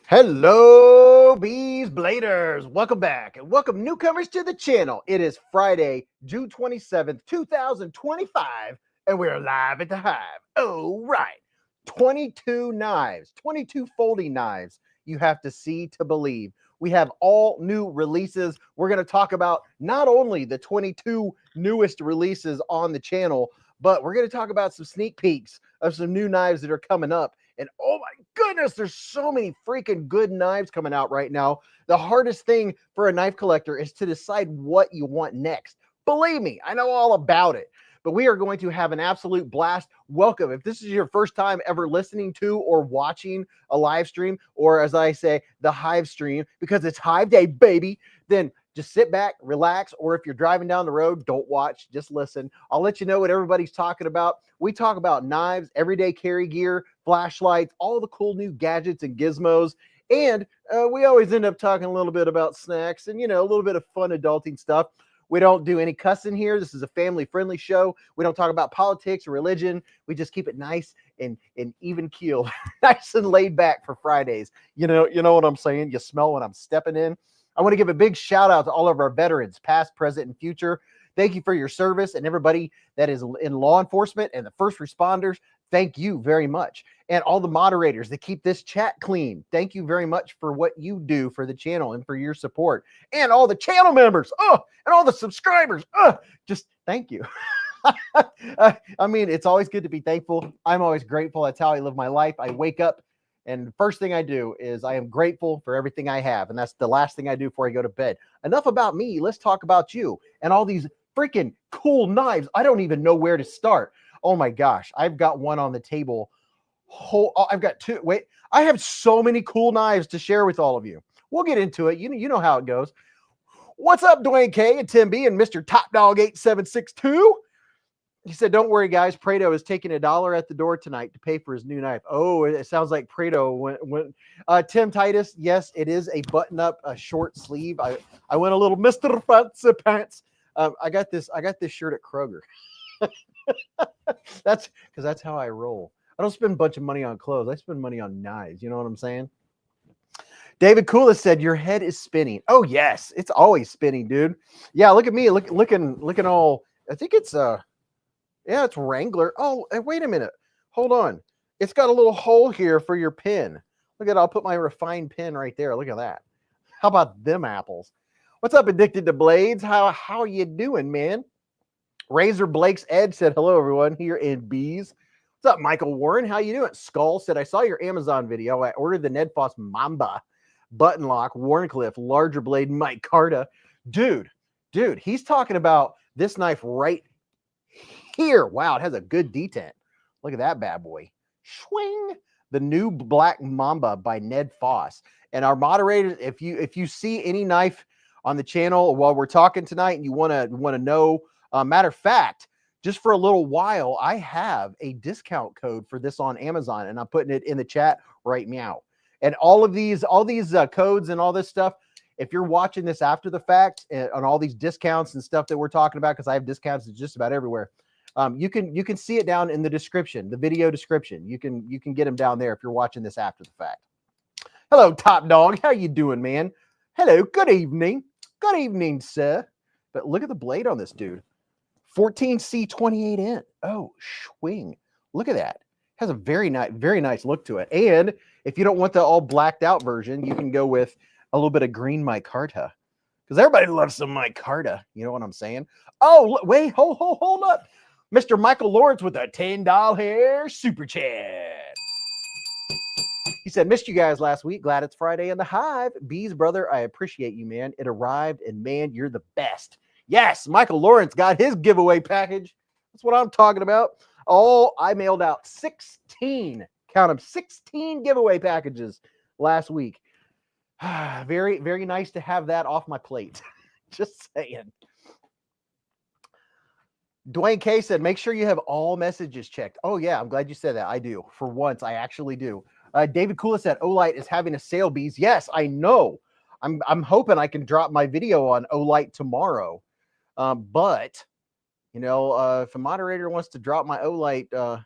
Hello, Beez Bladers. Welcome back and welcome newcomers to the channel. It is Friday, June 27th, 2025, and we're live at the Hive. Oh, right. 22 knives, 22 folding knives. You have to see to believe. We have all new releases. We're going to talk about not only the 22 newest releases on the channel, but we're going to talk about some sneak peeks of some new knives that are coming up. And oh my goodness, there's so many freaking good knives coming out right now. The hardest thing for a knife collector is to decide what you want next. Believe me, I know all about it. But we are going to have an absolute blast. Welcome. If this is your first time ever listening to or watching a live stream, or as I say, the Hive stream, because it's Hive Day, baby, then just sit back, relax, or if you're driving down the road, don't watch, just listen. I'll let you know what everybody's talking about. We talk about knives, everyday carry gear, flashlights, all the cool new gadgets and gizmos. And we always end up talking a little bit about snacks and, a little bit of fun adulting stuff. We don't do any cussing here. This is a family-friendly show. We don't talk about politics or religion. We just keep it nice and even keel, nice and laid back for Fridays. You know what I'm saying? You smell what I'm stepping in. I want to give a big shout out to all of our veterans, past, present, and future. Thank you for your service, and everybody that is in law enforcement and the first responders. Thank you very much. And all the moderators that keep this chat clean. Thank you very much for what you do for the channel and for your support. And all the channel members. And all the subscribers. Just thank you. I mean, it's always good to be thankful. I'm always grateful. That's how I live my life. I wake up, and the first thing I do is I am grateful for everything I have. And that's the last thing I do before I go to bed. Enough about me. Let's talk about you and all these freaking cool knives. I don't even know where to start. Oh my gosh. I've got one on the table. I've got two. Wait, I have so many cool knives to share with all of you. We'll get into it. You know how it goes. What's up, Dwayne K and Tim B and Mr. Top Dog 8762? He said, don't worry, guys. Prado is taking $1 at the door tonight to pay for his new knife. Oh, it sounds like Prado went. Tim Titus, yes, it is a button-up, a short sleeve. I went a little Mr. Fancy Pants. I got this shirt at Kroger. That's because that's how I roll. I don't spend a bunch of money on clothes. I spend money on knives. You know what I'm saying? David Koulis said, your head is spinning. Oh, yes. It's always spinning, dude. Yeah, look at me. Looking all, I think it's yeah, it's Wrangler. Oh, wait a minute. Hold on. It's got a little hole here for your pin. Look at, I'll put my refined pin right there. Look at that. How about them apples? What's up, Addicted to Blades? How you doing, man? Razor Blake's Ed said, hello, everyone, here in Beez. What's up, Michael Warren? How you doing? Skull said, I saw your Amazon video. I ordered the Ned Foss Mamba button lock, Warncliffe, larger blade, micarta. Dude, he's talking about this knife right here. Wow, it has a good detent. Look at that bad boy. Swing. The new Black Mamba by Ned Foss. And our moderators, if you see any knife on the channel while we're talking tonight and you want to know, matter of fact, just for a little while, I have a discount code for this on Amazon, and I'm putting it in the chat right meow. And all these codes and all this stuff, if you're watching this after the fact, and on all these discounts and stuff that we're talking about, because I have discounts just about everywhere, you can see it down in the description, the video description. You can get them down there if you're watching this after the fact. Hello, Top Dog. How you doing, man? Hello. Good evening. Good evening, sir. But look at the blade on this dude. 14C 28N. Oh, swing. Look at that. Has a very nice look to it. And if you don't want the all blacked out version, you can go with a little bit of green micarta. Because everybody loves some micarta. You know what I'm saying? Oh, wait, hold up. Mr. Michael Lawrence with a $10 super chat. He said, missed you guys last week. Glad it's Friday in the Hive. Beez, brother, I appreciate you, man. It arrived, and man, you're the best. Yes, Michael Lawrence got his giveaway package. That's what I'm talking about. Oh, I mailed out 16, count them, 16 giveaway packages last week. Very, very nice to have that off my plate. Just saying. Dwayne K said, make sure you have all messages checked. Oh, yeah, I'm glad you said that. I do. For once, I actually do. David Koulis said, Olight is having a sale, Beez. Yes, I know. I'm hoping I can drop my video on Olight tomorrow. But, if a moderator wants to drop my Olight,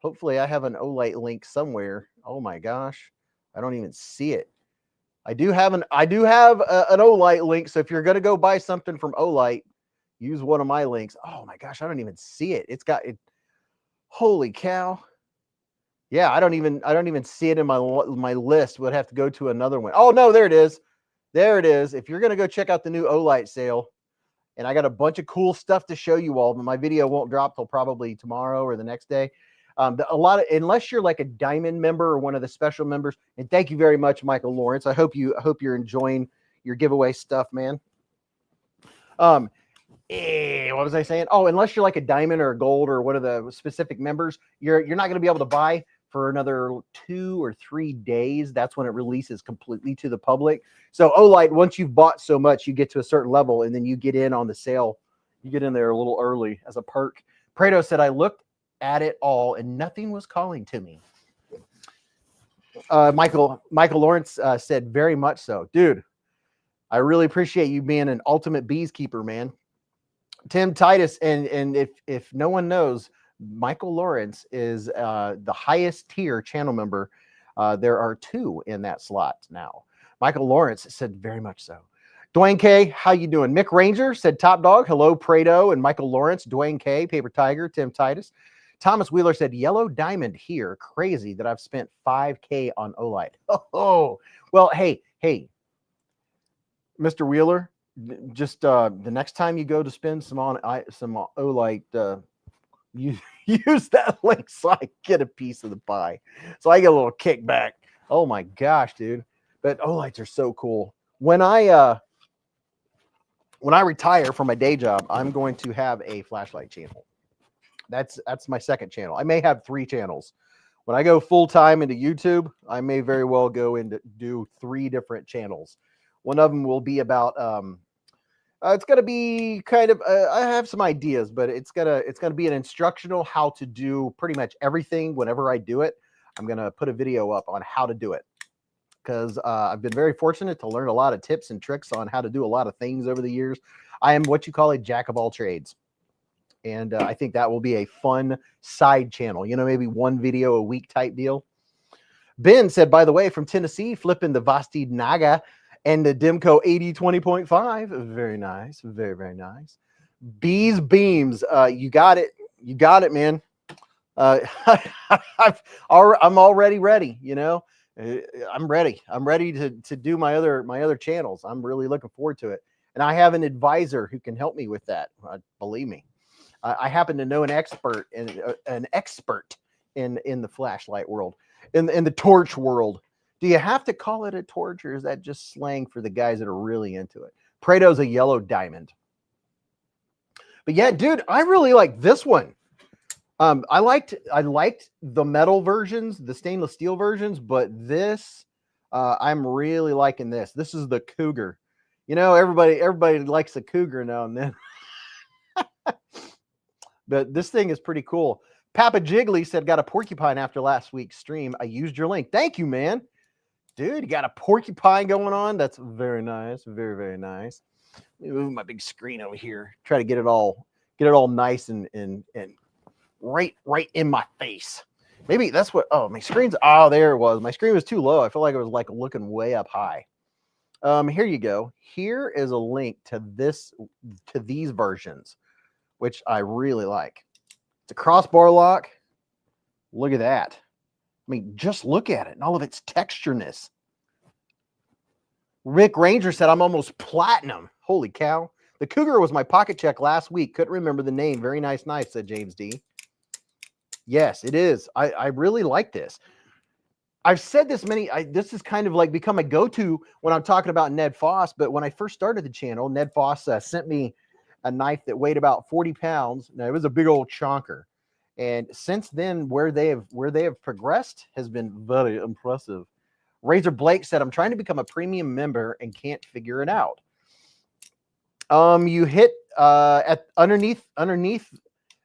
hopefully I have an Olight link somewhere. Oh, my gosh. I don't even see it. I do have an Olight link. So if you're gonna go buy something from Olight, use one of my links. Oh my gosh, I don't even see it. It's got it. Holy cow! Yeah, I don't even see it in my list. Would have to go to another one. Oh no, there it is. There it is. If you're gonna go check out the new Olight sale, and I got a bunch of cool stuff to show you all, but my video won't drop till probably tomorrow or the next day. Unless you're like a diamond member or one of the special members. And thank you very much, Michael Lawrence. I hope you're enjoying your giveaway stuff, man. What was I saying? Oh, unless you're like a diamond or a gold or one of the specific members, you're not going to be able to buy for another 2 or 3 days. That's when it releases completely to the public. So Olight, once you've bought so much, you get to a certain level and then you get in on the sale. You get in there a little early as a perk. Prado said, I looked at it all and nothing was calling to me. Michael Lawrence said, very much so. Dude, I really appreciate you being an ultimate bees keeper, man. Tim Titus, and if no one knows, Michael Lawrence is the highest tier channel member. There are 2 in that slot now. Michael Lawrence said, very much so. Dwayne K, how you doing? Mick Ranger said, top dog. Hello, Prado and Michael Lawrence. Dwayne K, Paper Tiger, Tim Titus. Thomas Wheeler said, yellow diamond here. Crazy that I've spent $5K on Olight. Oh, well, hey, Mr. Wheeler, just the next time you go to spend some Olight, you use that link so I get a piece of the pie. So I get a little kickback. Oh my gosh, dude. But Olights are so cool. When I retire from my day job, I'm going to have a flashlight channel. That's my second channel. I may have 3 channels. When I go full time into YouTube, I may very well go into do 3 different channels. One of them will be about it's going to be kind of I have some ideas, but it's going to be an instructional how to do pretty much everything. Whenever I do it, I'm going to put a video up on how to do it, because I've been very fortunate to learn a lot of tips and tricks on how to do a lot of things over the years. I am what you call a jack of all trades. And I think that will be a fun side channel, maybe 1 video a week type deal. Ben said, by the way, from Tennessee, flipping the Vasti Naga and the Demco 8020.5. Very nice. Very, very nice. Beez Beams. You got it. You got it, man. I'm already ready, I'm ready. I'm ready to do my other channels. I'm really looking forward to it. And I have an advisor who can help me with that. Believe me. I happen to know an expert in the flashlight world, in the torch world. Do you have to call it a torch, or is that just slang for the guys that are really into it? Prado's a yellow diamond. But yeah, dude, I really like this one. I liked the metal versions, the stainless steel versions, but this, I'm really liking this. This is the Cougar. Everybody likes a Cougar now and then. But this thing is pretty cool. Papa Jiggly said, got a porcupine after last week's stream. I used your link. Thank you, man. Dude, you got a porcupine going on. That's very nice. Very, very nice. Let me move my big screen over here. Try to get it all nice and right in my face. Maybe that's what, my screen's, there it was. My screen was too low. I felt like it was like looking way up high. Here you go. Here is a link to these versions, which I really like. It's a crossbar lock. Look at that. I mean, just look at it and all of its textureness. Rick Ranger said, I'm almost platinum. Holy cow. The Cougar was my pocket check last week. Couldn't remember the name. Very nice knife, said James D. Yes, it is. I really like this. I've said this this has kind of like become a go-to when I'm talking about Ned Foss. But when I first started the channel, Ned Foss sent me a knife that weighed about 40 pounds. Now, it was a big old chonker. And since then, where they have progressed has been very impressive. Razor Blake said, I'm trying to become a premium member and can't figure it out. You hit underneath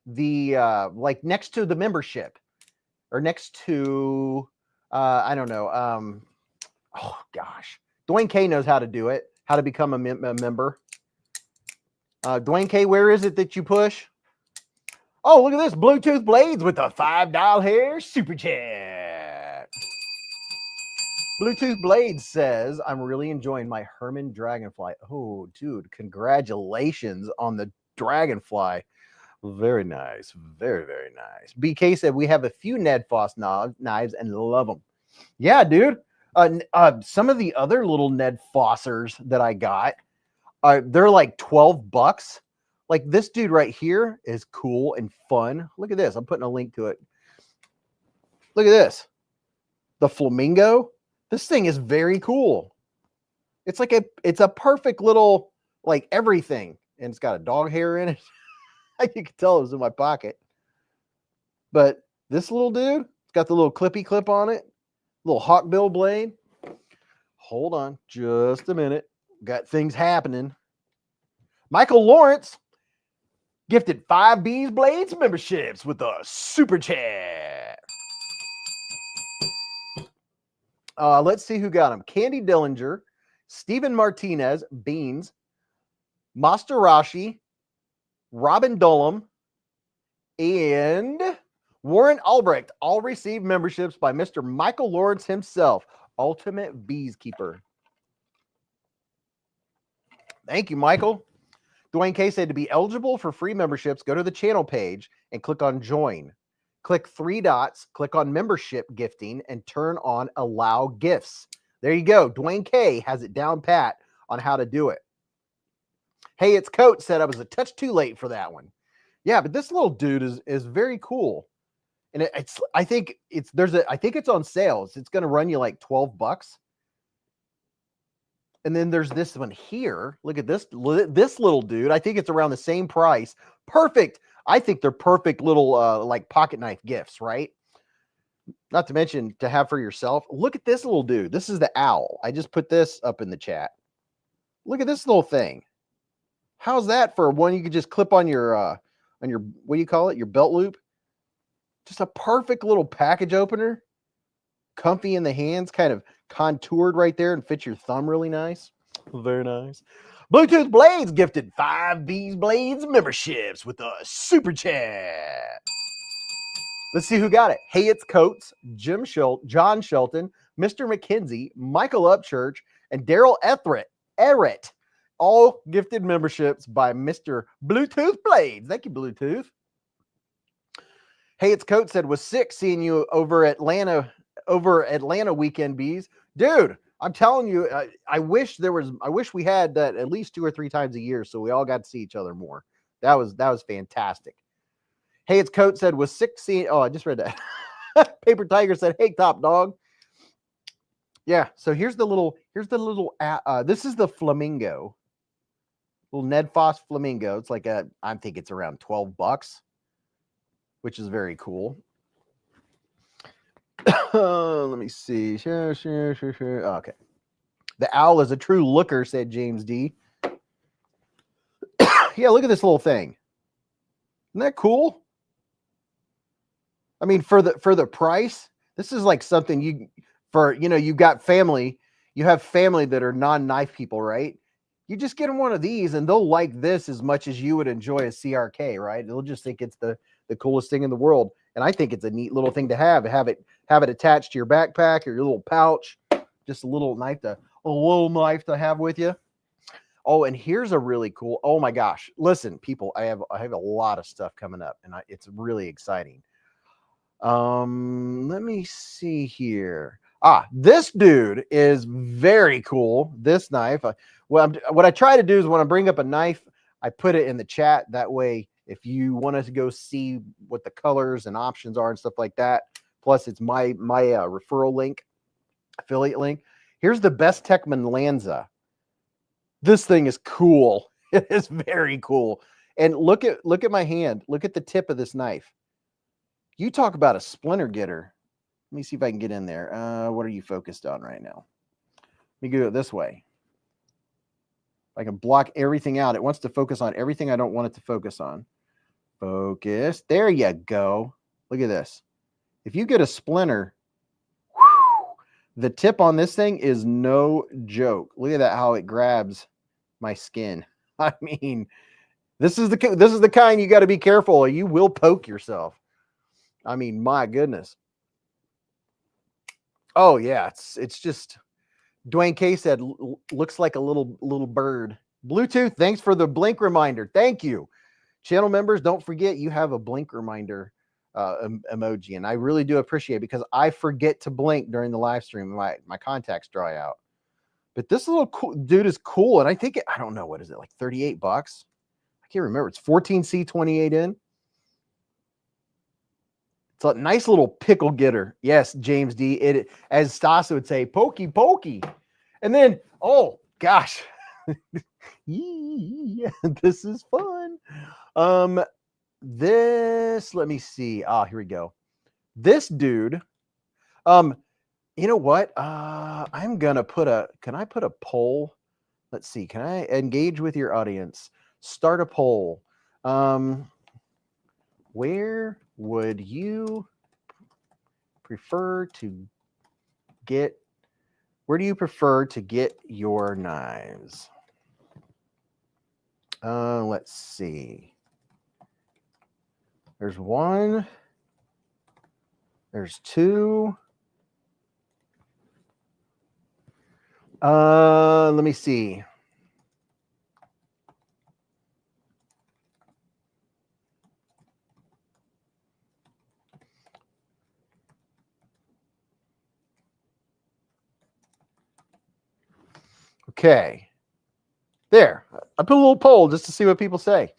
the like next to the membership, or next to I don't know. Oh gosh, Dwayne K knows how to do it. How to become a member. Dwayne K, where is it that you push? Oh, look at this. Bluetooth Blades with a $5 super chat. Bluetooth Blades says, I'm really enjoying my Herman Dragonfly. Oh, dude, congratulations on the Dragonfly. Very nice. Very, very nice. BK said, we have a few Ned Foss knives and love them. Yeah, dude. Some of the other little Ned Fossers that I got, they're like $12. Like this dude right here is cool and fun. Look at this. I'm putting a link to it. Look at this. The flamingo. This thing is very cool. It's like it's a perfect little, like everything. And it's got a dog hair in it. You can tell it was in my pocket. But this little dude, it's got the little clippy clip on it. Little hawkbill blade. Hold on just a minute. Got things happening. Michael Lawrence gifted 5 beezblades memberships with a super chat. Let's see who got them. Candy Dillinger, Steven Martinez, Beans, Masterashi, Robin Dullum, and Warren Albrecht all received memberships by Mr. Michael Lawrence himself, Ultimate Bees Keeper. Thank you, Michael. Dwayne K said to be eligible for free memberships, go to the channel page and click on join. Click 3 dots, click on membership gifting, and turn on allow gifts. There you go. Dwayne K has it down pat on how to do it. Hey, it's Coach said I was a touch too late for that one. Yeah, but this little dude is very cool. And I think it's on sales. It's going to run you like $12. And then there's this one here. Look at this little dude. I think it's around the same price. Perfect. I think they're perfect little like pocket knife gifts, right? Not to mention to have for yourself. Look at this little dude. This is the owl. I just put this up in the chat. Look at this little thing. How's that for one you could just clip on your what do you call it? Your belt loop? Just a perfect little package opener. Comfy in the hands, kind of contoured right there and fits your thumb really nice. Very nice. Bluetooth Blades gifted 5 beezblades memberships with a super chat. Let's see who got it. Hey, it's Coates, John Shelton, Mr. McKenzie, Michael Upchurch, and Daryl Everett. All gifted memberships by Mr. Bluetooth Blades. Thank you, Bluetooth. Hey, it's Coates said, was sick seeing you over Atlanta weekend, Bees. Dude, I'm telling you, I wish we had that at least 2 or 3 times a year so we all got to see each other more. That was fantastic. Hey, it's Coates said, was sick seeing, I just read that. Paper Tiger said, hey, top dog. Yeah, so here's the little, this is the flamingo. Little Ned Foss flamingo. It's like I think it's around $12, which is very cool. Let me see. Sure. Okay. The owl is a true looker, said James D. Yeah, look at this little thing. Isn't that cool? I mean, for the price, this is like something you've got family. You have family that are non-knife people, right? You just get them one of these and they'll like this as much as you would enjoy a CRK, right? They'll just think it's the coolest thing in the world. And I think it's a neat little thing to have it attached to your backpack or your little pouch. Just a little knife to have with you. Oh, and here's a really cool. Oh my gosh. Listen, people, I have a lot of stuff coming up and it's really exciting. Let me see here. This dude is very cool. This knife. What I try to do is when I bring up a knife, I put it in the chat. That way, if you want us to go see what the colors and options are and stuff like that, plus it's my referral link, affiliate link. Here's the Best Techman Lanza. This thing is cool. It is very cool. And look at my hand. Look at the tip of this knife. You talk about a splinter getter. Let me see if I can get in there. What are you focused on right now? Let me do it this way. I can block everything out. It wants to focus on everything I don't want it to focus on. Focus. There you go. Look at this. If you get a splinter, the tip on this thing is no joke. Look at that, how it grabs my skin. I mean, this is the kind you got to be careful or you will poke yourself. I mean, my goodness. Oh yeah, it's just Dwayne K said looks like a little bird. Bluetooth, thanks for the blink reminder. Thank you. Channel members, don't forget you have a blink reminder emoji, and I really do appreciate it because I forget to blink during the live stream. My contacts dry out. But this little dude is cool, and I think I don't know, what is it, like $38? I can't remember. It's 14C 28N. It's a nice little pickle getter. Yes, James D. It, as Stasa would say, pokey pokey. And then, oh gosh, this is fun. This, let me see. Here we go. This dude, you know what? I'm gonna put can I put a poll? Let's see. Can I engage with your audience? Start a poll. Where would you prefer to get? Where do you prefer to get your knives? Let's see. There's one. There's two. Let me see. Okay. There. I put a little poll just to see what people say.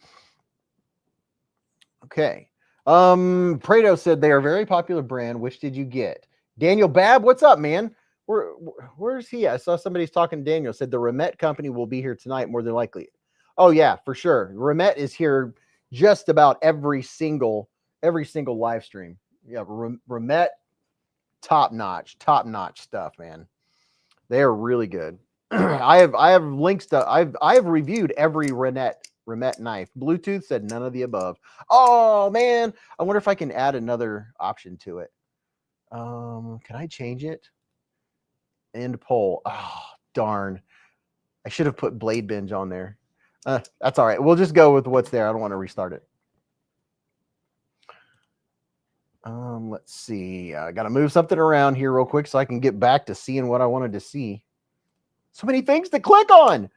Okay. Prado said they are a very popular brand. Which did you get? Daniel Babb, what's up, man? Where's he at? I saw somebody's talking to Daniel. Said the Remet company will be here tonight, more than likely. Oh yeah, for sure. Remet is here just about every single live stream. Yeah, Remet, top notch stuff, man. They are really good. I have links to I have reviewed every Remet knife. Bluetooth said none of the above. Oh man, I wonder if I can add another option to it. Can I change it? End poll. Oh darn, I should have put blade binge on there. That's all right. We'll just go with what's there. I don't want to restart it. Let's see. I got to move something around here real quick so I can get back to seeing what I wanted to see. So many things to click on.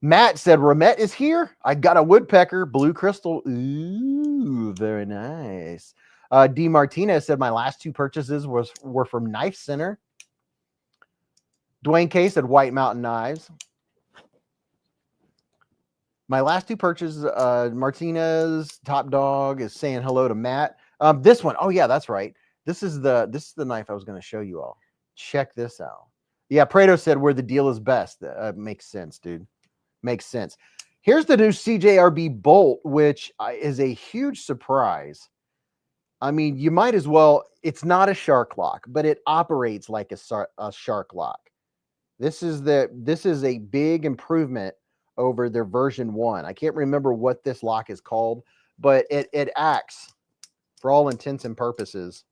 Matt said, Remet is here. I got a woodpecker, blue crystal. Ooh, very nice. D. Martinez said, my last two purchases were from Knife Center. Dwayne K said, White Mountain Knives. My last two purchases, Martinez, Top Dog is saying hello to Matt. This one, oh yeah, that's right. This is the knife I was going to show you all. Check this out. Yeah, Prado said where the deal is best. Makes sense, dude. Makes sense. Here's the new CJRB bolt, which is a huge surprise. I mean, you might as well. It's not a shark lock, but it operates like a shark lock. This is a big improvement over their version 1. I can't remember what this lock is called, but it acts for all intents and purposes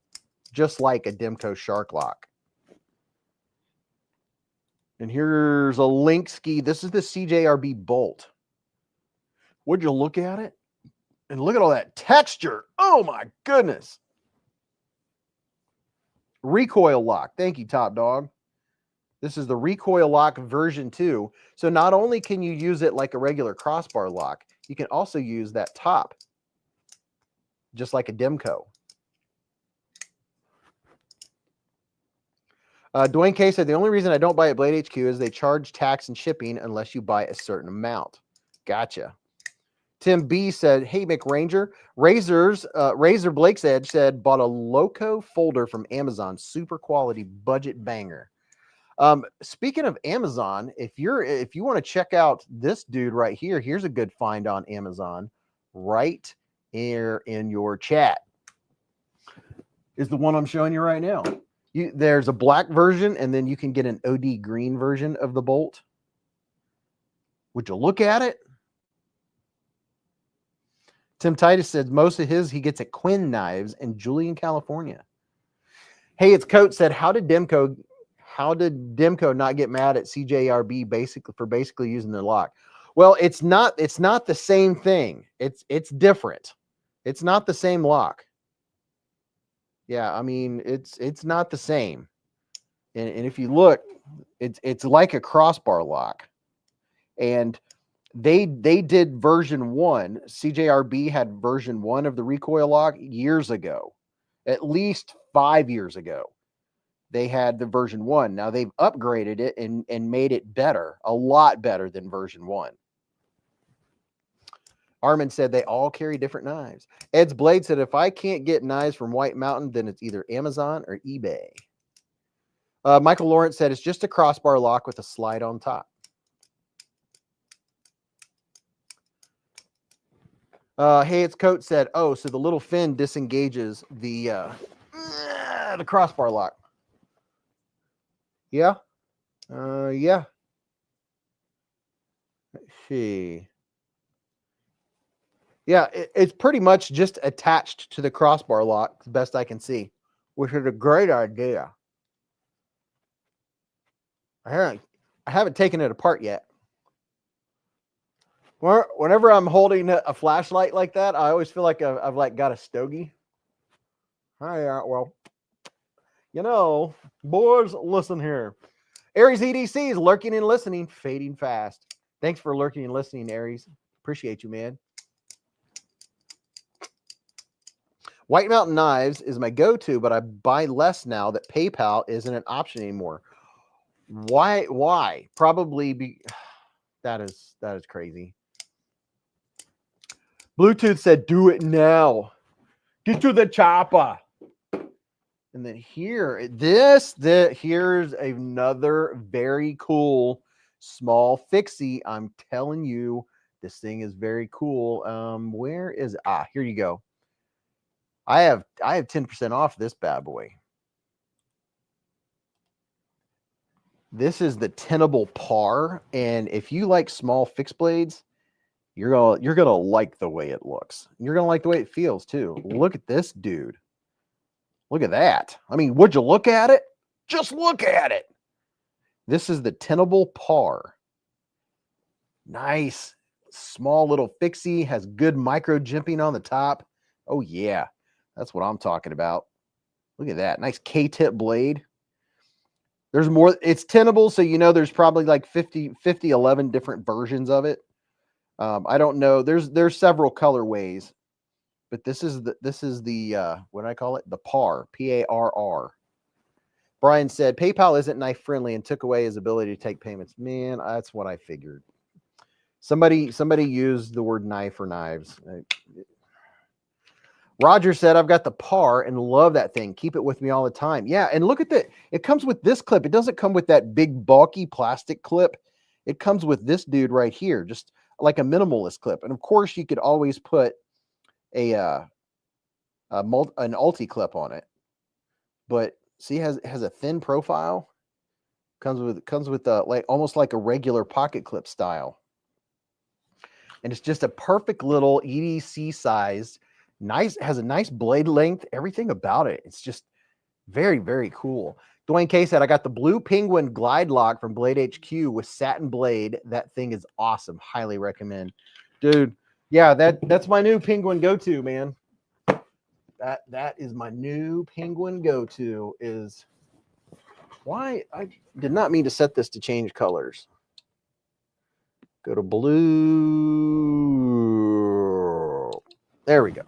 just like a Demco shark lock. And here's a link ski. This is the CJRB bolt. Would you look at it? And look at all that texture. Oh my goodness. Recoil lock. Thank you, Top Dog. This is the recoil lock version 2. So not only can you use it like a regular crossbar lock, you can also use that top, just like a Demco. Dwayne K said, the only reason I don't buy at Blade HQ is they charge tax and shipping unless you buy a certain amount. Gotcha. Tim B said, hey, McRanger, Razor Blake's Edge said, bought a Loco folder from Amazon, super quality budget banger. Speaking of Amazon, if you want to check out this dude right here, here's a good find on Amazon right here in your chat. Is the one I'm showing you right now. There's a black version, and then you can get an OD green version of the bolt. Would you look at it? Tim Titus said most of his he gets at Quinn Knives in Julian, California. Hey, it's Coach said, how did Demco not get mad at CJRB basically using their lock? Well, it's not the same thing. It's different. It's not the same lock. Yeah, I mean, it's not the same. And if you look, it's like a crossbar lock. And they did version 1. CJRB had version 1 of the recoil lock years ago, at least 5 years ago. They had the version 1. Now they've upgraded it and made it better, a lot better than version 1. Armin said they all carry different knives. Ed's Blade said, if I can't get knives from White Mountain, then it's either Amazon or eBay. Michael Lawrence said, it's just a crossbar lock with a slide on top. Hey, it's Coat said, oh, so the little fin disengages the crossbar lock. Yeah. Yeah. Let's see. Yeah, it's pretty much just attached to the crossbar lock, as best I can see, which is a great idea. I haven't taken it apart yet. Whenever I'm holding a flashlight like that, I always feel like I've like got a stogie. Well, you know, boys, listen here. Aries EDC is lurking and listening, fading fast. Thanks for lurking and listening, Aries. Appreciate you, man. White Mountain Knives is my go-to, but I buy less now that PayPal isn't an option anymore. Why? Probably that is crazy. Bluetooth said, do it now. Get to the chopper. And then here's another very cool small fixie. I'm telling you, this thing is very cool. Where is here you go. I have 10% off this bad boy. This is the Tenable Par, and if you like small fixed blades, you're gonna like the way it looks. You're gonna like the way it feels too. Look at this dude. Look at that. I mean, would you look at it? Just look at it. This is the Tenable Par. Nice, small little fixie, has good micro jimping on the top. Oh yeah, that's what I'm talking about. Look at that. Nice K-tip blade. There's more. It's Tenable, so you know there's probably like 11 different versions of it. I don't know. There's several colorways, but this is the what do I call it? The Par, P-A-R-R. Brian said PayPal isn't knife friendly and took away his ability to take payments. Man, that's what I figured. Somebody used the word knife or knives. Roger said, I've got the Par and love that thing. Keep it with me all the time. Yeah, and look at that. It comes with this clip. It doesn't come with that big bulky plastic clip. It comes with this dude right here, just like a minimalist clip. And of course, you could always put an ulti clip on it. But see, it has a thin profile. Comes with like almost like a regular pocket clip style. And it's just a perfect little EDC sized. Nice, has a nice blade length, everything about it. It's just very, very cool. Dwayne K said, I got the blue penguin glide lock from Blade HQ with satin blade. That thing is awesome. Highly recommend. Dude, yeah, that's my new penguin go-to, man. That is my new penguin go-to. Is why I did not mean to set this to change colors. Go to blue. There we go.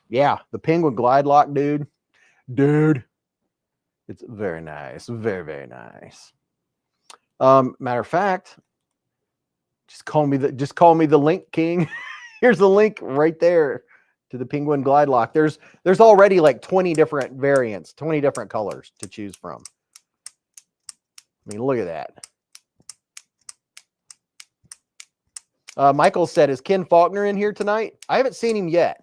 Yeah, the penguin glide lock, dude. It's very nice. Very, very nice. Matter of fact, just call me the link king. Here's the link right there to the penguin glide lock. There's already like 20 different variants, 20 different colors to choose from. I mean, look at that. Michael said, is Ken Faulkner in here tonight? I haven't seen him yet.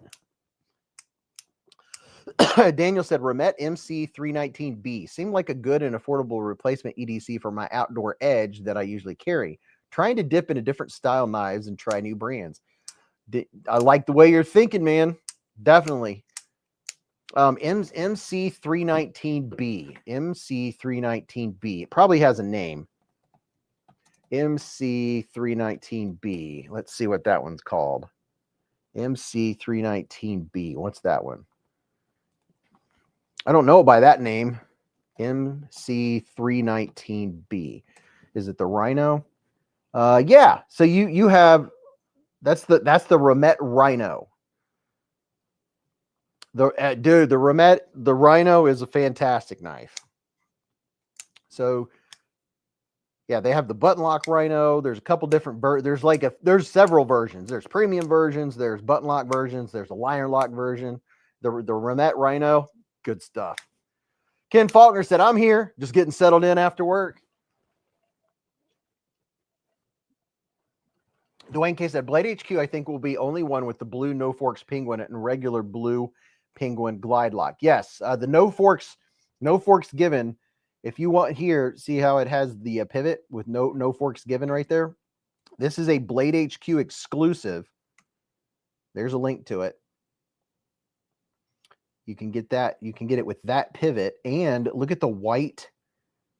Daniel said, Remet MC319B seemed like a good and affordable replacement EDC for my outdoor edge that I usually carry. Trying to dip into different style knives and try new brands. I like the way you're thinking, man. Definitely. MC319B. MC319B. It probably has a name. MC319B. Let's see what that one's called. MC319B. What's that one? I don't know by that name. MC319B. Is it the Rhino? Yeah. So you have that's the Remet Rhino. Dude, the Rhino is a fantastic knife. So yeah, they have the button lock Rhino. There's a couple different there's several versions. There's premium versions, there's button lock versions, there's a liner lock version. The Remet Rhino, good stuff. Ken Faulkner said, I'm here, just getting settled in after work. Dwayne K said, Blade HQ, I think, will be only one with the blue No Forks Penguin and regular blue Penguin glide lock. Yes, the No Forks given. If you want here, see how it has the pivot with no forks given right there? This is a Blade HQ exclusive. There's a link to it. You can get that. You can get it with that pivot. And look at the white.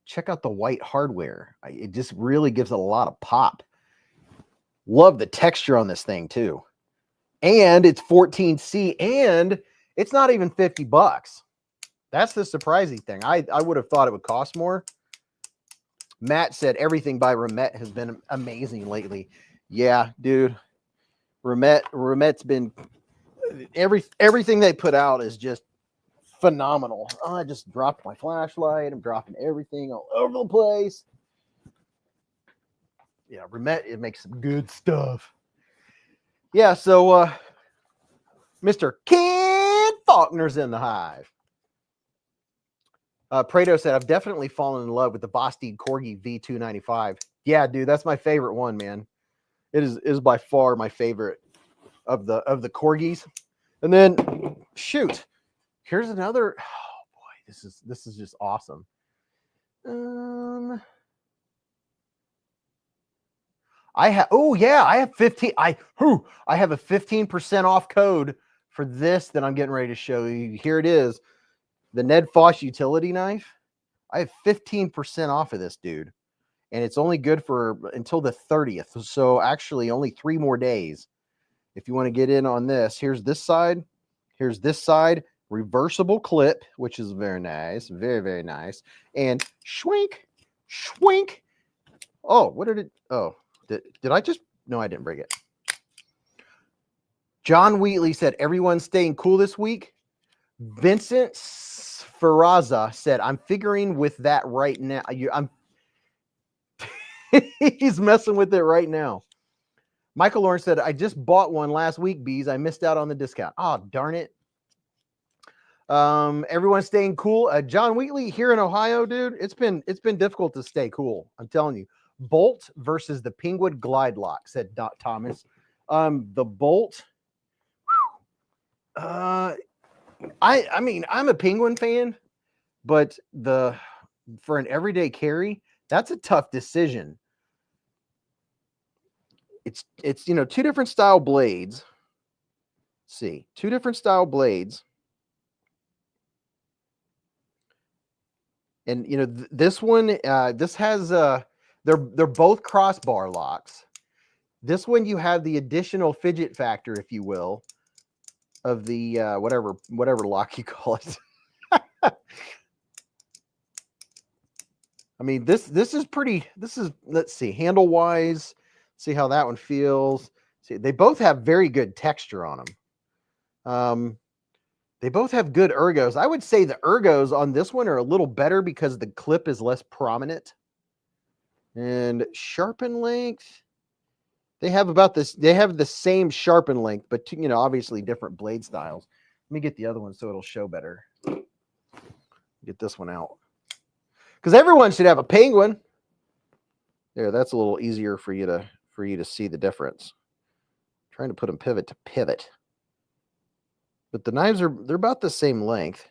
Check out the white hardware. It just really gives it a lot of pop. Love the texture on this thing too. And it's 14C and it's not even $50. That's the surprising thing. I would have thought it would cost more. Matt said everything by Remet has been amazing lately. Yeah, dude. Remet's been everything they put out is just phenomenal. Oh, I just dropped my flashlight. I'm dropping everything all over the place. Yeah, Remet, it makes some good stuff. Yeah, so Mr. Ken Faulkner's in the hive. Prado said, I've definitely fallen in love with the Bostede Corgi V295. Yeah, dude, that's my favorite one, man. It is by far my favorite of the Corgis. And then, shoot, here's another. Oh boy, this is just awesome. I have. Oh yeah, I have 15. I have a 15% off code for this that I'm getting ready to show you. Here it is. The Ned Foss utility knife. I have 15% off of this, dude. And it's only good for until the 30th. So actually only 3 more days. If you want to get in on this, here's this side. Here's this side. Reversible clip, which is very nice. Very, very nice. And schwink, schwink. Oh, what did it? Oh, did I just? No, I didn't break it. John Wheatley said, everyone's staying cool this week. Vincent Ferraza said, I'm figuring with that right now. He's messing with it right now. Michael Lawrence said, I just bought one last week, Beez. I missed out on the discount. Oh, darn it. Everyone's staying cool. John Wheatley here in Ohio, dude. It's been difficult to stay cool. I'm telling you. Bolt versus the Penguin Glide Lock, said Thomas. The Bolt. I mean, I'm a Penguin fan, but for an everyday carry, that's a tough decision. It's 2 different style blades. Let's see, 2 different style blades. And this one, this has they're both crossbar locks. This one you have the additional fidget factor, if you will, of the whatever lock you call it. I mean, this is pretty. Let's see, handle wise. See how that one feels. See, they both have very good texture on them. They both have good ergos. I would say the ergos on this one are a little better because the clip is less prominent. And sharpen length. They have about this. They have the same sharpen length, but obviously different blade styles. Let me get the other one so it'll show better. Get this one out because everyone should have a Penguin. There, that's a little easier for you to see the difference. I'm trying to put them pivot to pivot, but the knives they're about the same length.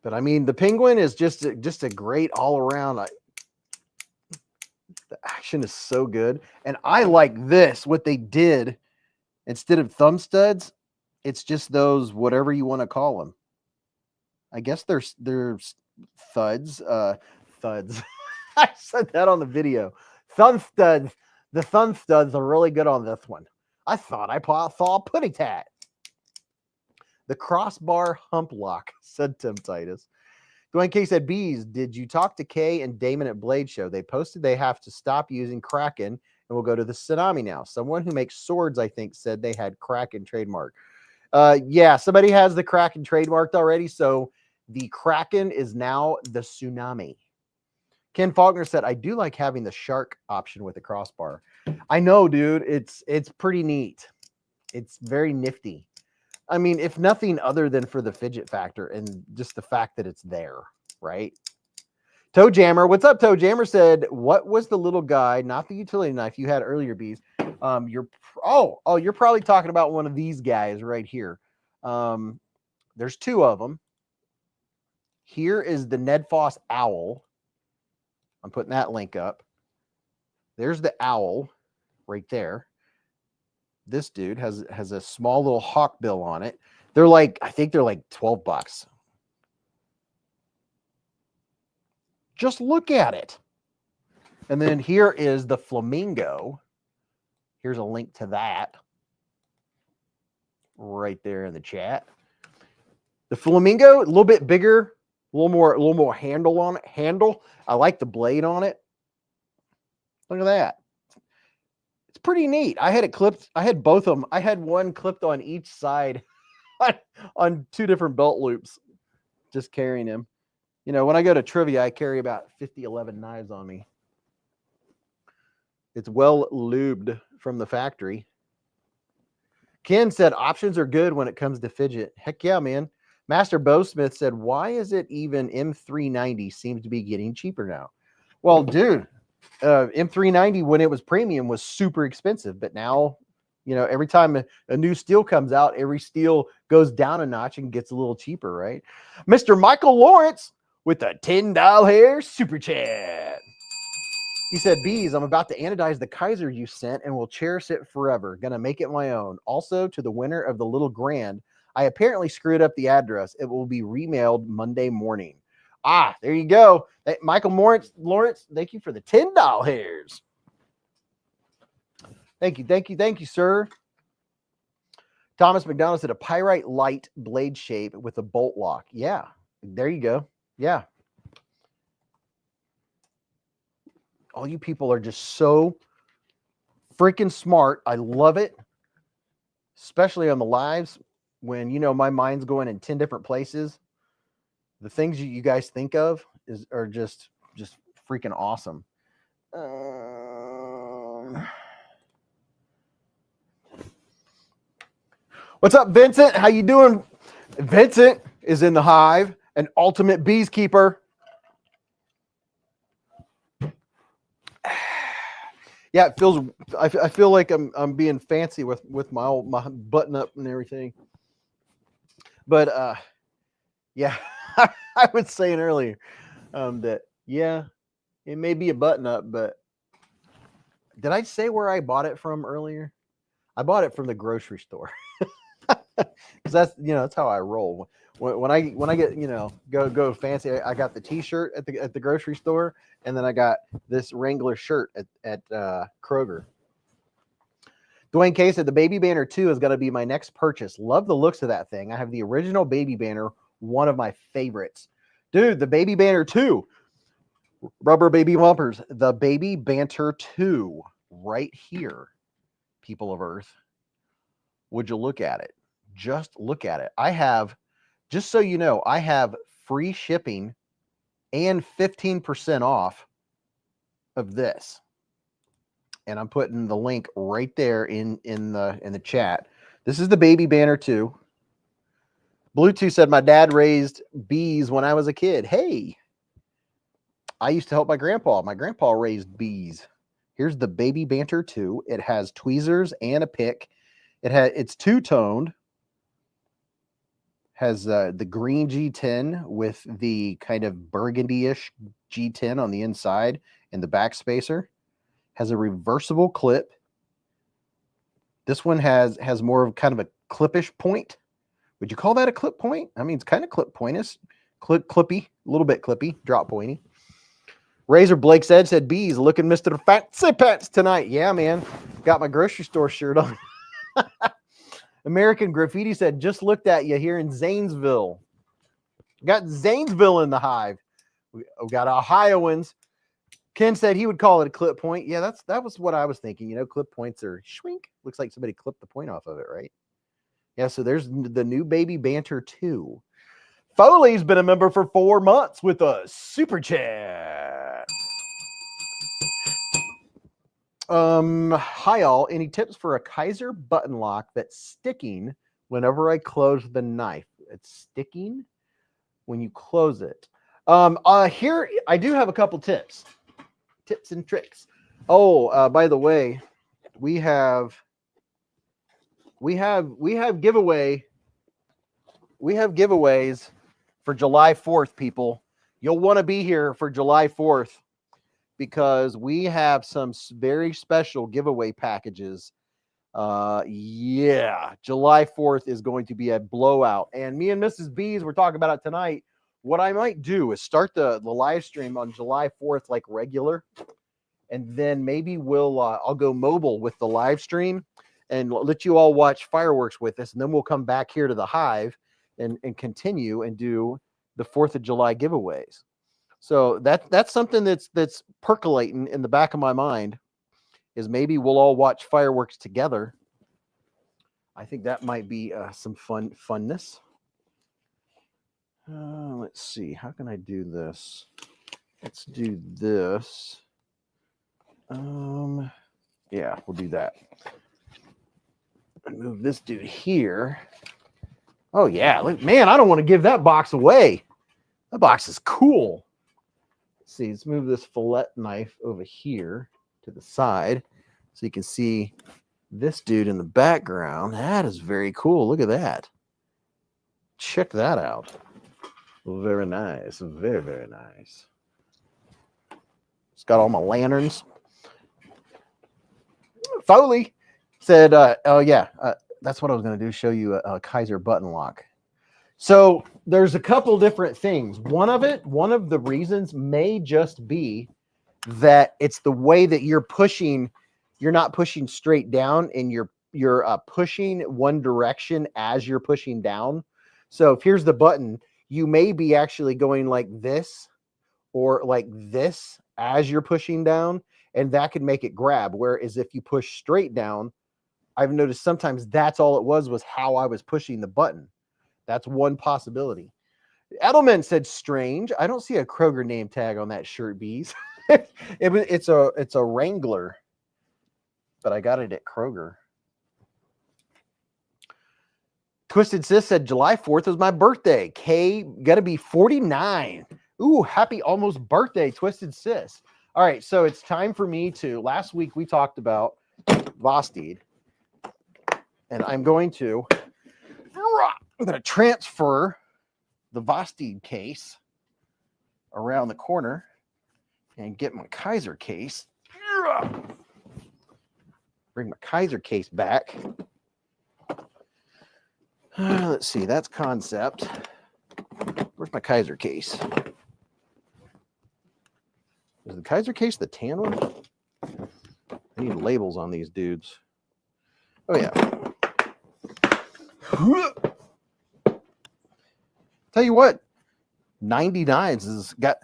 But I mean, the Penguin is just a great all around. The action is so good. And I like this, what they did instead of thumb studs, it's just those, whatever you want to call them. I guess they're thuds. Thuds. I said that on the video. Thumb studs. The thumb studs are really good on this one. I thought I saw a putty tat. The crossbar hump lock, said Tim Titus. Dwayne K said, Beez, did you talk to Kay and Damon at Blade Show? They posted they have to stop using Kraken and will go to the Tsunami now. Someone who makes swords, I think, said they had Kraken trademark. Yeah, somebody has the Kraken trademarked already, so the Kraken is now the Tsunami. Ken Faulkner said, I do like having the shark option with the crossbar. I know, dude. It's pretty neat. It's very nifty. I mean, if nothing other than for the fidget factor and just the fact that it's there, right? Toe Jammer, what's up, Toe Jammer said, what was the little guy, not the utility knife you had earlier, Beez? You're probably talking about one of these guys right here. There's two of them. Here is the Ned Foss owl. I'm putting that link up. There's the owl right there. This dude has a small little hawk bill on it. They're like, I think they're like $12. Just look at it. And then here is the flamingo. Here's a link to that right there in the chat. The flamingo, a little bit bigger, a little more handle on it. I like the blade on it. Look at that. It's pretty neat. I had it clipped. I had both of them. I had one clipped on each side on two different belt loops, just carrying him. You know, when I go to trivia, I carry about 11 knives on me. It's well lubed from the factory. Ken said options are good when it comes to fidget. Heck yeah, man. Master Bowsmith said, why is it even M390 seems to be getting cheaper now? Well, dude, M390 when it was premium was super expensive, but now, you know, every time a new steel comes out, every steel goes down a notch and gets a little cheaper, right? Mr. Michael Lawrence with a $10 hair super chat. He said, Beez, I'm about to anodize the Kaiser you sent and will cherish it forever. Gonna make it my own. Also, to the winner of the Little Grand, I apparently screwed up the address. It will be remailed Monday morning. Ah, there you go. Hey, Michael Lawrence, thank you for the $10 hairs. Thank you, sir. Thomas McDonald said a pyrite light blade shape with a bolt lock. Yeah, there you go. Yeah. All you people are just so freaking smart. I love it, especially on the lives when, you know, my mind's going in 10 different places. The things you guys think of are just freaking awesome. What's up, Vincent? How you doing? Vincent is in the hive, an ultimate bees keeper. Yeah, it feels. I feel like I'm being fancy with my button up and everything. But yeah, I was saying earlier that yeah, it may be a button up, but did I say where I bought it from earlier? I bought it from the grocery store. Because that's how I roll. When I get go fancy, I got the T-shirt at the grocery store, and then I got this Wrangler shirt at Kroger. Dwayne K said the Baby Banner 2 is going to be my next purchase. Love the looks of that thing. I have the original Baby Banner, one of my favorites. Dude, the Baby Banner 2, rubber baby bumpers, the Baby Banter 2, right here, people of Earth. Would you look at it? Just look at it. I have, just so you know, I have free shipping and 15% off of this. And I'm putting the link right there in the chat. This is the Baby Banner 2. Bluetooth said my dad raised bees when I was a kid. Hey, I used to help my grandpa. My grandpa raised bees. Here's the Baby Banter 2. It has tweezers and a pick. It's two-toned. Has the green G10 with the kind of burgundy-ish G10 on the inside and the back spacer. Has a reversible clip. This one has more of kind of a clippish point. Would you call that a clip point? I mean, it's kind of clip pointish, clippy, a little bit clippy, drop pointy. Razor Blake's Edge said, Beez, looking Mr. Fancy Pants tonight. Yeah, man. Got my grocery store shirt on. American Graffiti said, just looked at you here in Zanesville. Got Zanesville in the hive. We got Ohioans. Ken said he would call it a clip point. Yeah, that was what I was thinking. You know, clip points are shrink. Looks like somebody clipped the point off of it, right? Yeah, so there's the new baby banter 2. Foley's been a member for 4 months with a super chat. Hi all. Any tips for a Kaiser button lock that's sticking whenever I close the knife? It's sticking when you close it. Here I do have a couple tips and tricks. Oh, by the way, we have giveaways for July 4th, people. You'll want to be here for July 4th because we have some very special giveaway packages. Yeah, July 4th is going to be a blowout. And me and Mrs. Beez, we're talking about it tonight. What I might do is start the live stream on July 4th like regular. And then maybe I'll go mobile with the live stream and let you all watch fireworks with us. And then we'll come back here to the hive and continue and do the 4th of July giveaways. So that's something that's percolating in the back of my mind, is maybe we'll all watch fireworks together. I think that might be some funness. Let's see. How can I do this? Let's do this. Yeah, we'll do that. Move this dude here. Oh yeah, look, man, I don't want to give that box away. That box is cool. Let's see, let's move this fillet knife over here to the side so you can see this dude in the background. That is very cool. Look at that. Check that out. Very nice. Very, very nice. It's got all my lanterns. Foley said, oh yeah, that's what I was going to do, show you a Kaiser button lock. So there's a couple different things. One of the reasons may just be that it's the way that you're pushing. You're not pushing straight down, and you're pushing one direction as you're pushing down. So if here's the button, you may be actually going like this or like this as you're pushing down, and that could make it grab. Whereas if you push straight down, I've noticed sometimes that's all it was how I was pushing the button. That's one possibility. Edelman said, strange. I don't see a Kroger name tag on that shirt, Beez. It's a Wrangler, but I got it at Kroger. Twisted Sis said, July 4th is my birthday. K, got to be 49. Ooh, happy almost birthday, Twisted Sis. All right, so it's time for me to, last week we talked about Vosteed, and I'm going to transfer the Vosteed case around the corner and get my Kaiser case. Bring my Kaiser case back. Let's see, that's concept. Where's my Kaiser case? Is the Kaiser case the tan one? I need labels on these dudes. Oh, yeah. Tell you what, 99s has got,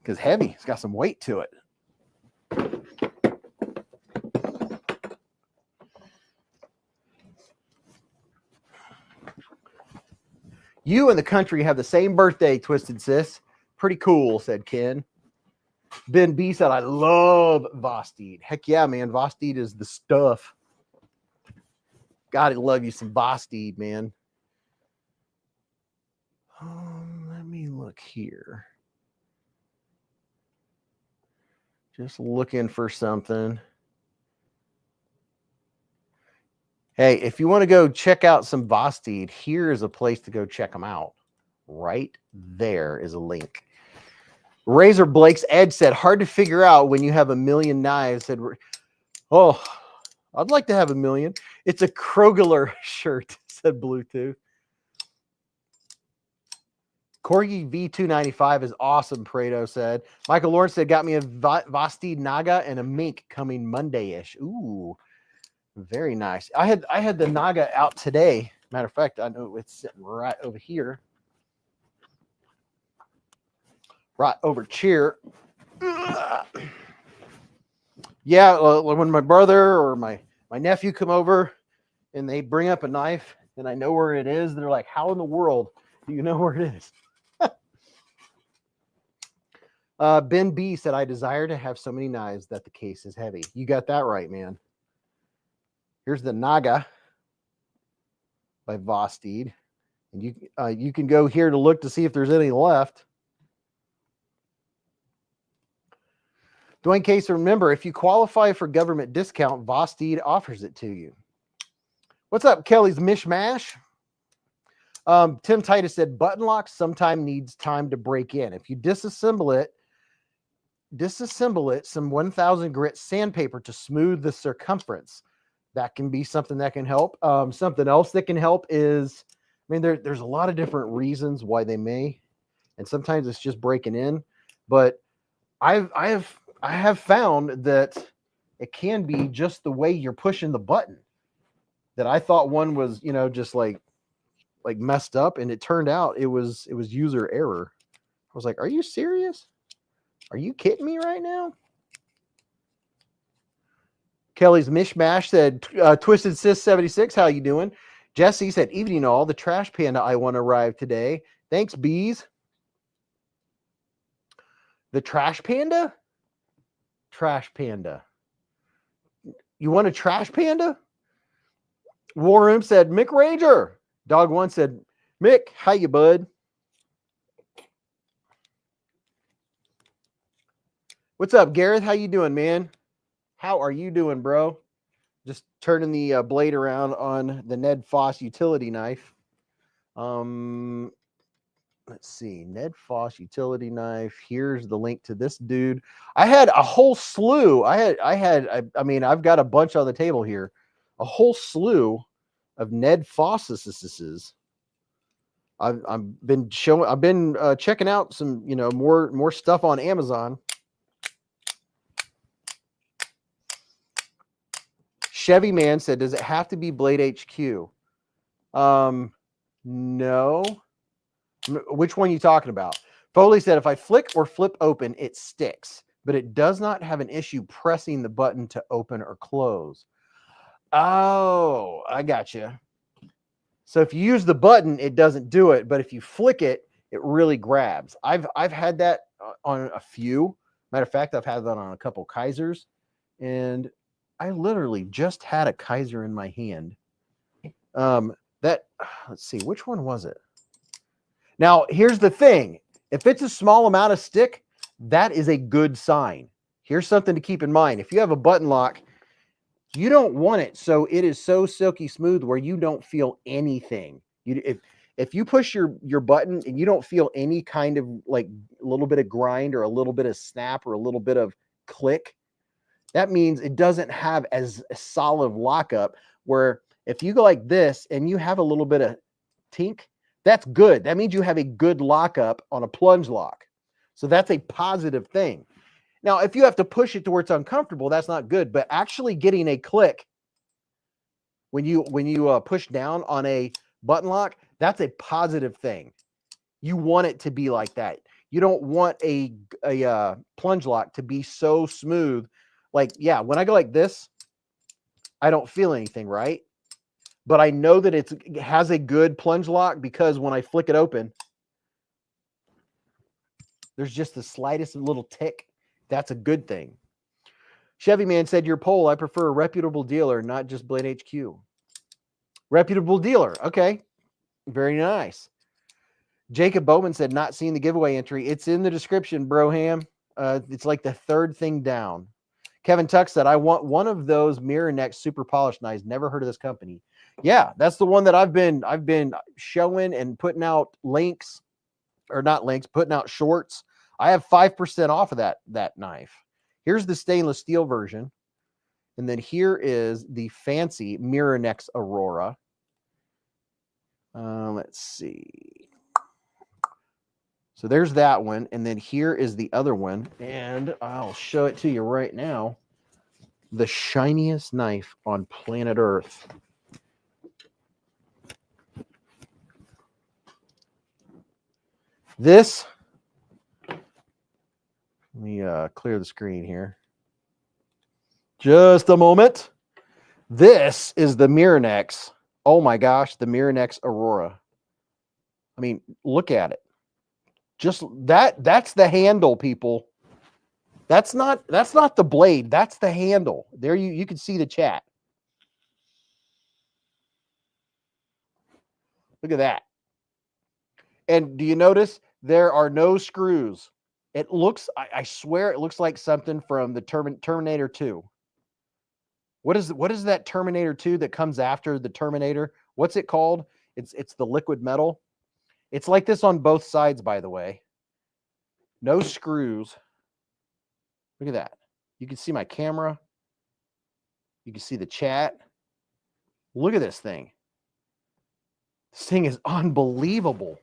because heavy, it's got some weight to it. You and the country have the same birthday, Twisted Sis. Pretty cool, said Ken. Ben B said, I love Vosteed. Heck yeah, man. Vosteed is the stuff. Gotta love you some Vosteed, man. Let me look here. Just looking for something. Hey, if you want to go check out some Vosteed, here is a place to go check them out. Right there is a link. Razor Blake's Edge said, hard to figure out when you have a million knives. Said, oh, I'd like to have a million. It's a Kroger shirt, said Bluetooth. Corgi V295 is awesome, Prado said. Michael Lawrence said, got me a Vosteed Naga and a mink coming Monday-ish. Ooh, Very nice. I had the Naga out today. Matter of fact, I know it's sitting right over here. Right over chair. Yeah, when my brother or my nephew come over and they bring up a knife and I know where it is, they're like, how in the world do you know where it is? Ben B said, I desire to have so many knives that the case is heavy. You got that right, man. Here's the Naga by Vosteed. And you can go here to look to see if there's any left. Dwayne Case, remember, if you qualify for government discount, Vosteed offers it to you. What's up, Kelly's Mishmash? Tim Titus said, button lock sometimes needs time to break in. If you disassemble it, some 1000 grit sandpaper to smooth the circumference. That can be something that can help. Something else that can help is, I mean, there's a lot of different reasons why they may, and sometimes it's just breaking in, but I have found that it can be just the way you're pushing the button. That I thought one was, just like messed up, and it turned out it was user error. I was like, are you serious? Are you kidding me right now? Kelly's Mishmash said, Twisted Sis 76, how you doing? Jesse said, evening all, the trash panda I want arrived today. Thanks, Beez. The trash panda? Trash panda. You want a trash panda? War Room said, Mick Ranger. Dog One said, Mick, how you, bud? What's up, Gareth? How you doing, man? How are you doing, bro? Just turning the blade around on the Ned Foss utility knife. Let's see, Ned Foss utility knife. Here's the link to this dude. I had a whole slew. I mean, I've got a bunch on the table here. A whole slew of Ned Foss's. I've been checking out some, more stuff on Amazon. Chevy Man said, does it have to be Blade HQ? No. Which one are you talking about? Foley said, if I flick or flip open, it sticks, but it does not have an issue pressing the button to open or close. Oh, I got you. So if you use the button, it doesn't do it, but if you flick it, it really grabs. I've had that on a few. Matter of fact, I've had that on a couple Kaisers, and I literally just had a Kaiser in my hand. Let's see, which one was it? Now, here's the thing. If it's a small amount of stick, that is a good sign. Here's something to keep in mind. If you have a button lock, you don't want it so it is so silky smooth where you don't feel anything. If you push your button and you don't feel any kind of like a little bit of grind or a little bit of snap or a little bit of click, that means it doesn't have as a solid lockup, where if you go like this and you have a little bit of tink, that's good. That means you have a good lockup on a plunge lock. So that's a positive thing. Now, if you have to push it to where it's uncomfortable, that's not good. But actually getting a click when you push down on a button lock, that's a positive thing. You want it to be like that. You don't want a plunge lock to be so smooth. Like, yeah, when I go like this, I don't feel anything, right? But I know that it has a good plunge lock because when I flick it open, there's just the slightest little tick. That's a good thing. Chevy Man said, your poll, I prefer a reputable dealer, not just Blade HQ. Reputable dealer. Okay. Very nice. Jacob Bowman said, not seeing the giveaway entry. It's in the description, Broham. It's like the third thing down. Kevin Tuck said, I want one of those mirror neck super polished knives. Never heard of this company. Yeah, that's the one that I've been showing and putting out links, or not links, putting out shorts. I have 5% off of that knife. Here's the stainless steel version. And then here is the fancy Mirror Necks Aurora. Let's see. So there's that one. And then here is the other one. And I'll show it to you right now. the shiniest knife on planet Earth. This, let me clear the screen here. Just a moment. This is the Miranex. Oh my gosh, the Miranex Aurora. I mean, look at it. Just that's the handle, people. That's not the blade. That's the handle. There you can see the chat. Look at that. And do you notice there are no screws? It looks, I swear it looks like something from the Terminator 2. What is that Terminator 2 that comes after the Terminator? What's it called? It's the liquid metal. It's like this on both sides, by the way. No screws. Look at that. You can see my camera. You can see the chat. Look at this thing. This thing is unbelievable.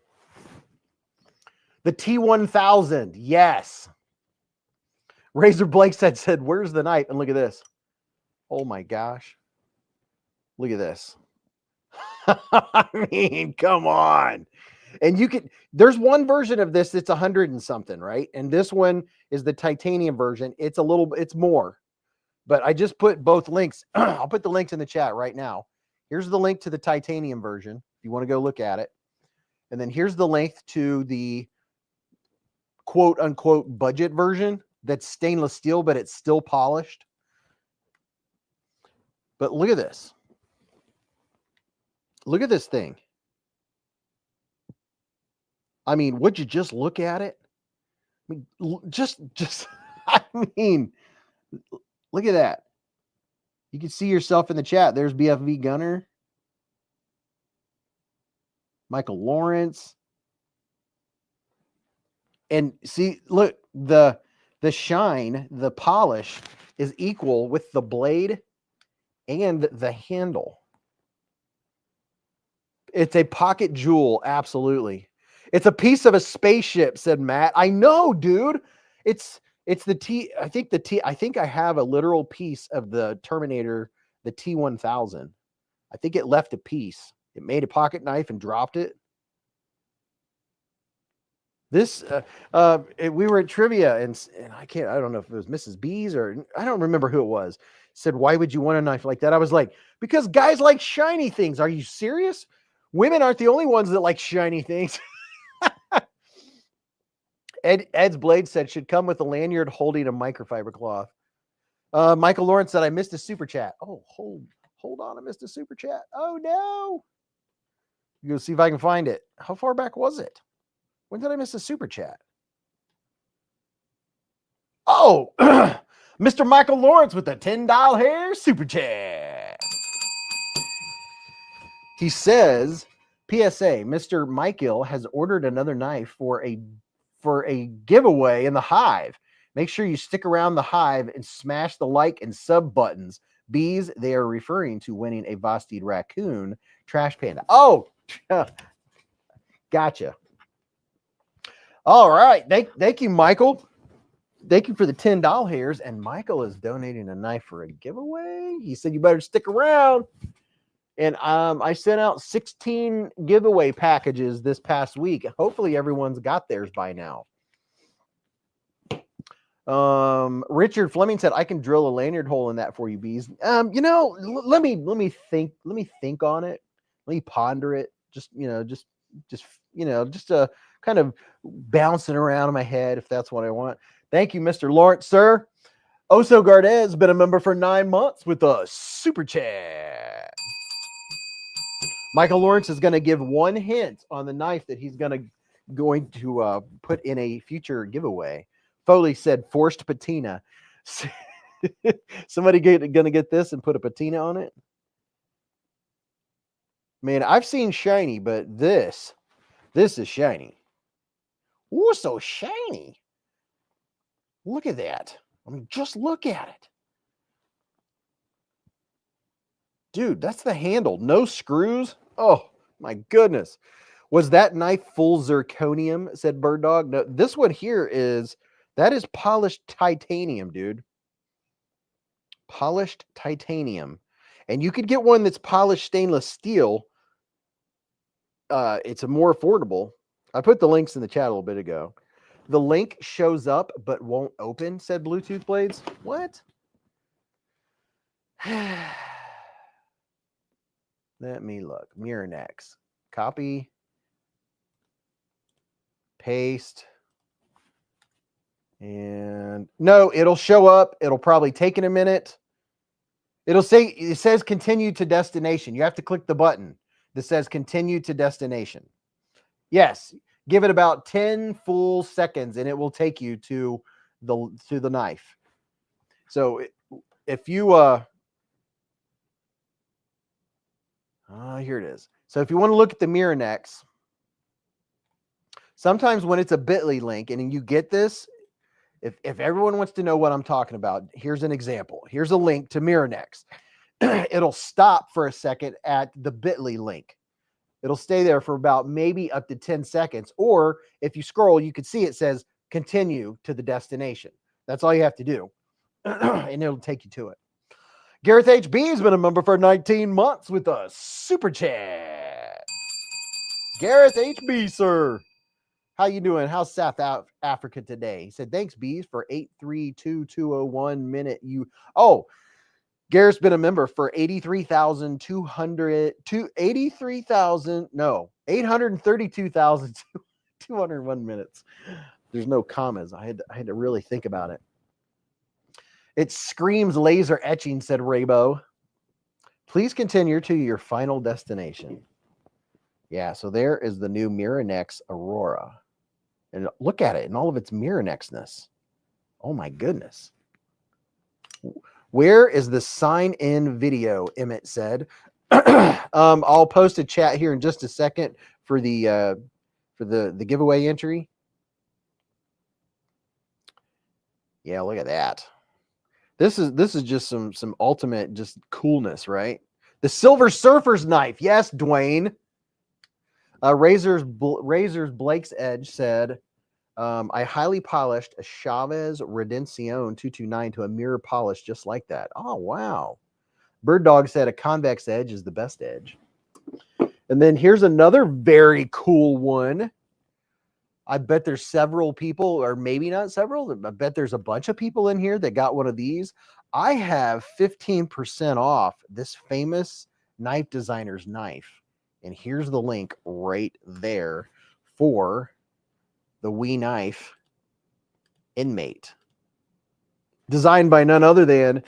The T1000, yes. Razor Blake said, where's the knife? And look at this. Oh my gosh. Look at this. I mean, come on. And you can, there's one version of this that's 100 and something, right? And this one is the titanium version. It's it's more. But I just put both links. I'll put the links in the chat right now. Here's the link to the titanium version, if you want to go look at it. And then here's the link to the quote unquote budget version that's stainless steel, but it's still polished. But look at this. Look at this thing. I mean, would you just look at it? I mean, just, I mean, look at that. You can see yourself in the chat. There's BFV Gunner. Michael Lawrence. And see, look, the shine, the polish is equal with the blade and the handle. It's a pocket jewel, absolutely. It's a piece of a spaceship, said Matt. I know, dude. It's the T. I think I have a literal piece of the Terminator, the T1000. I think it left a piece. It made a pocket knife and dropped it. This, we were at trivia and I don't know if it was Mrs. Beez or I don't remember who it was. Said, why would you want a knife like that? I was like, because guys like shiny things. Are you serious? Women aren't the only ones that like shiny things. Ed's blade said should come with a lanyard holding a microfiber cloth. Michael Lawrence said I missed a super chat. Oh, hold on, I missed a super chat. Oh no. You go see if I can find it. How far back was it? When did I miss a super chat? Oh, Mr. Michael Lawrence with the $10 hair super chat. He says, PSA, Mr. Michael has ordered another knife for a giveaway in the Hive. Make sure you stick around the Hive and smash the like and sub buttons. Bees, they are referring to winning a Vosteed Raccoon Trash Panda. Oh, gotcha. All right. Thank you, Michael. Thank you for the $10 hairs. And Michael is donating a knife for a giveaway. He said you better stick around. And I sent out 16 giveaway packages this past week. Hopefully everyone's got theirs by now. Richard Fleming said I can drill a lanyard hole in that for you, Bees. You know, let me think on it. Let me ponder it. Just kind of bouncing around in my head if that's what I want. Thank you, Mr. Lawrence, sir. Oso Gardet has been a member for 9 months with a super chat. Michael Lawrence is going to give one hint on the knife that he's going to put in a future giveaway. Foley said forced patina. Somebody going to get this and put a patina on it? Man, I've seen shiny, but this is shiny. Ooh, so shiny. Look at that. I mean, just look at it. Dude, that's the handle. No screws. Oh, my goodness. Was that knife full zirconium, said Bird Dog? No, this one here that is polished titanium, dude. polished titanium. And you could get one that's polished stainless steel. It's a more affordable. I put the links in the chat a little bit ago. The link shows up but won't open, said Bluetooth Blades. What? Let me look. Miranex. Copy. Paste. And no, it'll show up. It'll probably take a minute. It'll say, it says continue to destination. You have to click the button that says continue to destination. Yes, give it about 10 full seconds and it will take you to the knife. So if you here it is. So if you want to look at the Miranex, sometimes when it's a bit.ly link and you get this, if everyone wants to know what I'm talking about, here's an example. Here's a link to Miranex. It'll stop for a second at the bit.ly link. It'll stay there for about maybe up to 10 seconds. Or if you scroll, you can see it says continue to the destination. That's all you have to do. And it'll take you to it. Gareth HB has been a member for 19 months with us. Super chat. Gareth HB, sir. How you doing? How's South Africa today? He said, thanks, Beez, for 832201 minute. Garrett's been a member for 832,201 minutes. There's no commas. I had to really think about it. It screams laser etching, said Raybo. Please continue to your final destination. Yeah, so there is the new Miranex Aurora. And look at it in all of its Miranexness. Oh my goodness. Where is the sign-in video? Emmett said. I'll post a chat here in just a second for the giveaway entry. Yeah, look at that. This is just some ultimate just coolness, right? The Silver Surfer's knife. Yes, Dwayne. Razor's Blake's Edge said, I highly polished a Chavez Redención 229 to a mirror polish just like that. Oh, wow. Bird Dog said a convex edge is the best edge. And then here's another very cool one. I bet there's several people, or maybe not several. I bet there's a bunch of people in here that got one of these. I have 15% off this famous knife designer's knife. And here's the link right there for the Wee Knife Inmate. Designed by none other than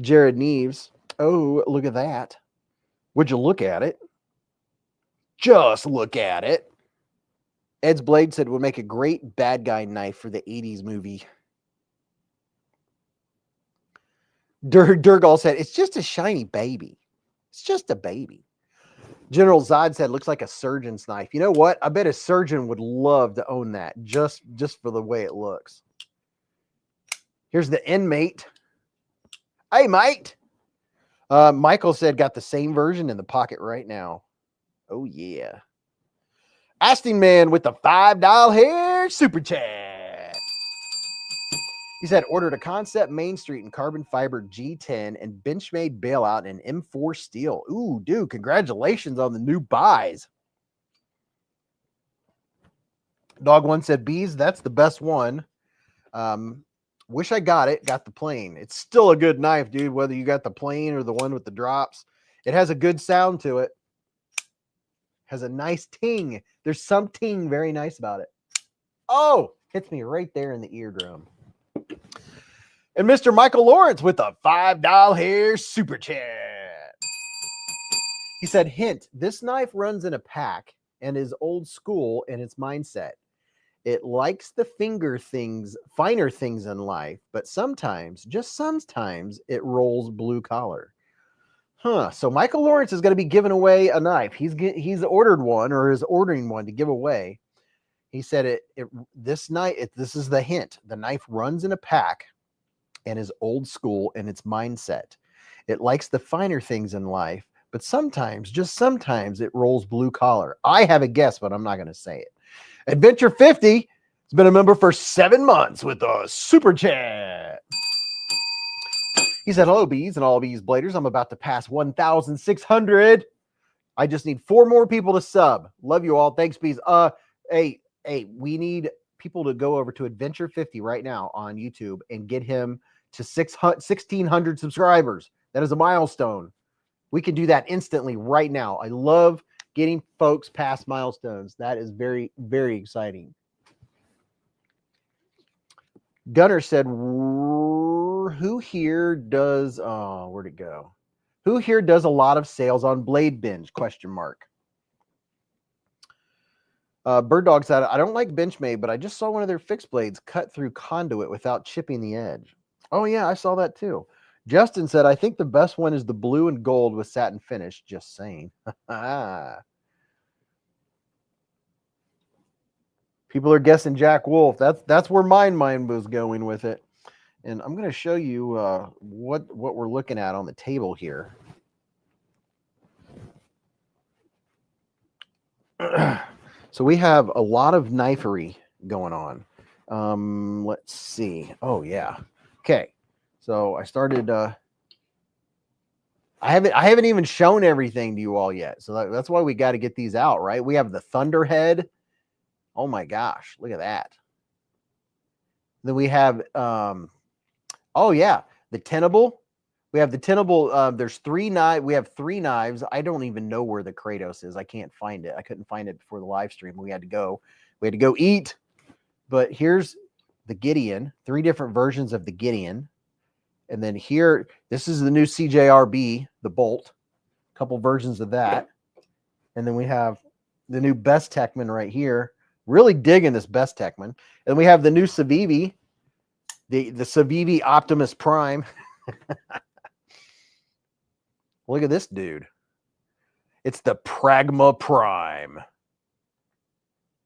Jared Neves. Oh, look at that. Would you look at it? Just look at it. Ed's Blade said would make a great bad guy knife for the 80s movie. Durgal said, it's just a shiny baby. It's just a baby. General Zod said, looks like a surgeon's knife. You know what? I bet a surgeon would love to own that just for the way it looks. Here's the Inmate. Hey, mate. Michael said, got the same version in the pocket right now. Oh, yeah. Asting Man with the $5 hair super chat. He said, ordered a Concept Main Street in carbon fiber G10 and Benchmade bailout in M4 steel. Ooh, dude, congratulations on the new buys. Dog One said, Beez, that's the best one. Wish I got it. Got the plane. It's still a good knife, dude, whether you got the plane or the one with the drops. It has a good sound to it. Has a nice ting. There's something very nice about it. Oh, hits me right there in the eardrum. And Mr. Michael Lawrence with a $5 hair super chat. He said, hint, this knife runs in a pack and is old school in its mindset. It likes the finer things in life, but sometimes, just sometimes, it rolls blue collar. Huh. So Michael Lawrence is going to be giving away a knife. He's ordered one or is ordering one to give away. He said this is the hint. The knife runs in a pack and is old school in its mindset. It likes the finer things in life, but sometimes, just sometimes, it rolls blue collar. I have a guess, but I'm not going to say it. Adventure 50 has been a member for 7 months with a super chat. He said, hello, Beez and all Beez bladers. I'm about to pass 1,600. I just need 4 more people to sub. Love you all. Thanks, Beez. Hey, we need people to go over to Adventure 50 right now on YouTube and get him to 1,600 subscribers. That is a milestone. We can do that instantly right now. I love getting folks past milestones. That is very, very exciting. Gunner said, who here does, where'd it go? Who here does a lot of sales on Blade Binge? Question mark. Bird Dog said, I don't like Benchmade, but I just saw one of their fixed blades cut through conduit without chipping the edge. Oh, yeah, I saw that too. Justin said, I think the best one is the blue and gold with satin finish. Just saying. People are guessing Jack Wolf. That's where my mind was going with it. And I'm going to show you what we're looking at on the table here. So we have a lot of knifery going on. Let's see. Oh, yeah. Okay. So I started... I haven't even shown everything to you all yet. So that's why we got to get these out, right? We have the Thunderhead. Oh, my gosh. Look at that. Then we have... oh, yeah. The Tenable. We have the Tenable. There's 3 knives. We have 3 knives. I don't even know where the Kratos is. I can't find it. I couldn't find it before the live stream. We had to go eat. But here's the Gideon. 3 different versions of the Gideon. And then here, this is the new CJRB, the Bolt. A couple versions of that. And then we have the new Best Techman right here. Really digging this Best Techman. And we have the new Civivi. The Civivi Optimus Prime. Look at this dude. It's the Pragma Prime.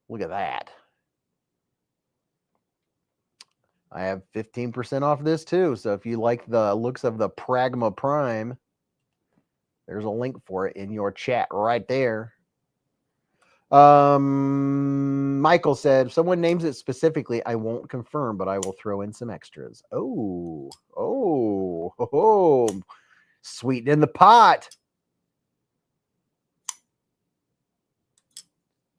Look at that. I have 15% off this too. So if you like the looks of the Pragma Prime, there's a link for it in your chat right there. Michael said, if someone names it specifically, I won't confirm, but I will throw in some extras. Oh, sweeten in the pot.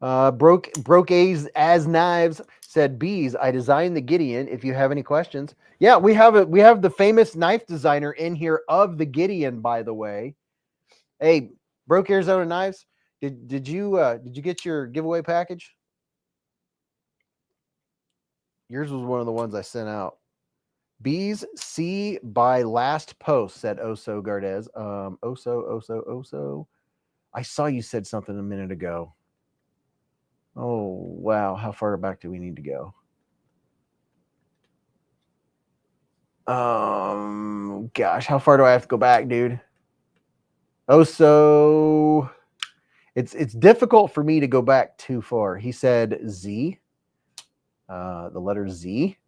Broke A's as knives said, Beez, I designed the Gideon. If you have any questions. Yeah, we have the famous knife designer in here of the Gideon, by the way. Hey, Broke Arizona Knives. Did you get your giveaway package? Yours was one of the ones I sent out. Beez, see by last post, said Oso Gardez. Oso. I saw you said something a minute ago. Oh, wow. How far back do we need to go? Gosh, how far do I have to go back, dude? Oso. It's difficult for me to go back too far. He said Z. The letter Z.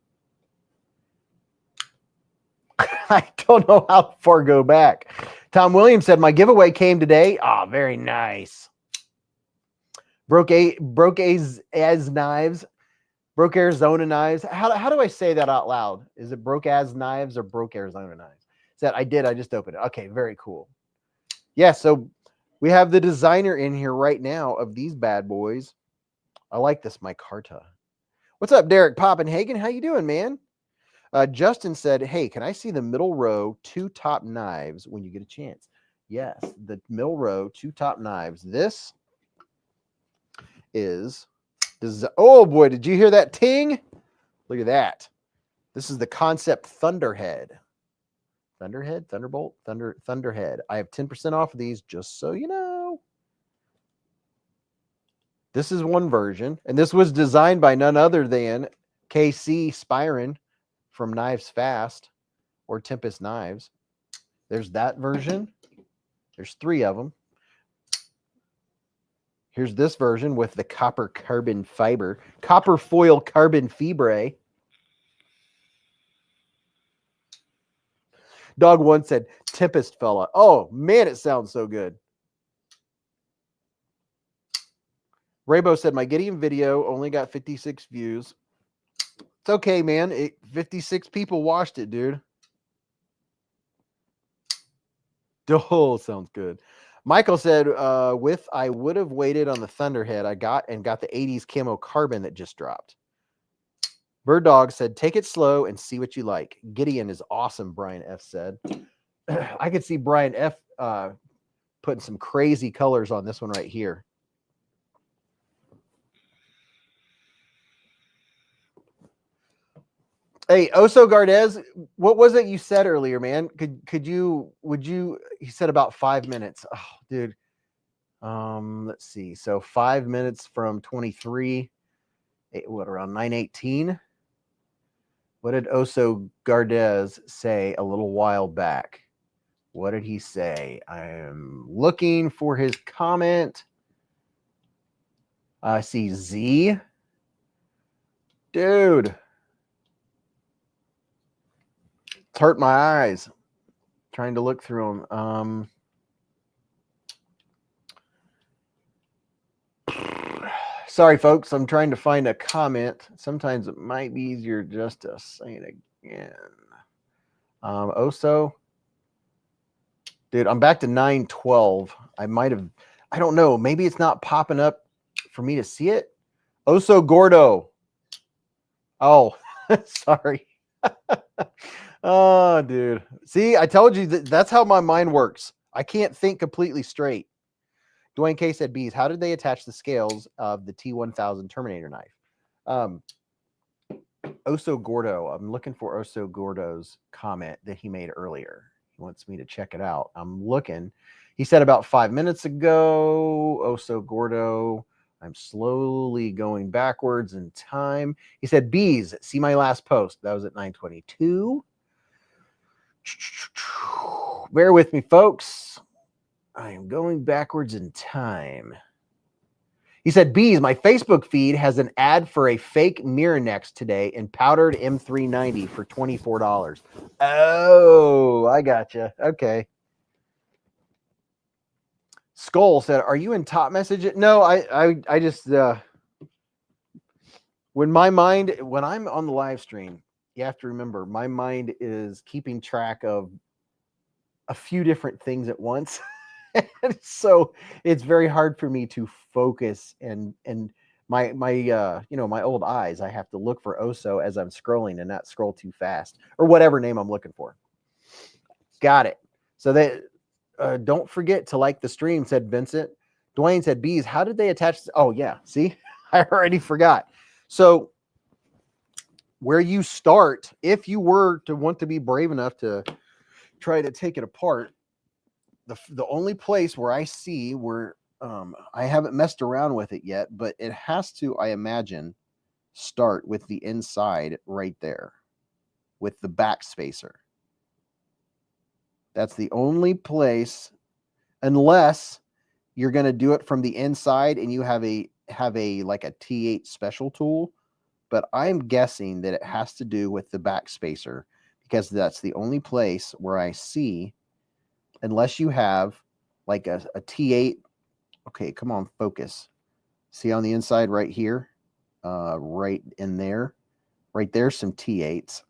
I don't know how far go back. Tom Williams said, my giveaway came today. Ah, very nice. Broke A's as knives. Broke Arizona Knives. How do I say that out loud? Is it Broke as Knives or Broke Arizona Knives? Said I did. I just opened it. Okay, very cool. Yeah, so we have the designer in here right now of these bad boys. I like this micarta. What's up, Derek Poppenhagen? How you doing, man? Justin said, hey, can I see the middle row 2 top knives when you get a chance? Yes, the middle row 2 top knives. This is, oh boy, did you hear that ting? Look at that. This is the Concept Thunderhead. Thunderhead, Thunderbolt, Thunderhead. I have 10% off of these, just so you know. This is one version, and this was designed by none other than KC Spyron from Knives Fast or Tempest Knives. There's that version. There's 3 of them. Here's this version with the copper carbon fiber, copper foil carbon fibre. Dog One said, Tempest fella. Oh, man, it sounds so good. Raybo said, my Gideon video only got 56 views. It's okay, man. 56 people watched it, dude. Oh, sounds good. Michael said, with I would have waited on the Thunderhead I got the 80s camo carbon that just dropped. Bird Dog said, take it slow and see what you like. Gideon is awesome, Brian F said. I could see Brian F putting some crazy colors on this one right here. Hey, Oso Gardez, what was it you said earlier, man? Would you, he said about 5 minutes. Oh, dude. Let's see. So 5 minutes from 23, what, around 9:18? What did Oso Gardez say a little while back? What did he say? I am looking for his comment. I see Z. Dude. It's hurt my eyes trying to look through them. Sorry, folks. I'm trying to find a comment. Sometimes it might be easier just to say it again. Oso. Dude, I'm back to 9:12. I might have, I don't know. Maybe it's not popping up for me to see it. Oso Gordo. Oh, sorry. Oh, dude. See, I told you that's how my mind works. I can't think completely straight. Dwayne K said, Beez, how did they attach the scales of the T1000 Terminator knife? Oso Gordo. I'm looking for Oso Gordo's comment that he made earlier. He wants me to check it out. I'm looking. He said about 5 minutes ago, Oso Gordo. I'm slowly going backwards in time. He said, Beez, see my last post. That was at 9:22. Bear with me, folks. I am going backwards in time. He said, Beez, my Facebook feed has an ad for a fake mirror necks today in powdered M390 for $24. Oh, I gotcha. Okay. Skull said, are you in top message? No, I just, when I'm on the live stream, you have to remember my mind is keeping track of a few different things at once. So it's very hard for me to focus and my my old eyes, I have to look for Oso as I'm scrolling and not scroll too fast or whatever name I'm looking for. Got it. So that don't forget to like the stream, said Vincent. Dwayne said, Beez, how did they attach? Oh yeah. See, I already forgot. So where you start, if you were to want to be brave enough to try to take it apart, the only place where I see where I haven't messed around with it yet, but it has to, I imagine, start with the inside right there with the back spacer. That's the only place, unless you're going to do it from the inside and you have a like a T8 special tool. But I'm guessing that it has to do with the back spacer because that's the only place where I see, unless you have like a T8. Okay, come on, focus. See on the inside right here, right in there, right there's some T8s.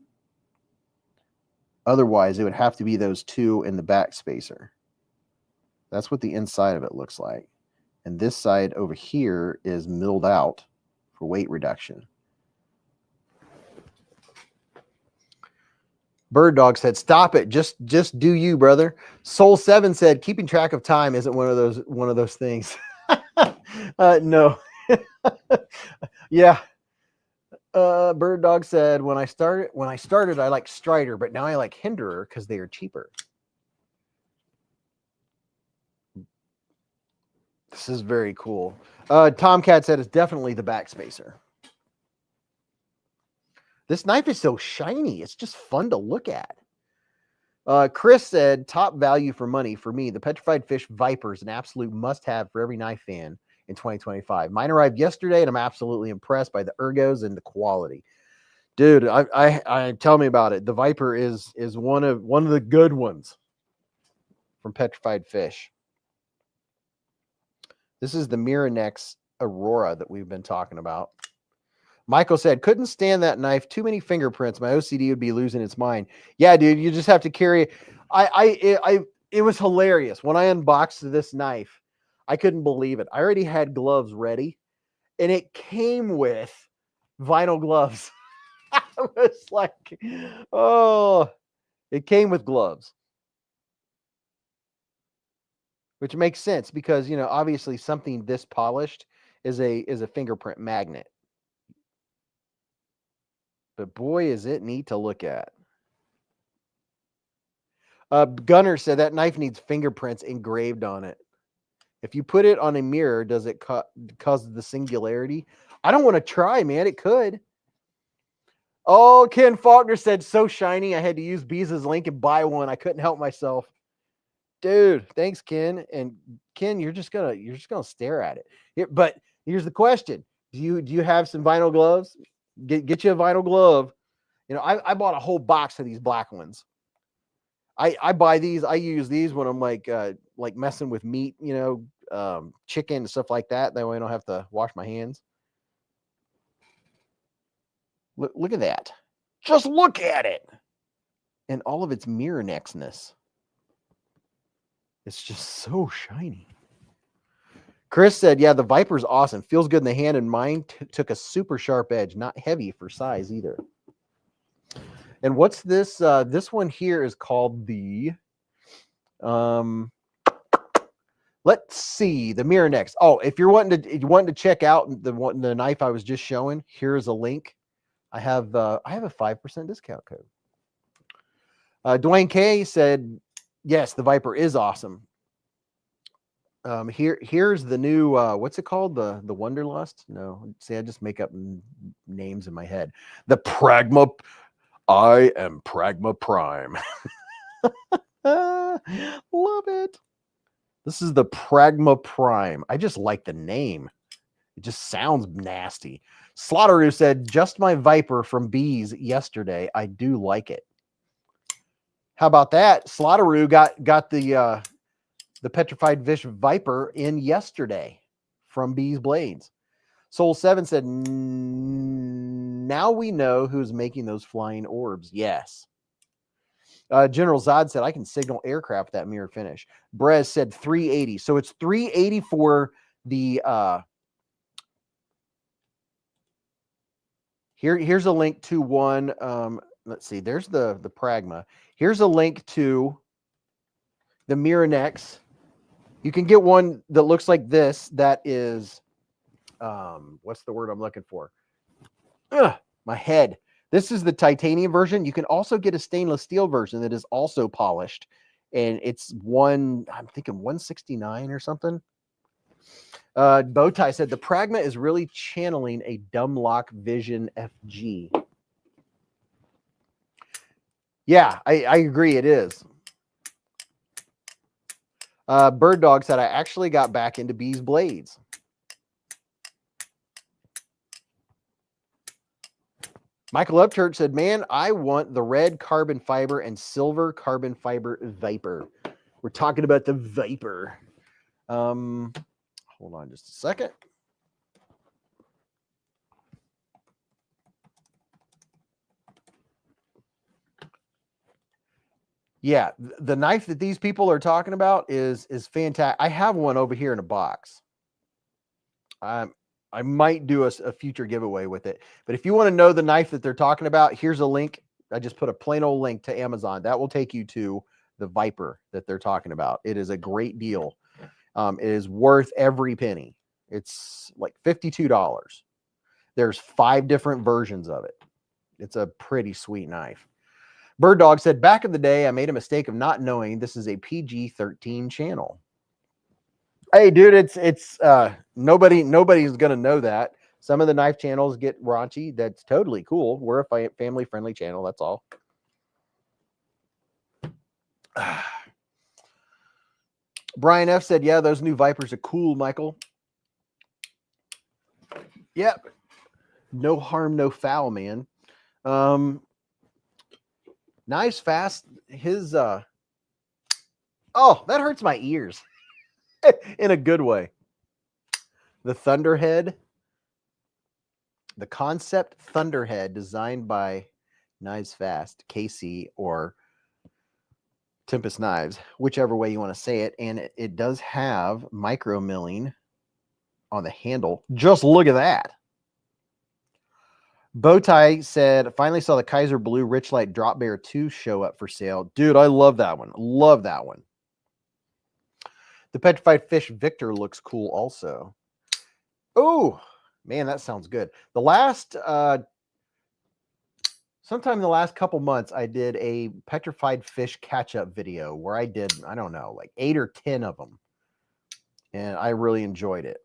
Otherwise, it would have to be those two in the back spacer. That's what the inside of it looks like. And this side over here is milled out for weight reduction. Bird Dog said, stop it. Just do you, brother. Soul 7 said, keeping track of time isn't one of those things. No. Yeah. Bird Dog said, when I started, I like Strider, but now I like Hinderer because they are cheaper. This is very cool. Tomcat said it's definitely the back spacer. This knife is so shiny. It's just fun to look at. Chris said, top value for money for me. The Petrified Fish Viper is an absolute must-have for every knife fan in 2025. Mine arrived yesterday, and I'm absolutely impressed by the ergos and the quality. Dude, I tell me about it. The Viper is one of the good ones from Petrified Fish. This is the Miranex Aurora that we've been talking about. Michael said, couldn't stand that knife. Too many fingerprints. My OCD would be losing its mind. Yeah, dude, you just have to carry. it was hilarious. When I unboxed this knife, I couldn't believe it. I already had gloves ready, and it came with vinyl gloves. I was like, oh, it came with gloves. Which makes sense because, you know, obviously something this polished is a fingerprint magnet. But boy, is it neat to look at. Gunner said that knife needs fingerprints engraved on it. If you put it on a mirror, does it cause the singularity? I don't want to try, man. It could. Oh, Ken Faulkner said, so shiny, I had to use Beez's link and buy one. I couldn't help myself. Dude, thanks, Ken. And Ken, you're just gonna stare at it. But here's the question: Do you have some vinyl gloves? Get you a vinyl glove. You know, I bought a whole box of these black ones. I buy these. I use these when I'm like messing with meat, you know, chicken and stuff like that. That way I don't have to wash my hands. Look at that. Just look at it. And all of its mirror nextness. It's just so shiny. Chris said, yeah, the Viper's awesome. Feels good in the hand, and mine took a super sharp edge. Not heavy for size either. And what's this? This one here is called the... let's see, the Mirror Next. Oh, if you're wanting to check out the knife I was just showing, here's a link. I have a 5% discount code. Dwayne K said, yes, the Viper is awesome. Here's the new what's it called? The Wonderlust? No, see, I just make up names in my head. The Pragma. I am Pragma Prime. Love it. This is the Pragma Prime. I just like the name. It just sounds nasty. Slaughteroo said, just my Viper from Beez yesterday. I do like it. How about that? Slaughteroo got the Petrified Fish Viper in yesterday from beezblades. Soul 7 said, now we know who's making those flying orbs. Yes. General Zod said, I can signal aircraft with that mirror finish. Brez said 380. So it's 380 for the here's a link to one. Let's see, there's the Pragma. Here's a link to the Mirror Next. You can get one that looks like this. That is, what's the word I'm looking for? My head. This is the titanium version. You can also get a stainless steel version that is also polished. And it's I'm thinking 169 or something. Bowtie said, the Pragma is really channeling a Dumblock Vision FG. Yeah, I agree. It is. Bird Dog said, I actually got back into beezblades. Michael Upchurch said, man, I want the red carbon fiber and silver carbon fiber Viper. We're talking about the Viper. Hold on just a second. Yeah, the knife that these people are talking about is fantastic. I have one over here in a box. I might do a future giveaway with it. But if you want to know the knife that they're talking about, here's a link. I just put a plain old link to Amazon. That will take you to the Viper that they're talking about. It is a great deal. It is worth every penny. It's like $52. There's 5 different versions of it. It's a pretty sweet knife. Bird Dog said, back in the day, I made a mistake of not knowing this is a PG-13 channel. Hey, dude, it's nobody's gonna know that. Some of the knife channels get raunchy. That's totally cool. We're a family-friendly channel. That's all. Brian F said, yeah, those new Vipers are cool, Michael. Yep. No harm, no foul, man. Knives Fast, his oh, that hurts my ears. In a good way. The Thunderhead. The concept Thunderhead, designed by Knives Fast, KC, or Tempest knives, whichever way you want to say it. And it does have micro milling on the handle. Just look at that. Bowtie said, finally saw the Kaiser Blue Rich Light Drop Bear 2 show up for sale. Dude, I love that one. Love that one. The Petrified Fish Victor looks cool also. Oh, man, that sounds good. The last, sometime in the last couple months, I did a Petrified Fish catch-up video where I did, I don't know, like 8 or 10 of them. And I really enjoyed it.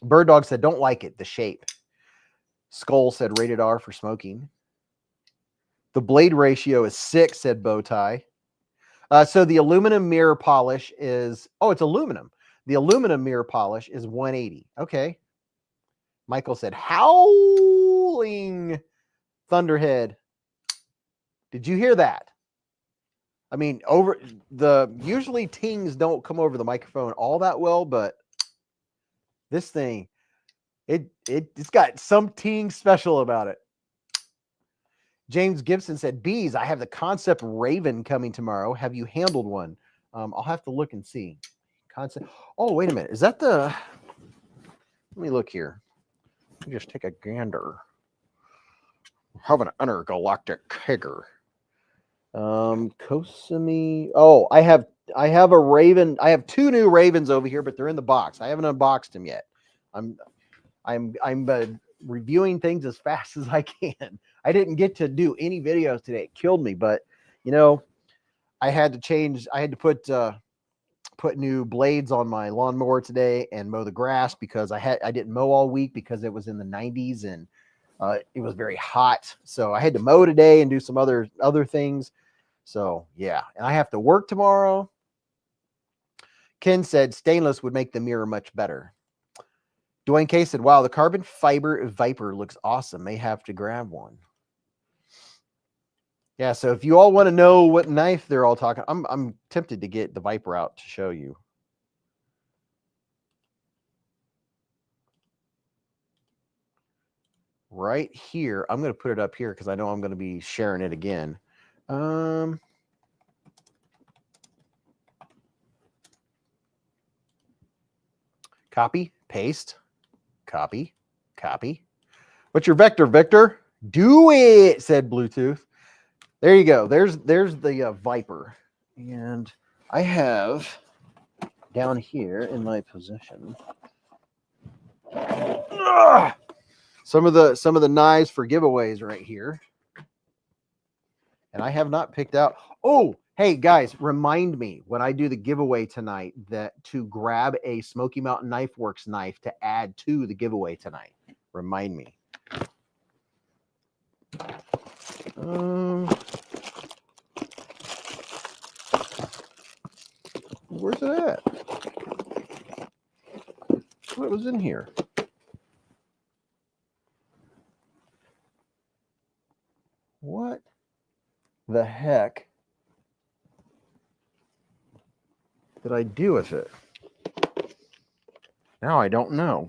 Bird Dog said, don't like it, the shape. Skull said, rated R for smoking. The blade ratio is 6, said Bowtie. So the aluminum mirror polish is, oh, it's aluminum. The aluminum mirror polish is 180. Okay. Michael said, howling thunderhead. Did you hear that? I mean, usually tings don't come over the microphone all that well, but this thing, it's got some ting special about it. James Gibson said, Beez, I have the Concept Raven coming tomorrow. Have you handled one? I'll have to look and see. Concept. Oh, wait a minute. Is that the... Let me look here. Let me just take a gander. Have an intergalactic kegger. Kosumi. Oh, I have a Raven. I have 2 new Ravens over here, but they're in the box. I haven't unboxed them yet. I'm reviewing things as fast as I can. I didn't get to do any videos today. It killed me, but you know, I had to put new blades on my lawnmower today and mow the grass because I didn't mow all week because it was in the 90s and it was very hot. So I had to mow today and do some other things. So yeah, and I have to work tomorrow. Ken said stainless would make the mirror much better. Dwayne K said, wow, the carbon fiber Viper looks awesome. May have to grab one. Yeah, so if you all want to know what knife they're all talking, I'm tempted to get the Viper out to show you. Right here, I'm going to put it up here because I know I'm going to be sharing it again. Copy, paste, copy, copy. What's your vector, Victor? Do it, said Bluetooth. There you go. There's the Viper. And I have down here in my possession some of the knives for giveaways right here. And I have not picked out. Oh, hey guys, remind me when I do the giveaway tonight that to grab a Smoky Mountain Knife Works knife to add to the giveaway tonight. Remind me. Where's it at? What was in here? What the heck did I do with it? Now I don't know.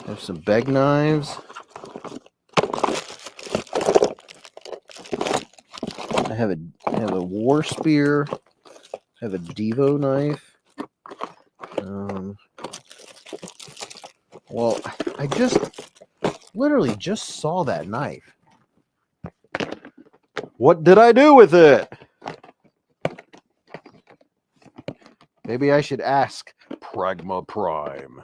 There's some beg knives. I have a war spear. I have a Devo knife. Well, I literally just saw that knife. What did I do with it? Maybe I should ask Pragma Prime.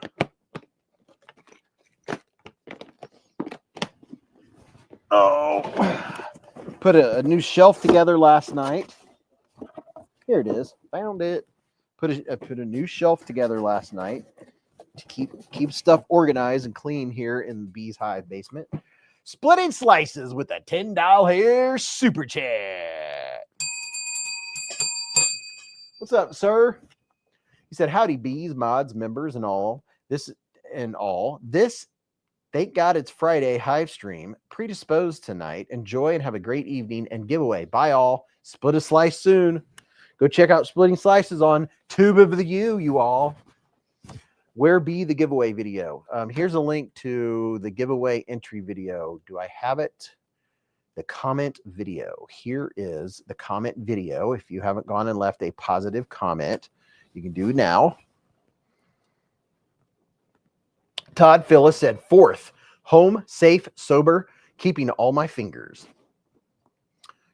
Oh, put a new shelf together last night. Here it is. Found it. Put a new shelf together last night to keep stuff organized and clean here in the Beez Hive basement. Splitting slices with a $10 here super chat. What's up, sir? He said, howdy, Beez, mods, members, and all. This, thank God it's Friday Hive stream. Predisposed tonight. Enjoy and have a great evening and giveaway. Bye, all. Split a slice soon. Go check out Splitting Slices on Tube of the U, you all. Where be the giveaway video? Here's a link to the giveaway entry video. Do I have it? the comment video. Here is the comment video. If you haven't gone and left a positive comment, you can do now. Todd Phyllis said, 4th, home, safe, sober, keeping all my fingers.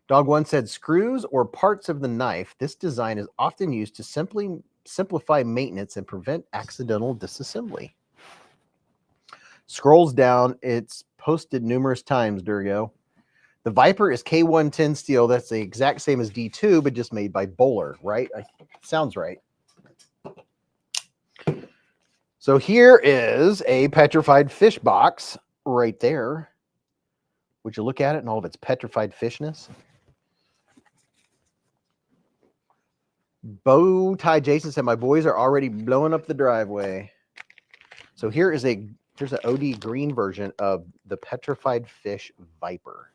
Dog One said, screws or parts of the knife. This design is often used to simplify maintenance and prevent accidental disassembly. Scrolls down. It's posted numerous times, Durgo. The Viper is K110 steel. That's the exact same as D2, but just made by Bowler, right? Sounds right. So here is a petrified fish box right there. Would you look at it and all of its petrified fishness? Bow Tie Jason said, my boys are already blowing up the driveway. So here's an OD green version of the petrified fish Viper.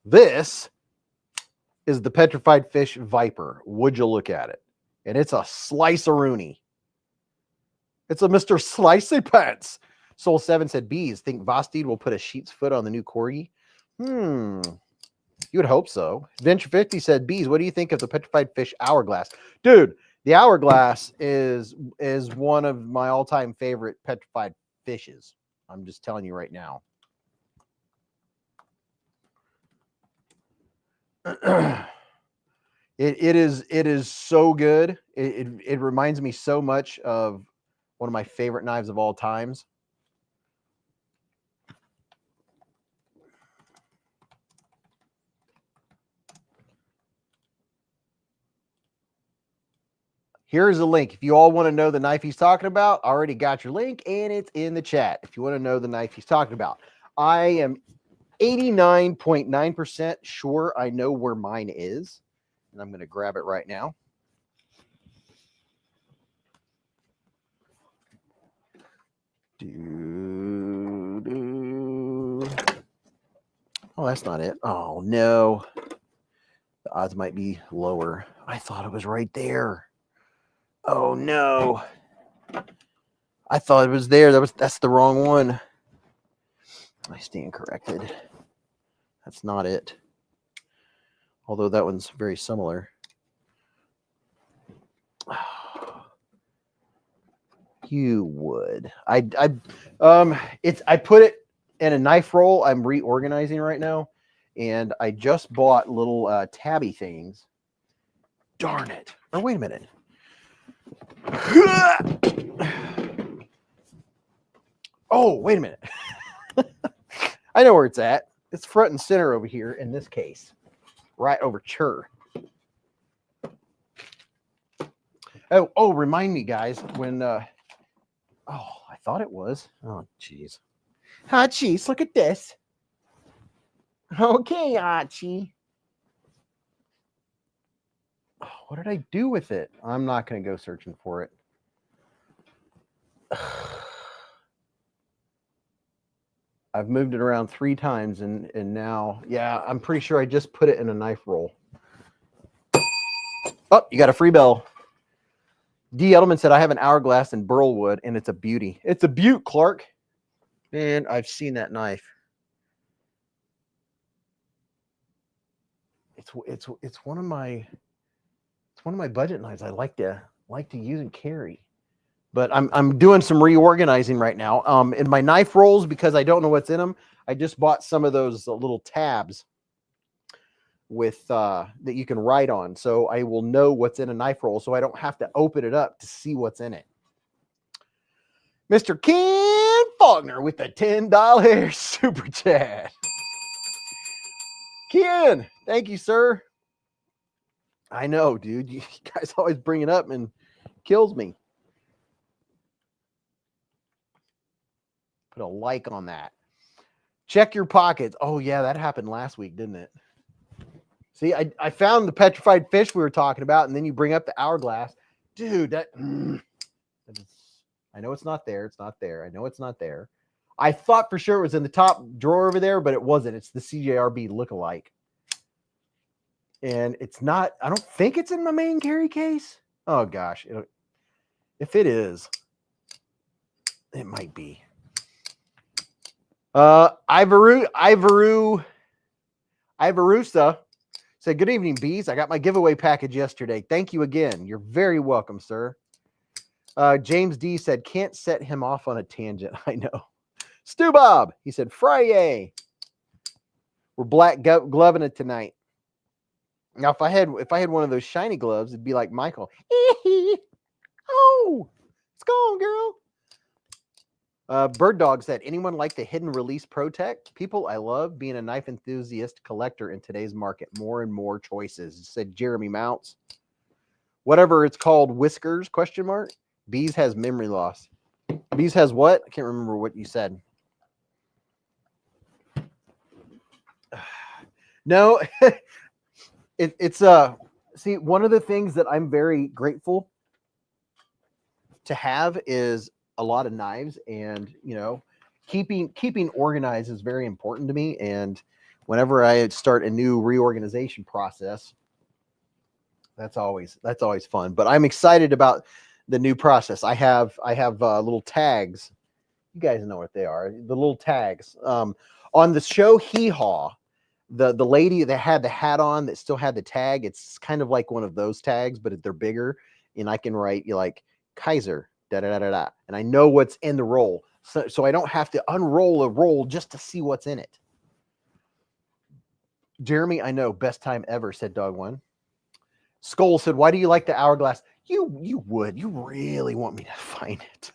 This is the petrified fish Viper. Would you look at it? And it's a slice-a-rooney. It's a Mr. Slicey Pants. Soul 7 said, Beez, think Vosteed will put a sheep's foot on the new Corgi? You would hope so. Adventure 50 said, Beez, what do you think of the petrified fish Hourglass? Dude, the Hourglass is one of my all-time favorite petrified fishes. I'm just telling you right now. It is so good. It reminds me so much of one of my favorite knives of all times. Here's a link. If you all want to know the knife he's talking about, I already got your link, and it's in the chat. If you want to know the knife he's talking about, I am 89.9% sure I know where mine is, and I'm going to grab it right now. Oh, that's not it. Oh, no. The odds might be lower. I thought it was right there. Oh, no. I thought it was there. That's the wrong one. I stand corrected. That's not it. Although that one's very similar. You would. I put it in a knife roll. I'm reorganizing right now, and I just bought little tabby things. Darn it. Or wait a minute. Oh, wait a minute. I know where it's at. It's front and center over here in this case. Right over Chur. Oh, remind me, guys, when I thought it was. Oh, jeez. Hachi, look at this. Okay, Hachi. Oh, what did I do with it? I'm not going to go searching for it. I've moved it around 3 times, and now, yeah, I'm pretty sure I just put it in a knife roll. Oh, you got a free bell. D. Edelman said, I have an Hourglass in Burlwood, and it's a beauty. It's a beaut, Clark. Man, I've seen that knife. It's one of my budget knives I like to use and carry. But I'm doing some reorganizing right now. In my knife rolls, because I don't know what's in them, I just bought some of those little tabs with that you can write on, so I will know what's in a knife roll, so I don't have to open it up to see what's in it. Mr. Ken Faulkner with the $10 super chat. Ken, thank you, sir. I know, dude. You guys always bring it up and kills me. Put a like on that. Check your pockets. Oh, yeah, that happened last week, didn't it? See, I found the petrified fish we were talking about, and then you bring up the Hourglass. Dude, I know it's not there. It's not there. I know it's not there. I thought for sure it was in the top drawer over there, but it wasn't. It's the CJRB lookalike. And it's not, I don't think it's in my main carry case. Oh, gosh. If it is, It might be. Ivarusa said, good evening, Beez. I got my giveaway package yesterday. Thank you again. You're very welcome, sir. James D said, can't set him off on a tangent. I know. Stu Bob, he said, Friday. We're black gloving it tonight. Now, if I had one of those shiny gloves, it'd be like Michael. Oh, it's gone, girl. Bird Dog said, anyone like the Hidden Release Protect? People, I love being a knife enthusiast collector in today's market. More and more choices, said Jeremy Mounts. Whatever it's called, Whiskers, question mark. Beez has memory loss. Beez has what? I can't remember what you said. No, it's see, one of the things that I'm very grateful to have is a lot of knives, and you know, keeping organized is very important to me. And whenever I start a new reorganization process, that's always fun. But I'm excited about the new process. I have little tags. You guys know what they are. The little tags on the show Hee Haw. The lady that had the hat on that still had the tag. It's kind of like one of those tags, but they're bigger, and I can write like Kaiser. Da, da, da, da, da. And I know what's in the roll. So I don't have to unroll a roll just to see what's in it. Jeremy, I know, best time ever, said Dog One. Skull said, why do you like the hourglass? You really want me to find it.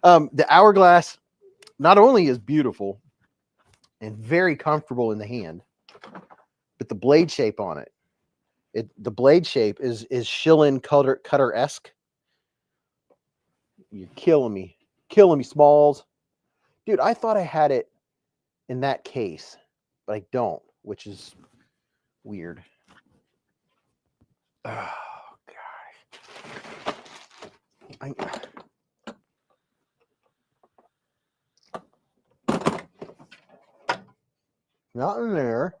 The hourglass not only is beautiful and very comfortable in the hand, but the blade shape on it. The blade shape is Schillen cutter-esque. You're killing me, Smalls. Dude, I thought I had it in that case, but I don't, which is weird. Oh, gosh. Not in there.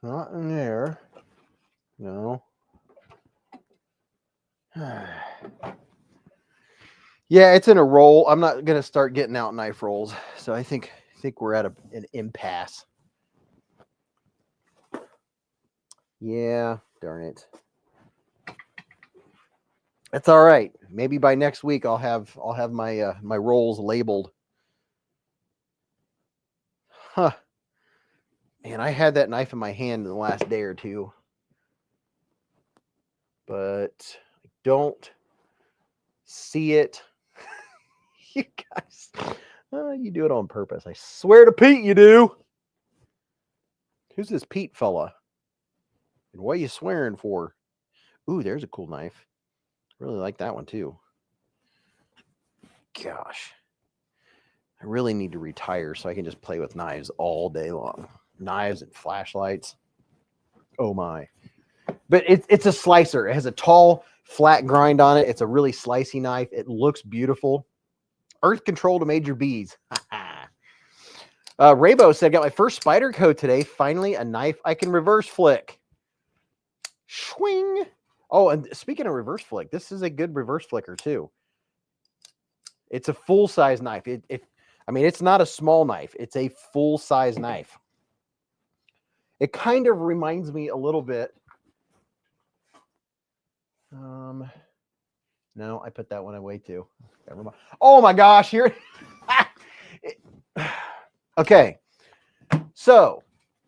Not in there. No. Yeah, it's in a roll. I'm not going to start getting out knife rolls. So I think we're at an impasse. Yeah, darn it. That's all right. Maybe by next week I'll have my my rolls labeled. Huh. Man, I had that knife in my hand in the last day or two. But I don't see it. You guys, you do it on purpose. I swear to Pete, you do. Who's this Pete fella? And what are you swearing for? Ooh, there's a cool knife. Really like that one too. Gosh. I really need to retire so I can just play with knives all day long. Knives and flashlights. Oh my. But it's a slicer. It has a tall, flat grind on it. It's a really slicey knife. It looks beautiful. Earth Control to Major Beez. Raybo said, I got my first spider coat today. Finally, a knife I can reverse flick. Swing. Oh, and speaking of reverse flick, this is a good reverse flicker too. It's a full-size knife. I mean, it's not a small knife. It's a full-size knife. It kind of reminds me a little bit. No, I put that one away too. Oh my gosh, here. Okay. So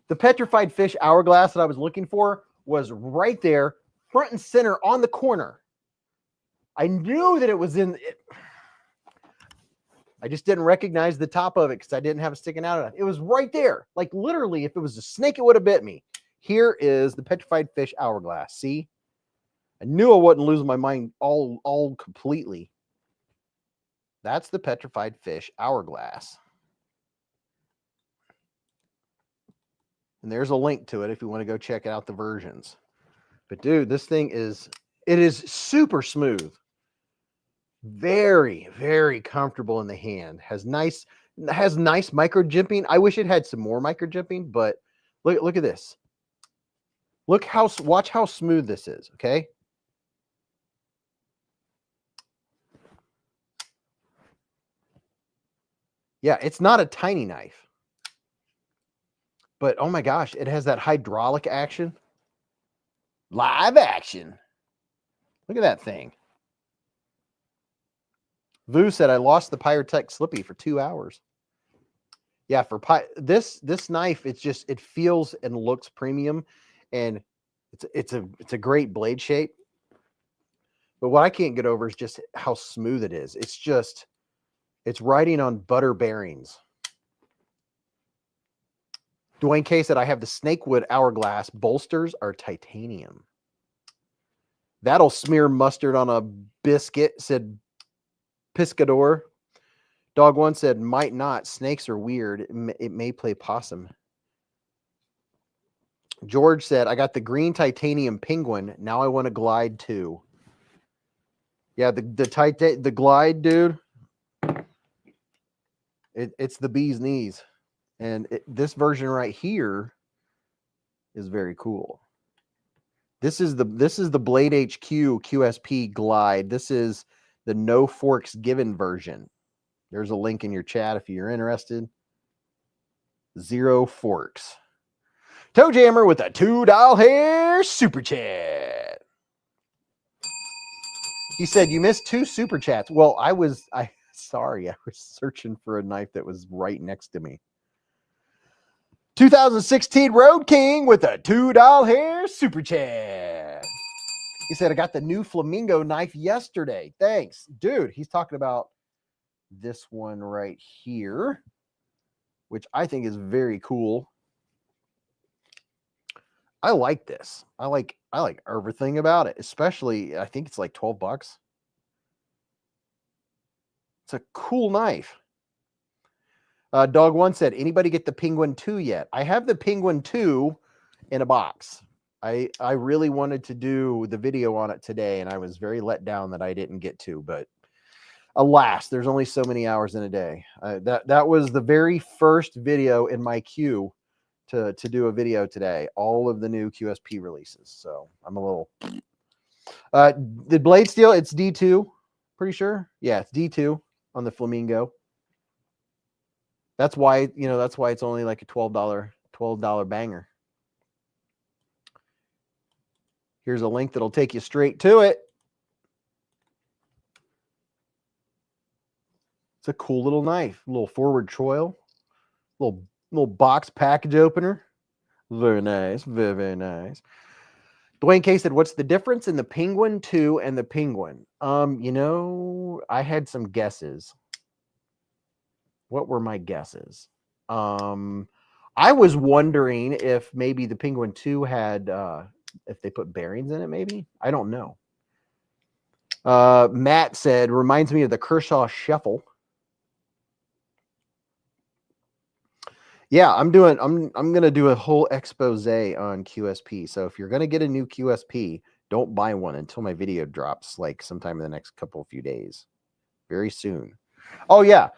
the petrified fish hourglass that I was looking for was right there, front and center on the corner. I knew that it was in it. I just didn't recognize the top of it because I didn't have it sticking out enough. It was right there. Like literally, if it was a snake, it would have bit me. Here is the petrified fish hourglass. See? I knew I wasn't losing my mind all completely. That's the petrified fish hourglass. And there's a link to it if you want to go check out the versions. But dude, this thing is super smooth. Very, very comfortable in the hand. Has nice micro jimping. I wish it had some more micro jimping, but look at this. Watch how smooth this is, okay? Yeah, it's not a tiny knife. But oh my gosh, it has that hydraulic action. Live action. Look at that thing. Vu said, I lost the Pyrotech Slippy for 2 hours. Yeah, for this knife, it feels and looks premium, and it's a great blade shape. But what I can't get over is just how smooth it is. It's riding on butter bearings. Dwayne K said, I have the Snakewood Hourglass. Bolsters are titanium. That'll smear mustard on a biscuit, said Piscador. Dog One said, might not. Snakes are weird. It may play possum. George said, I got the green titanium penguin. Now I want to glide too. Yeah, the glide, dude. It's the bee's knees. And this version right here is very cool. This is the Blade HQ QSP glide. This is the no forks given version. There's a link in your chat if you're interested. 0 forks. Toe Jammer with a $2 hair super chat. He said, you missed 2 super chats. Well, sorry, I was searching for a knife that was right next to me. 2016 Road King with a $2 hair super chat. He said, I got the new Flamingo knife yesterday. Thanks. Dude, he's talking about this one right here, which I think is very cool. I like this. I like everything about it, especially I think it's like $12. It's a cool knife. Dog One said, anybody get the Penguin 2 yet? I have the Penguin 2 in a box. I really wanted to do the video on it today, and I was very let down that I didn't get to, but alas, there's only so many hours in a day. That was the very first video in my queue to do a video today. All of the new QSP releases. So I'm a little... the blade steel, it's D2, pretty sure. Yeah, it's D2 on the Flamingo. That's why, it's only like a $12 banger. Here's a link that'll take you straight to it. It's a cool little knife, a little forward choil, little box package opener. Very nice, very, very nice. Dwayne K said, what's the difference in the Penguin 2 and the Penguin? I had some guesses. What were my guesses? I was wondering if maybe the Penguin 2 had, if they put bearings in it, maybe. I don't know. Matt said, reminds me of the Kershaw Shuffle. Yeah, I'm going to do a whole expose on QSP. So if you're going to get a new QSP, don't buy one until my video drops, like sometime in the next few days. Very soon. Oh, yeah.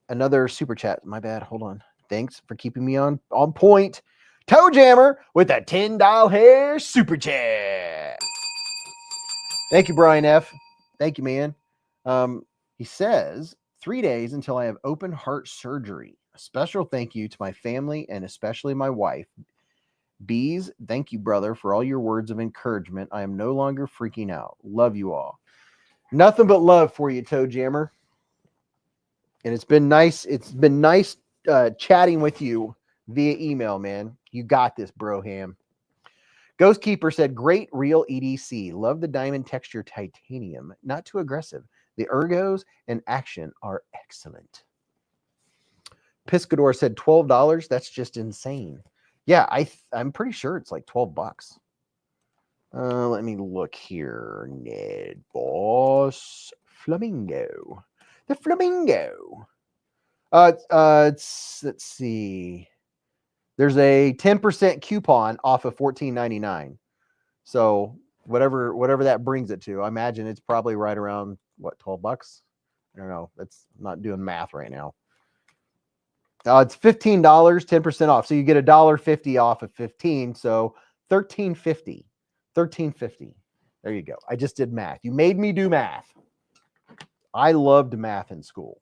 Another super chat. My bad. Hold on. Thanks for keeping me on point. Toe Jammer with a $10 hair super chat. Thank you, Brian F. Thank you, man. He says, 3 days until I have open heart surgery. A special thank you to my family and especially my wife. Beez, thank you, brother, for all your words of encouragement. I am no longer freaking out. Love you all. Nothing but love for you, Toe Jammer. And it's been nice. It's been nice chatting with you via email, man. You got this, Broham. Ghost Keeper said, great real EDC. Love the diamond texture titanium. Not too aggressive. The ergos and action are excellent. Piscador said $12. That's just insane. Yeah, I'm pretty sure it's like $12. Let me look here. Ned Boss Flamingo. The Flamingo. Let's see. There's a 10% coupon off of $14.99. So whatever that brings it to, I imagine it's probably right around what, $12? I don't know. That's not doing math right now. It's $15, 10% off. So you get $1.50 off of 15. So $13.50. $13.50. There you go. I just did math. You made me do math. I loved math in school.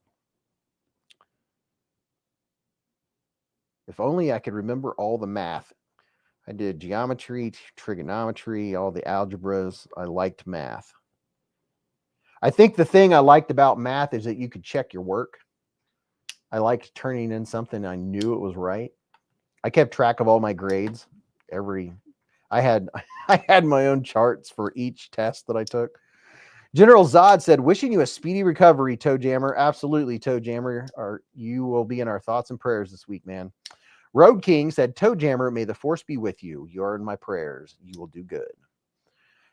If only I could remember all the math. I did geometry, trigonometry, all the algebras. I liked math. I think the thing I liked about math is that you could check your work. I liked turning in something I knew it was right. I kept track of all my grades. I had my own charts for each test that I took. General Zod said, wishing you a speedy recovery, Toe Jammer. Absolutely, Toe Jammer. You will be in our thoughts and prayers this week, man. Road King said, Toe Jammer, may the force be with you. You are in my prayers. You will do good.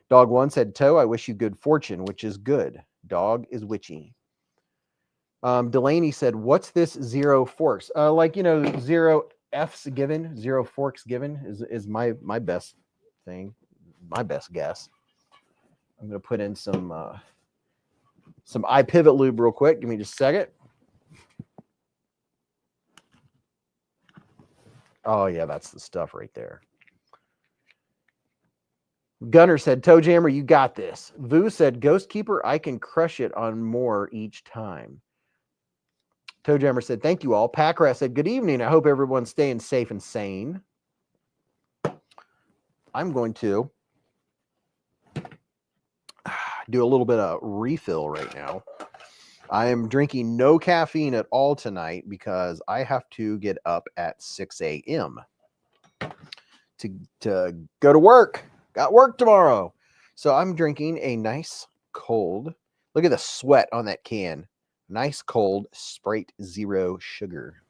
Dog One said, Toe, I wish you good fortune, which is good. Dog is witchy. Delaney said, what's this zero forks? Zero F's given, zero forks given is my best thing, my best guess. I'm going to put in some iPivot lube real quick. Give me just a second. Oh, yeah, that's the stuff right there. Gunner said, Toe Jammer, you got this. Vu said, Ghost Keeper, I can crush it on more each time. Toe Jammer said, thank you all. Packrat said, good evening. I hope everyone's staying safe and sane. I'm going to do a little bit of refill right now. I am drinking no caffeine at all tonight because I have to get up at 6 a.m. to go to work. Got work tomorrow. So I'm drinking a nice cold. Look at the sweat on that can. Nice cold Sprite Zero Sugar.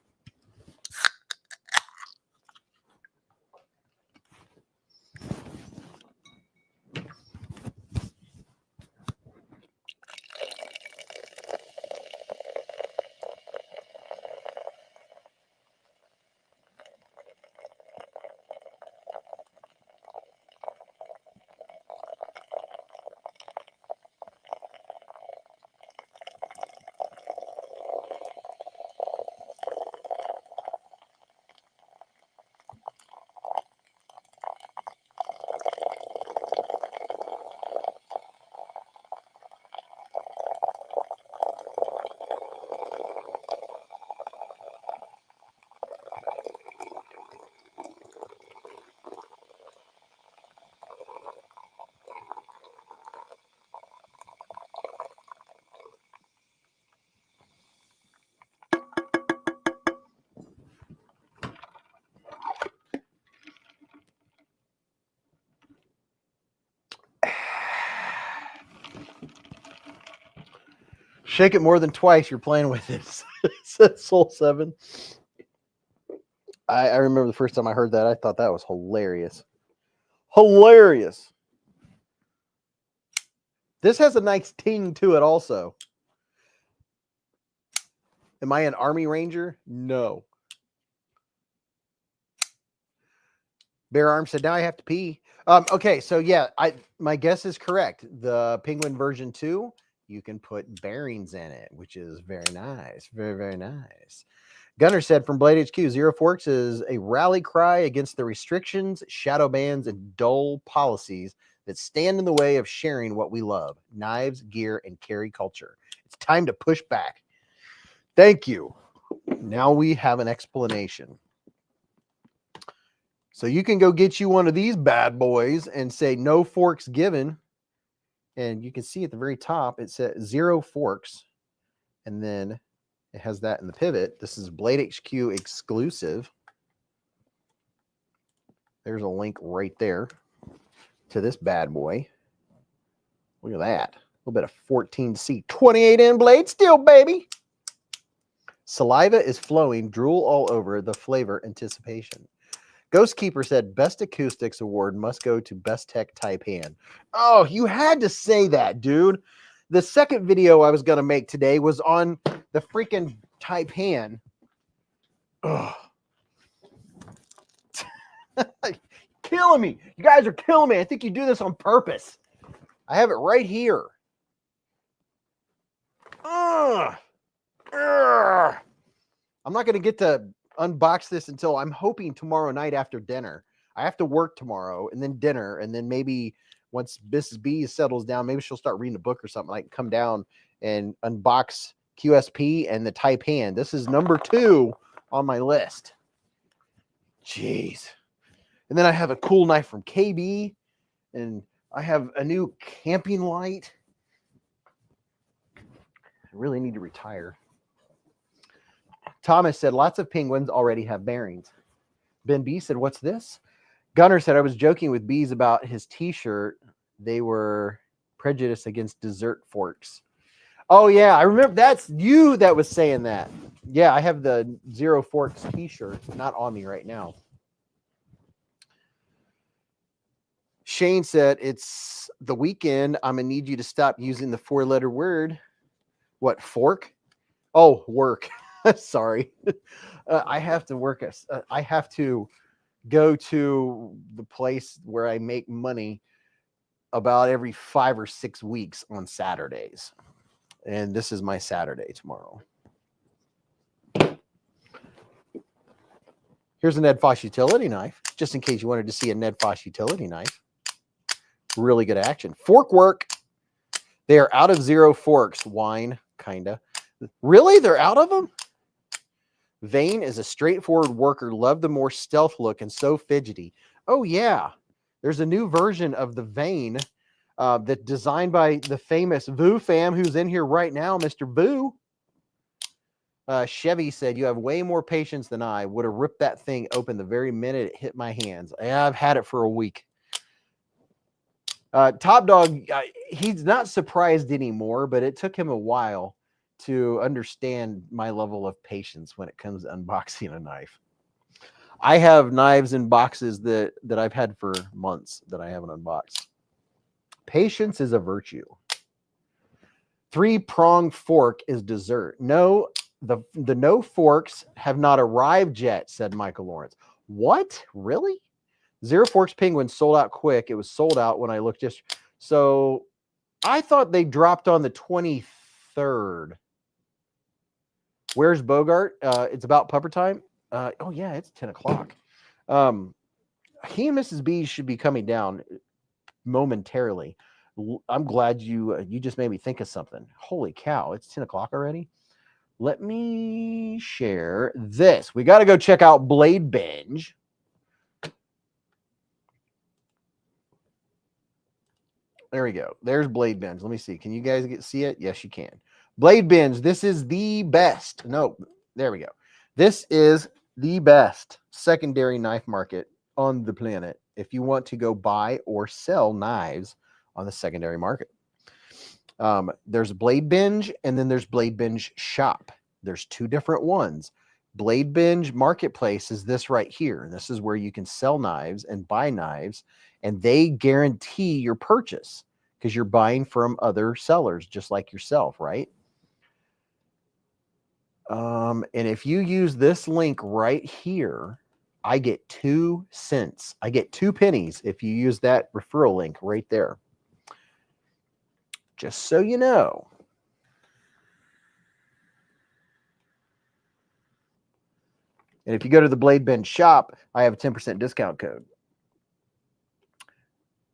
Shake it more than twice. You're playing with it. Said Soul 7. I remember the first time I heard that. I thought that was hilarious. Hilarious. This has a nice ting to it also. Am I an Army Ranger? No. Bear Arm said, now I have to pee. Okay, so yeah, my guess is correct. The Penguin version 2, you can put bearings in it, which is very nice. Very, very nice. Gunner said from Blade HQ, Zero Forks is a rally cry against the restrictions, shadow bans, and dull policies that stand in the way of sharing what we love, knives, gear, and carry culture. It's time to push back. Thank you. Now we have an explanation. So you can go get you one of these bad boys and say no forks given. And you can see at the very top, it says Zero Forks. And then it has that in the pivot. This is Blade HQ exclusive. There's a link right there to this bad boy. Look at that. A little bit of 14C, 28N blade steel, baby. Saliva is flowing, drool all over, the flavor anticipation. Ghost Keeper said, best acoustics award must go to best tech Taipan. Oh, you had to say that, dude. The second video I was going to make today was on the freaking Taipan. Ugh. Killing me. You guys are killing me. I think you do this on purpose. I have it right here. Ugh. Ugh. I'm not going to get to unbox this until I'm hoping tomorrow night after dinner. I have to work tomorrow and then dinner. And then maybe once Mrs. Beez settles down, maybe she'll start reading a book or something. I can come down and unbox QSP and the Taipan. This is number 2 on my list. Jeez. And then I have a cool knife from KB, and I have a new camping light. I really need to retire. Thomas said, lots of penguins already have bearings. Ben B said, what's this? Gunner said, I was joking with Beez about his t-shirt. They were prejudiced against dessert forks. Oh, yeah. I remember that's you that was saying that. Yeah, I have the Zero Forks t-shirt. Not on me right now. Shane said, it's the weekend. I'm going to need you to stop using the 4-letter word. What, fork? Oh, work. Sorry. I have to work. I have to go to the place where I make money about every 5 or 6 weeks on Saturdays. And this is my Saturday tomorrow. Here's a Ned Foss utility knife, just in case you wanted to see a Ned Foss utility knife. Really good action. Fork work. They are out of Zero Forks. Wine, kinda. Really? They're out of them? Vane is a straightforward worker. Love the more stealth look and so fidgety. Oh, yeah. There's a new version of the Vane that designed by the famous Vu fam who's in here right now, Mr. Vu. Chevy said, you have way more patience than I. Would have ripped that thing open the very minute it hit my hands. I've had it for a week. Top Dog, he's not surprised anymore, but it took him a while to understand my level of patience when it comes to unboxing a knife. I have knives in boxes that I've had for months that I haven't unboxed. Patience is a virtue. 3-pronged fork is dessert. No, the no forks have not arrived yet, said Michael Lawrence. What? Really? Zero Forks Penguin sold out quick. It was sold out when I looked just. So I thought they dropped on the 23rd. Where's Bogart? It's about pupper time. Oh, yeah, it's 10 o'clock. He and Mrs. B should be coming down momentarily. I'm glad you just made me think of something. Holy cow, it's 10 o'clock already. Let me share this. We got to go check out Blade Binge. There we go. There's Blade Binge. Let me see. Can you guys see it? Yes, you can. Blade Binge. This is the best. No, there we go. This is the best secondary knife market on the planet if you want to go buy or sell knives on the secondary market. There's Blade Binge, and then there's Blade Binge Shop. There's 2 different ones. Blade Binge Marketplace is this right here. This is where you can sell knives and buy knives, and they guarantee your purchase because you're buying from other sellers just like yourself, right? And if you use this link right here, I get 2 cents. I get 2 pennies if you use that referral link right there. Just so you know. And if you go to the Blade Binge shop, I have a 10% discount code.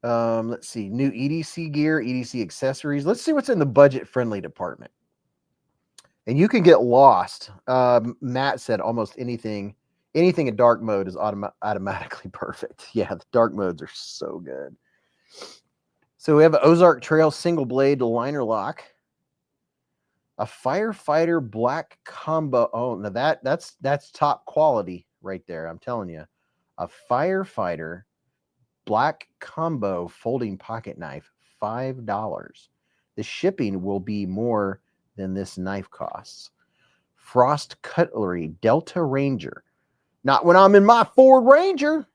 Let's see. New EDC gear, EDC accessories. Let's see what's in the budget-friendly department. And you can get lost. Matt said almost anything in dark mode is automatically perfect. Yeah, the dark modes are so good. So we have an Ozark Trail single blade liner lock. A Firefighter black combo. Oh, now that's top quality right there. I'm telling you. A Firefighter black combo folding pocket knife, $5. The shipping will be more than this knife costs. Frost Cutlery Delta Ranger. Not when I'm in my Ford Ranger.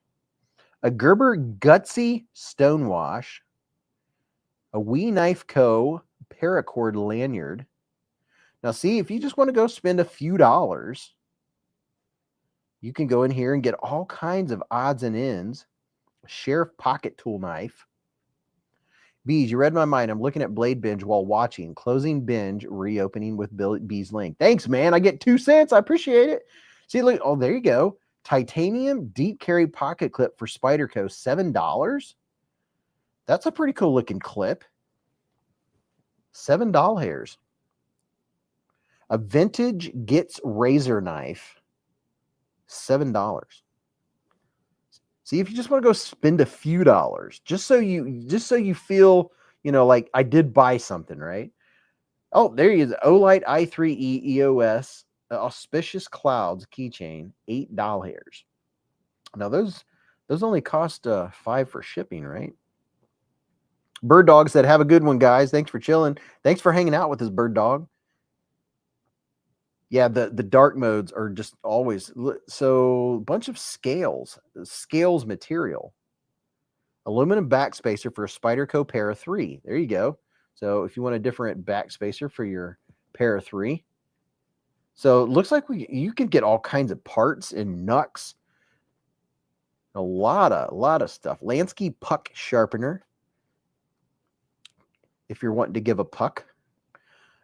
A Gerber Gutsy Stonewash. A Wee Knife Co. Paracord lanyard. Now, see, if you just want to go spend a few dollars, you can go in here and get all kinds of odds and ends. Sheriff pocket tool knife. Beez, you read my mind. I'm looking at Blade Binge while watching. Closing binge, reopening with Beez link. Thanks, man. I get 2 cents. I appreciate it. See, look. Oh, there you go. Titanium deep carry pocket clip for Spyderco, $7. That's a pretty cool looking clip. $7. A vintage Gitz razor knife, $7. See, if you just want to go spend a few dollars, just so you feel, like I did buy something, right? Oh, there he is. Olight i3E EOS Auspicious Clouds keychain, $8. Now those only cost $5 for shipping, right? Bird Dog said, "Have a good one, guys. Thanks for chilling. Thanks for hanging out with us, Bird Dog." Yeah, the dark modes are just always so a bunch of scales material. Aluminum backspacer for a Spyderco Para 3. There you go. So if you want a different backspacer for your Para 3. So it looks like you can get all kinds of parts and knucks. A lot of stuff. Lansky puck sharpener. If you're wanting to give a puck.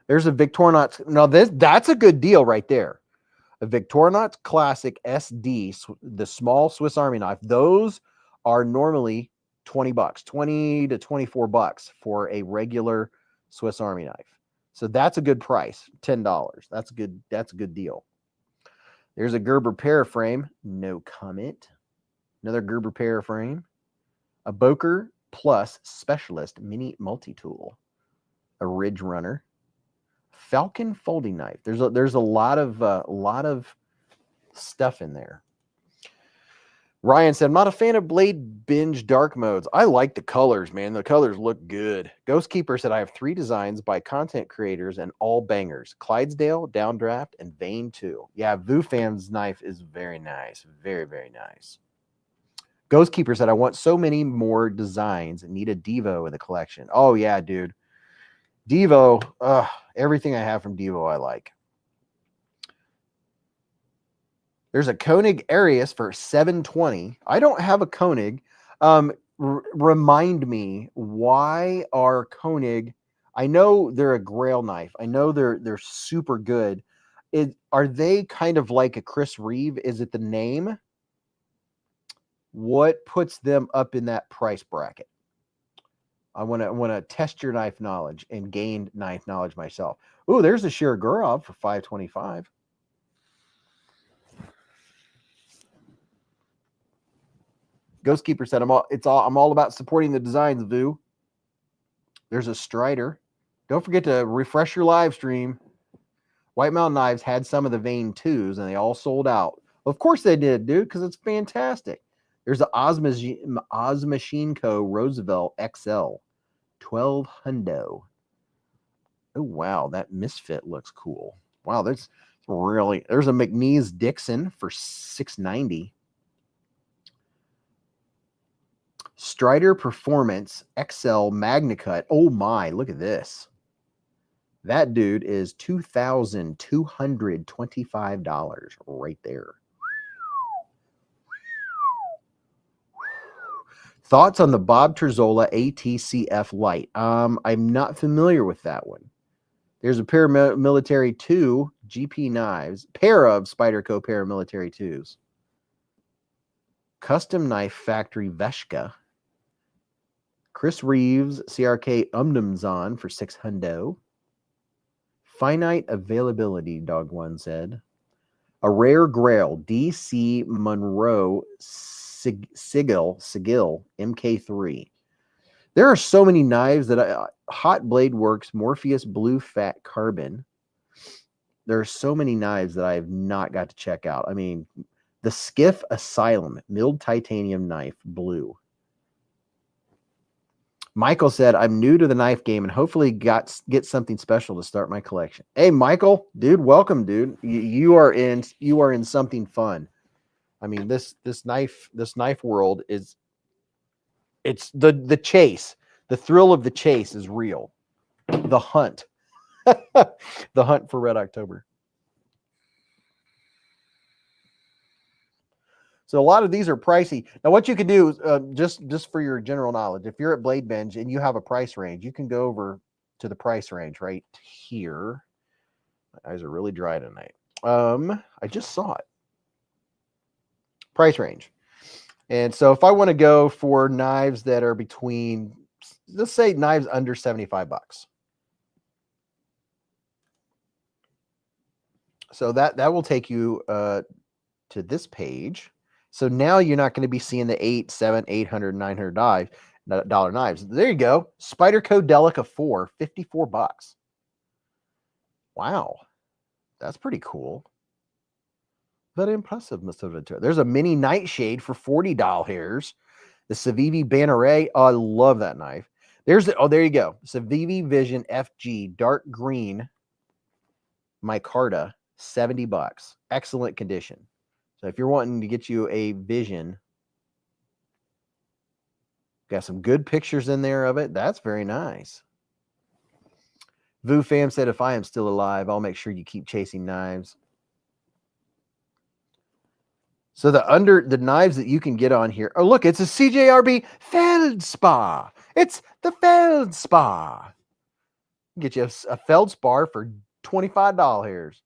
There's a Victorinox. Now that's a good deal right there. A Victorinox Classic SD, the small Swiss Army knife. Those are normally $20, $20 to $24 for a regular Swiss Army knife. So that's a good price, $10. That's a good deal. There's a Gerber Paraframe, no comment. Another Gerber Paraframe. A Boker Plus Specialist Mini Multi-Tool. A Ridge Runner. Falcon folding knife. There's a lot of stuff in there. Ryan said, "I'm not a fan of Blade Binge dark modes. I like the colors, man. The colors look good." Ghost Keeper said, "I have 3 designs by content creators and all bangers. Clydesdale, Downdraft, and Vane 2. Yeah, Vufan's knife is very nice. Very, very nice. Ghost Keeper said, "I want so many more designs and need a Devo in the collection." Oh, yeah, dude. Devo, everything I have from Devo I like. There's a Koenig Arius for $720. I don't have a Koenig. Remind me, why are Koenig? I know they're a Grail knife. I know they're super good. Are they kind of like a Chris Reeve? Is it the name? What puts them up in that price bracket? I want to test your knife knowledge and gain knife knowledge myself. Oh, there's a Shirogorov for $525. Ghost Keeper said, "I'm all about supporting the designs, Vu." There's a Strider. Don't forget to refresh your live stream. White Mountain Knives had some of the Vane 2s, and they all sold out. Of course they did, dude, because it's fantastic. There's the Oz Machine Co. Roosevelt XL, $1,200. Oh, wow, that Misfit looks cool. Wow, there's a McNeese Dixon for $690. Strider Performance XL MagnaCut. Oh my, look at this. That dude is $2,225 right there. Thoughts on the Bob Terzola ATCF Lite? I'm not familiar with that one. There's a Paramilitary 2 GP knives, pair of Spyderco Paramilitary 2s. Custom Knife Factory Veshka. Chris Reeves CRK Umdumzon for $600. Finite availability, Dog One said. A Rare Grail DC Monroe Sigil MK3. There are so many knives that Hot Blade Works Morpheus Blue Fat Carbon. There are so many knives that I have not got to check out. I mean, the Skiff Asylum milled titanium knife, blue. Michael said, "I'm new to the knife game and hopefully get something special to start my collection." Hey, Michael, dude, welcome, dude. You are in something fun. I mean, this knife world it's the chase. The thrill of the chase is real. The hunt. The hunt for Red October. So a lot of these are pricey. Now, what you can do, just for your general knowledge, if you're at Blade Binge and you have a price range, you can go over to the price range right here. My eyes are really dry tonight. I just saw it. Price range. And so if I want to go for knives that are between, let's say knives under $75. So that will take you to this page. So now you're not going to be seeing the $800, $700, $800, $900 knives. There you go. Spyderco Delica 4, $54. Wow. That's pretty cool. Very impressive, Mr. Ventura. There's a mini nightshade for $40. The Civivi Banneret. Oh, I love that knife. There you go. Civivi Vision FG dark green micarta, $70. Excellent condition. So if you're wanting to get you a Vision, got some good pictures in there of it. That's very nice. Vu Fam said, if I am still alive, I'll make sure you keep chasing knives. So the knives that you can get on here. Oh, look, it's a CJRB Feldspar. It's the Feldspar. Get you a Feldspar for $25.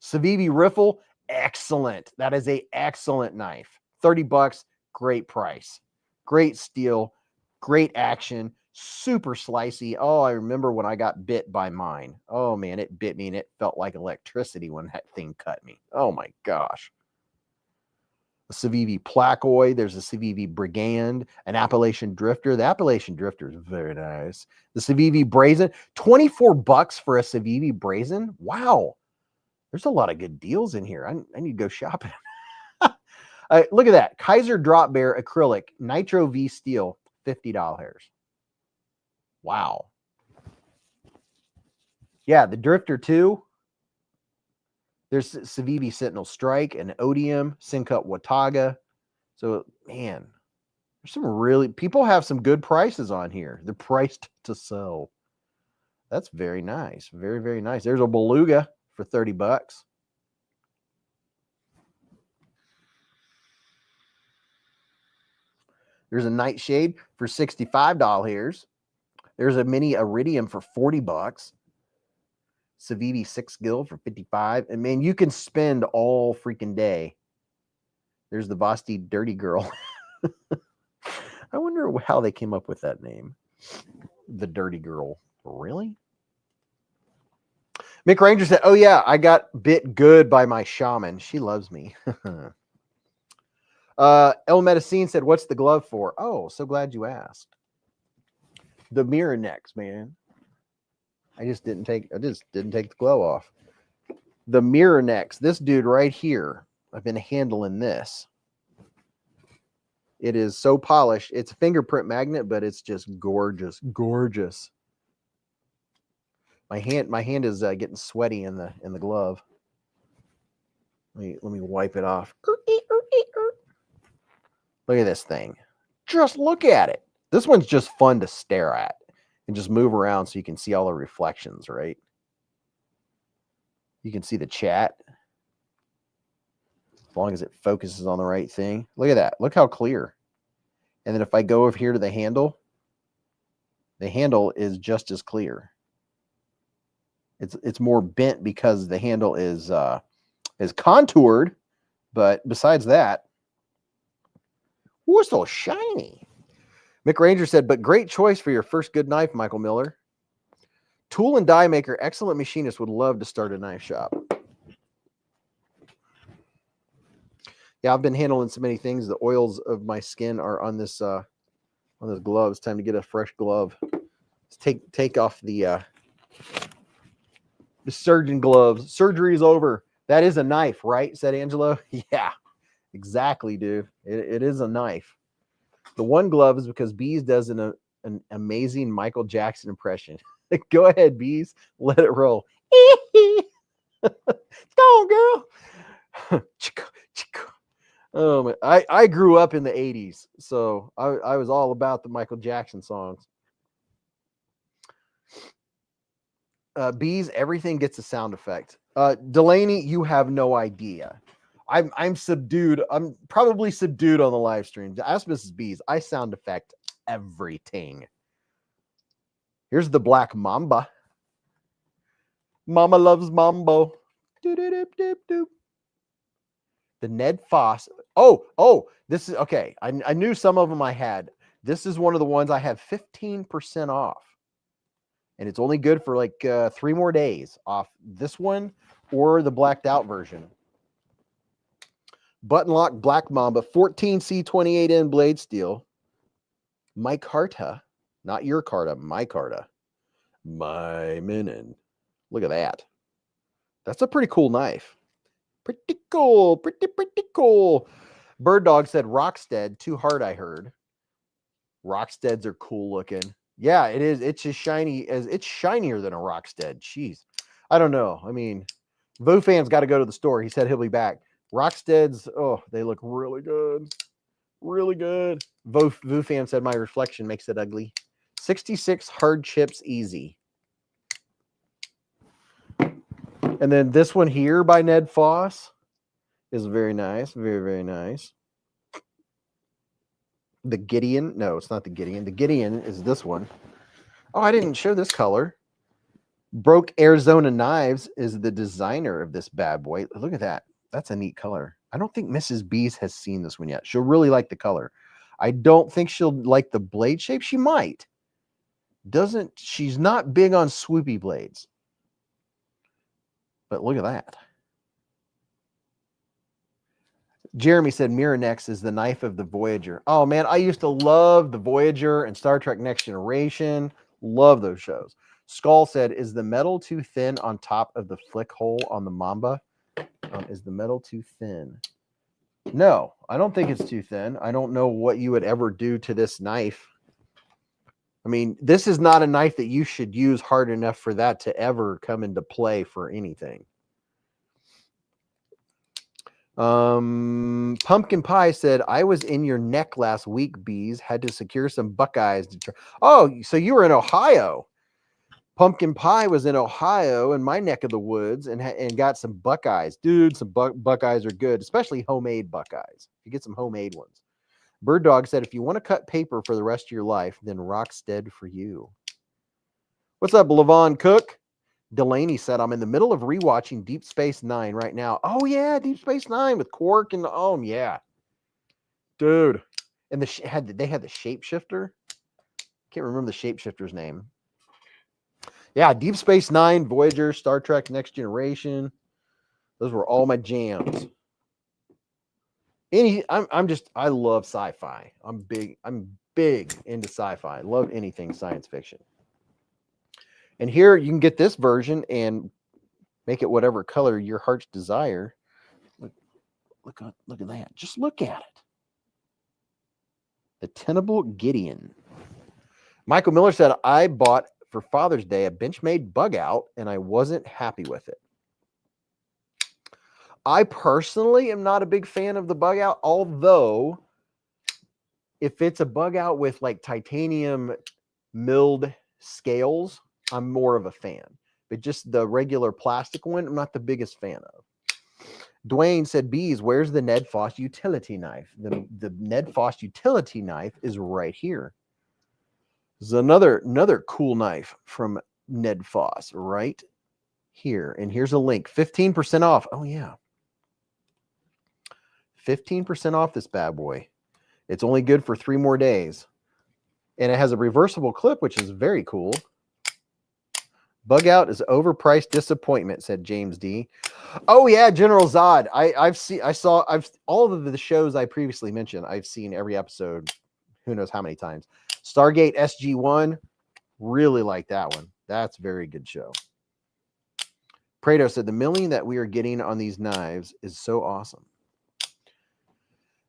Civivi Riffle, excellent. That is a excellent knife. $30, great price. Great steel, great action, super slicey. Oh, I remember when I got bit by mine. Oh, man, it bit me, and it felt like electricity when that thing cut me. Oh, my gosh. A Civivi Placoid. There's a Civivi Brigand, an Appalachian Drifter. The Appalachian Drifter is very nice. The Civivi Brazen, $24 for a Civivi Brazen. Wow. There's a lot of good deals in here. I need to go shopping. Look at that. Kaiser Drop Bear Acrylic Nitro V Steel, $50. Wow. Yeah, the Drifter 2. There's Civivi Sentinel Strike and Odium, Sincut Watauga. So, man, there's some really, people have some good prices on here. They're priced to sell. That's very nice. Very, very nice. There's a Beluga for $30. There's a Nightshade for $65. There's a mini Iridium for $40. Civivi 6 Gil for $55. And man, you can spend all freaking day. There's the Vosti Dirty Girl. I wonder how they came up with that name. The Dirty Girl. Really? Mick Ranger said, oh yeah, I got bit good by my shaman. She loves me. El Medicine said, what's the glove for? Oh, so glad you asked. The mirror necks, man. I just didn't take the glove off. The mirror necks. This dude right here. I've been handling this. It is so polished. It's a fingerprint magnet, but it's just gorgeous, gorgeous. My hand is getting sweaty in the glove. Let me wipe it off. Look at this thing. Just look at it. This one's just fun to stare at and just move around so you can see all the reflections, right? You can see the chat. As long as it focuses on the right thing. Look at that. Look how clear. And then if I go over here to the handle is just as clear. It's more bent because the handle is contoured, but besides that, ooh, it's so shiny. Mick Ranger said, but great choice for your first good knife, Michael Miller. Tool and die maker, excellent machinist, would love to start a knife shop. Yeah, I've been handling so many things. The oils of my skin are on this glove. It's time to get a fresh glove. Let's take off the surgeon gloves. Surgery is over. That is a knife, right? Said Angelo. Yeah, exactly, dude. It is a knife. The one glove is because Beez does an amazing Michael Jackson impression. Go ahead, Beez. Let it roll. Go on, girl. Oh, I grew up in the 80s, so I was all about the Michael Jackson songs. Beez, everything gets a sound effect. Delaney, you have no idea. I'm subdued. I'm probably subdued on the live stream. Ask Mrs. Beez. I sound effect everything. Here's the Black Mamba. Mama loves Mambo. The Ned Foss. Oh, this is okay. I knew some of them I had. This is one of the ones I have 15% off. And it's only good for like 3 more days off this one or the blacked out version. Button lock Black Mamba, 14C28N blade steel. My Carta, not your Carta, my Carta. My Minin. Look at that. That's a pretty cool knife. Pretty cool. Pretty cool. Bird Dog said Rockstead. Too hard, I heard. Rocksteads are cool looking. Yeah, it is. It's as shiny as it's shinier than a Rockstead. Jeez. I don't know. I mean, Vofan's got to go to the store. He said he'll be back. Rocksteads, oh, they look really good. Really good. Vufan said my reflection makes it ugly. 66 hard chips easy. And then this one here by Ned Foss is very nice. Very, very nice. The Gideon. No, it's not the Gideon. The Gideon is this one. Oh, I didn't show this color. Broke Arizona Knives is the designer of this bad boy. Look at that. That's a neat color. I don't think Mrs. Beez has seen this one yet. She'll really like the color. I don't think she'll like the blade shape. She might. She's not big on swoopy blades. But look at that. Jeremy said Miranex is the knife of the Voyager. Oh, man, I used to love the Voyager and Star Trek Next Generation. Love those shows. Skull said, is the metal too thin on top of the flick hole on the Mamba? Is the metal too thin? No, I don't think it's too thin. I don't know what you would ever do to this knife. I mean, this is not a knife that you should use hard enough for that to ever come into play for anything. Pumpkin Pie said, I was in your neck last week, Beez. Had to secure some Buckeyes. Oh, so you were in Ohio. Pumpkin Pie was in Ohio in my neck of the woods and got some Buckeyes. Dude, some Buckeyes are good, especially homemade Buckeyes. You get some homemade ones. Bird Dog said, if you want to cut paper for the rest of your life, then Rockstead for you. What's up, Levon Cook? Delaney said, I'm in the middle of rewatching Deep Space Nine right now. Oh, yeah, Deep Space Nine with Quark and yeah. Dude. And they had the shapeshifter. Can't remember the shapeshifter's name. Yeah, Deep Space Nine, Voyager, Star Trek Next Generation. Those were all my jams. I love sci-fi. I'm big into sci-fi. I love anything science fiction. And here you can get this version and make it whatever color your heart's desire. Look at that. Just look at it. The Tenable Gideon. Michael Miller said, I bought for Father's Day a Benchmade bug out and I wasn't happy with it. I personally am not a big fan of the bug out, although if it's a bug out with like titanium milled scales, I'm more of a fan. But just the regular plastic one, I'm not the biggest fan of. Dwayne said, Beez, where's the Ned Foss utility knife? The Ned Foss utility knife is right here. This is another cool knife from Ned Foss right here. And here's a link. 15% off. Oh, yeah. 15% off this bad boy. It's only good for 3 more days. And it has a reversible clip, which is very cool. Bug out is overpriced disappointment, said James D. Oh yeah, General Zod. I've all of the shows I previously mentioned. I've seen every episode, who knows how many times. Stargate SG-1, really like that one. That's a very good show. Prado said the milling that we are getting on these knives is so awesome.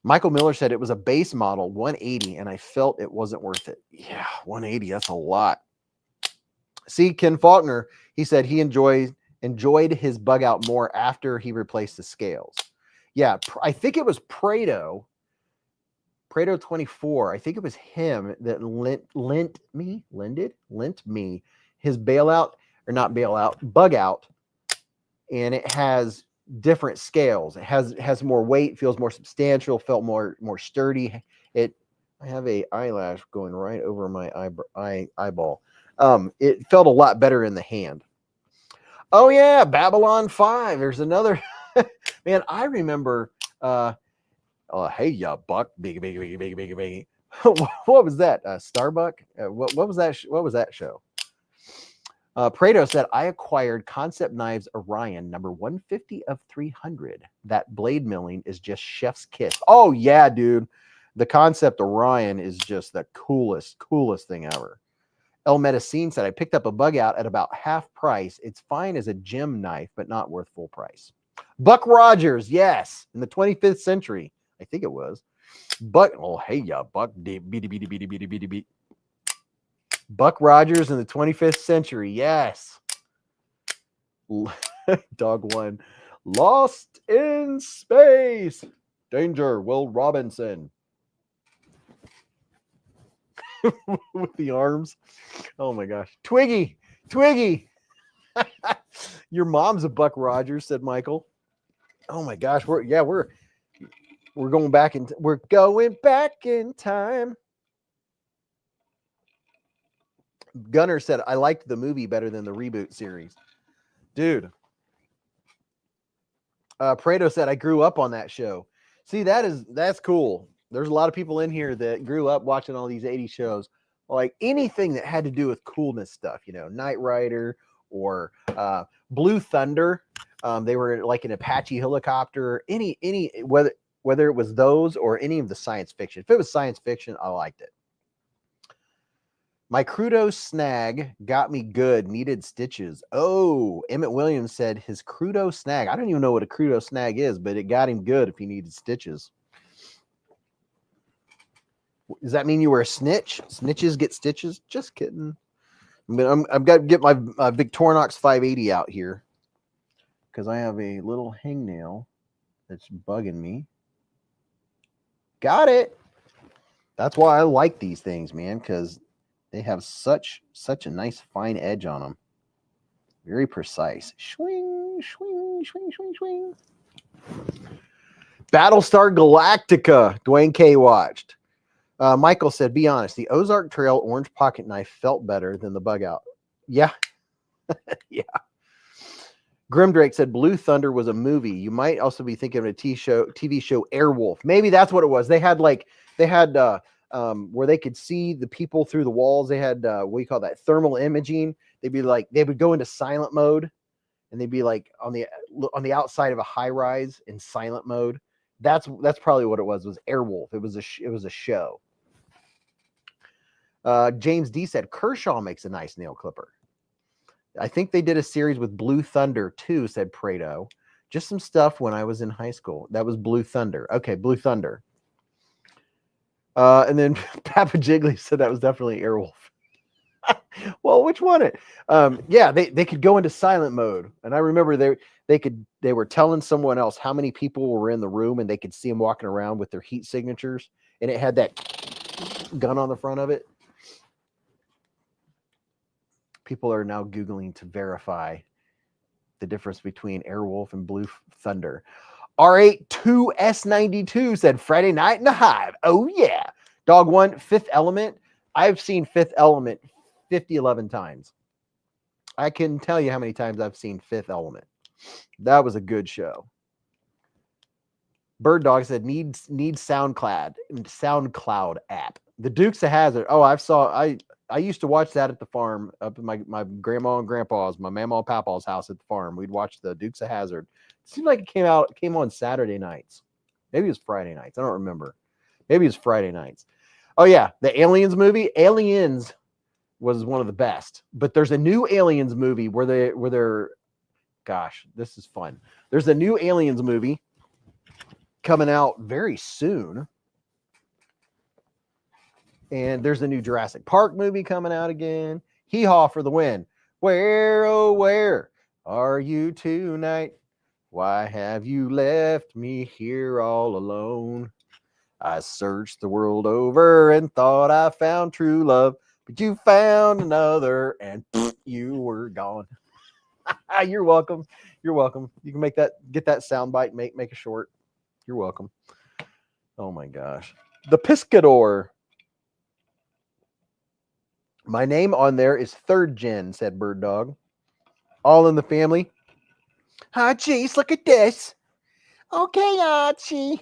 Michael Miller said it was a base model 180 and I felt it wasn't worth it. Yeah, 180, that's a lot. See, Ken Faulkner, he said he enjoyed his bug out more after he replaced the scales. Yeah, I think it was Prado 24. I think it was him that lent me his bailout, or not bailout, bug out, and it has different scales. It has more weight, feels more substantial, felt more sturdy. I have a eyelash going right over my eyeball. It felt a lot better in the hand. Oh yeah, Babylon 5. There's another. Man, I remember. Hey, ya buck, big. What was that? Starbuck. What was that? What was that show? Prado said, I acquired Concept Knives Orion, number 150 of 300. That blade milling is just chef's kiss. Oh, yeah, dude. The Concept Orion is just the coolest thing ever. El Medicine said, I picked up a bug out at about half price. It's fine as a gem knife, but not worth full price. Buck Rogers, yes, in the 25th century. I think it was. Buck, oh, hey, yeah, Buck, beady. Buck Rogers in the 25th century, yes. Dog one. Lost in Space. Danger, Will Robinson. With the arms. Oh my gosh. Twiggy. Your mom's a Buck Rogers, said Michael. Oh my gosh. We're going back in time. Gunner said, I liked the movie better than the reboot series. Dude. Prado said, I grew up on that show. See, that's cool. There's a lot of people in here that grew up watching all these 80s shows. Like anything that had to do with coolness stuff, Knight Rider or Blue Thunder. They were like an Apache helicopter. Any whether it was those or any of the science fiction. If it was science fiction, I liked it. My Crudo snag got me good, needed stitches. Oh, Emmett Williams said his Crudo snag. I don't even know what a Crudo snag is, but it got him good if he needed stitches. Does that mean you were a snitch? Snitches get stitches? Just kidding. I've got to get my Victorinox 580 out here because I have a little hangnail that's bugging me. Got it. That's why I like these things, man, because they have such a nice fine edge on them. Very precise. Swing. Battlestar Galactica. Dwayne K. watched. Michael said, be honest, the Ozark Trail orange pocket knife felt better than the bug out. Yeah. Yeah. Grimdrake said Blue Thunder was a movie. You might also be thinking of a TV show Airwolf. Maybe that's what it was. They had where they could see the people through the walls. They had what do you call that? Thermal imaging. They would go into silent mode and they'd be like on the outside of a high rise in silent mode. That's probably what it was Airwolf. It was a show. James D said Kershaw makes a nice nail clipper. I think they did a series with Blue Thunder too, said Prado. Just some stuff when I was in high school. That was Blue Thunder. Okay, Blue Thunder. And then Papa Jiggly said that was definitely Airwolf. Well, which one? Yeah, they could go into silent mode. And I remember they were telling someone else how many people were in the room and they could see them walking around with their heat signatures. And it had that gun on the front of it. People are now Googling to verify the difference between Airwolf and Blue Thunder. R82S92 said Friday Night in the Hive. Oh, yeah. Dog one, Fifth Element. I've seen Fifth Element 11 times. I can tell you how many times I've seen Fifth Element. That was a good show. Bird Dog said needs SoundCloud app. The Dukes of Hazzard. Oh, I used to watch that at the farm up in my grandma and grandpa's, my mama and papa's house at the farm. We'd watch the Dukes of Hazzard. It seemed like it came on Saturday nights. Maybe it was Friday nights. I don't remember. Maybe it was Friday nights. Oh yeah, the Aliens movie. Aliens was one of the best. But there's a new Aliens movie where they're gosh, this is fun. There's a new Aliens movie coming out very soon. And there's a new Jurassic Park movie coming out again. Hee-haw for the win. Where, oh, where are you tonight? Why have you left me here all alone? I searched the world over and thought I found true love, but you found another and you were gone. You're welcome. You're welcome. You can get that soundbite, make a short. You're welcome. Oh my gosh. The Piscador. My name on there is Third Gen, said Bird Dog. All in the family. Hi, geez, look at this. Okay, Archie.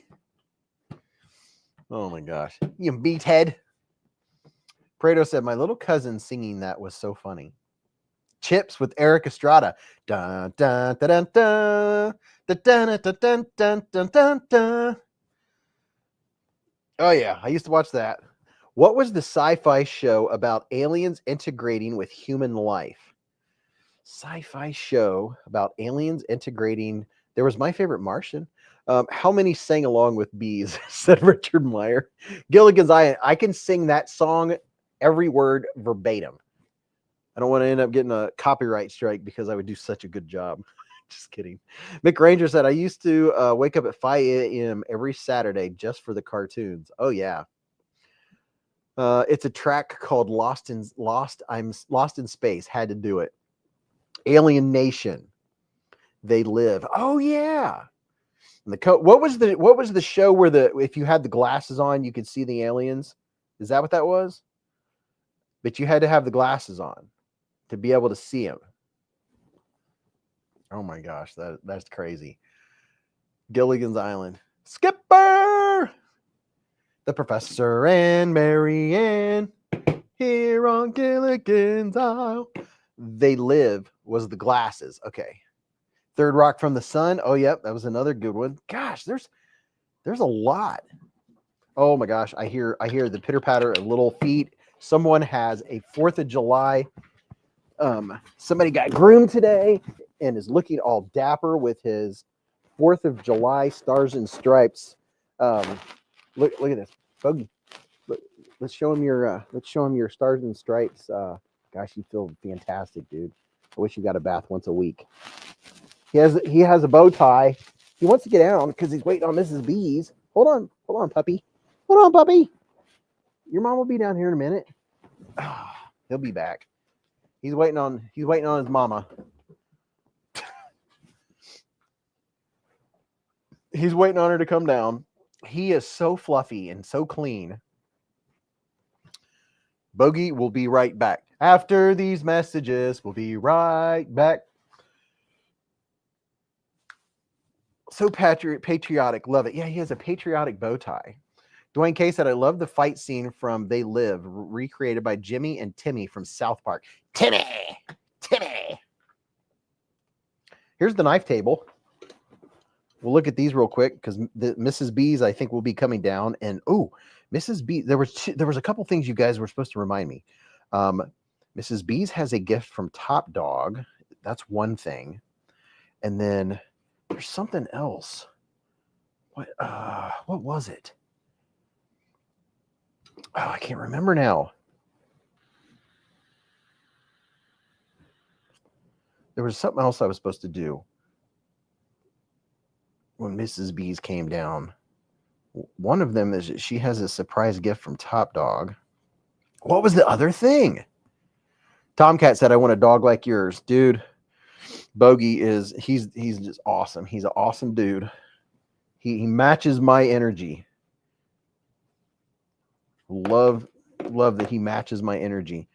Oh my gosh. You meathead. Prado said, my little cousin singing that was so funny. Chips with Eric Estrada. Dun, dun, dun, dun, dun, dun, dun, dun, dun, dun, dun, dun. Oh, yeah. I used to watch that. What was the sci-fi show about aliens integrating with human life? Sci-fi show about aliens integrating. There was My Favorite Martian. How many sang along with Beez? Said Richard Meyer. Gilligan's Island. I can sing that song, every word verbatim. I don't want to end up getting a copyright strike because I would do such a good job. Just kidding. Mick Ranger said, I used to wake up at 5 a.m. every Saturday just for the cartoons. Oh, yeah. It's a track called Lost in Space. Had to do it. Alien Nation. They Live. Oh, yeah. And what was the show where if you had the glasses on, you could see the aliens? Is that what that was? But you had to have the glasses on to be able to see them. Oh my gosh, that's crazy. Gilligan's Island. Skipper! The Professor and Mary Ann here on Gilligan's Isle. They Live was the glasses. Okay. Third Rock from the Sun. Oh, yep, that was another good one. Gosh, there's a lot. Oh my gosh, I hear the pitter patter of little feet. Someone has a 4th of July. Somebody got groomed today and is looking all dapper with his 4th of July Stars and Stripes. Look at this, Bogey. Let's show him your Stars and Stripes. Gosh, you feel fantastic, dude. I wish you got a bath once a week. He has a bow tie. He wants to get down because he's waiting on Mrs. Beez. Hold on, puppy. Hold on, puppy. Your mom will be down here in a minute. He'll be back. He's waiting on his mama. He's waiting on her to come down. He is so fluffy and so clean. Bogey will be right back. After these messages, we'll be right back. So patriotic. Love it. Yeah, he has a patriotic bow tie. Dwayne K said, I love the fight scene from They Live, recreated by Jimmy and Timmy from South Park. Timmy! Here's the knife table. We'll look at these real quick because Mrs. Beez, I think, will be coming down. And, Mrs. Beez, there was a couple things you guys were supposed to remind me. Mrs. Beez has a gift from Top Dog. That's one thing. And then there's something else. What was it? Oh, I can't remember now. There was something else I was supposed to do when Mrs. Beez came down. One of them is she has a surprise gift from Top Dog. What was the other thing? Tomcat said, I want a dog like yours. Dude, Bogey he's just awesome. He's an awesome dude. He matches my energy. Love that he matches my energy.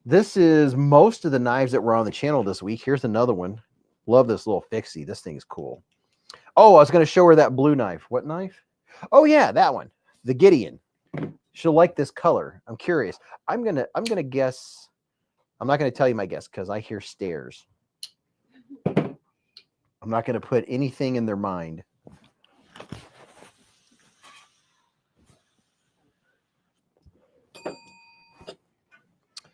This is most of the knives that were on the channel this week. Here's another one. Love this little fixie. This thing is cool. Oh, I was going to show her that blue knife. What knife? Oh yeah, that one. The Gideon. She'll like this color. I'm curious. I'm gonna guess. I'm not going to tell you my guess because I hear stairs. I'm not going to put anything in their mind.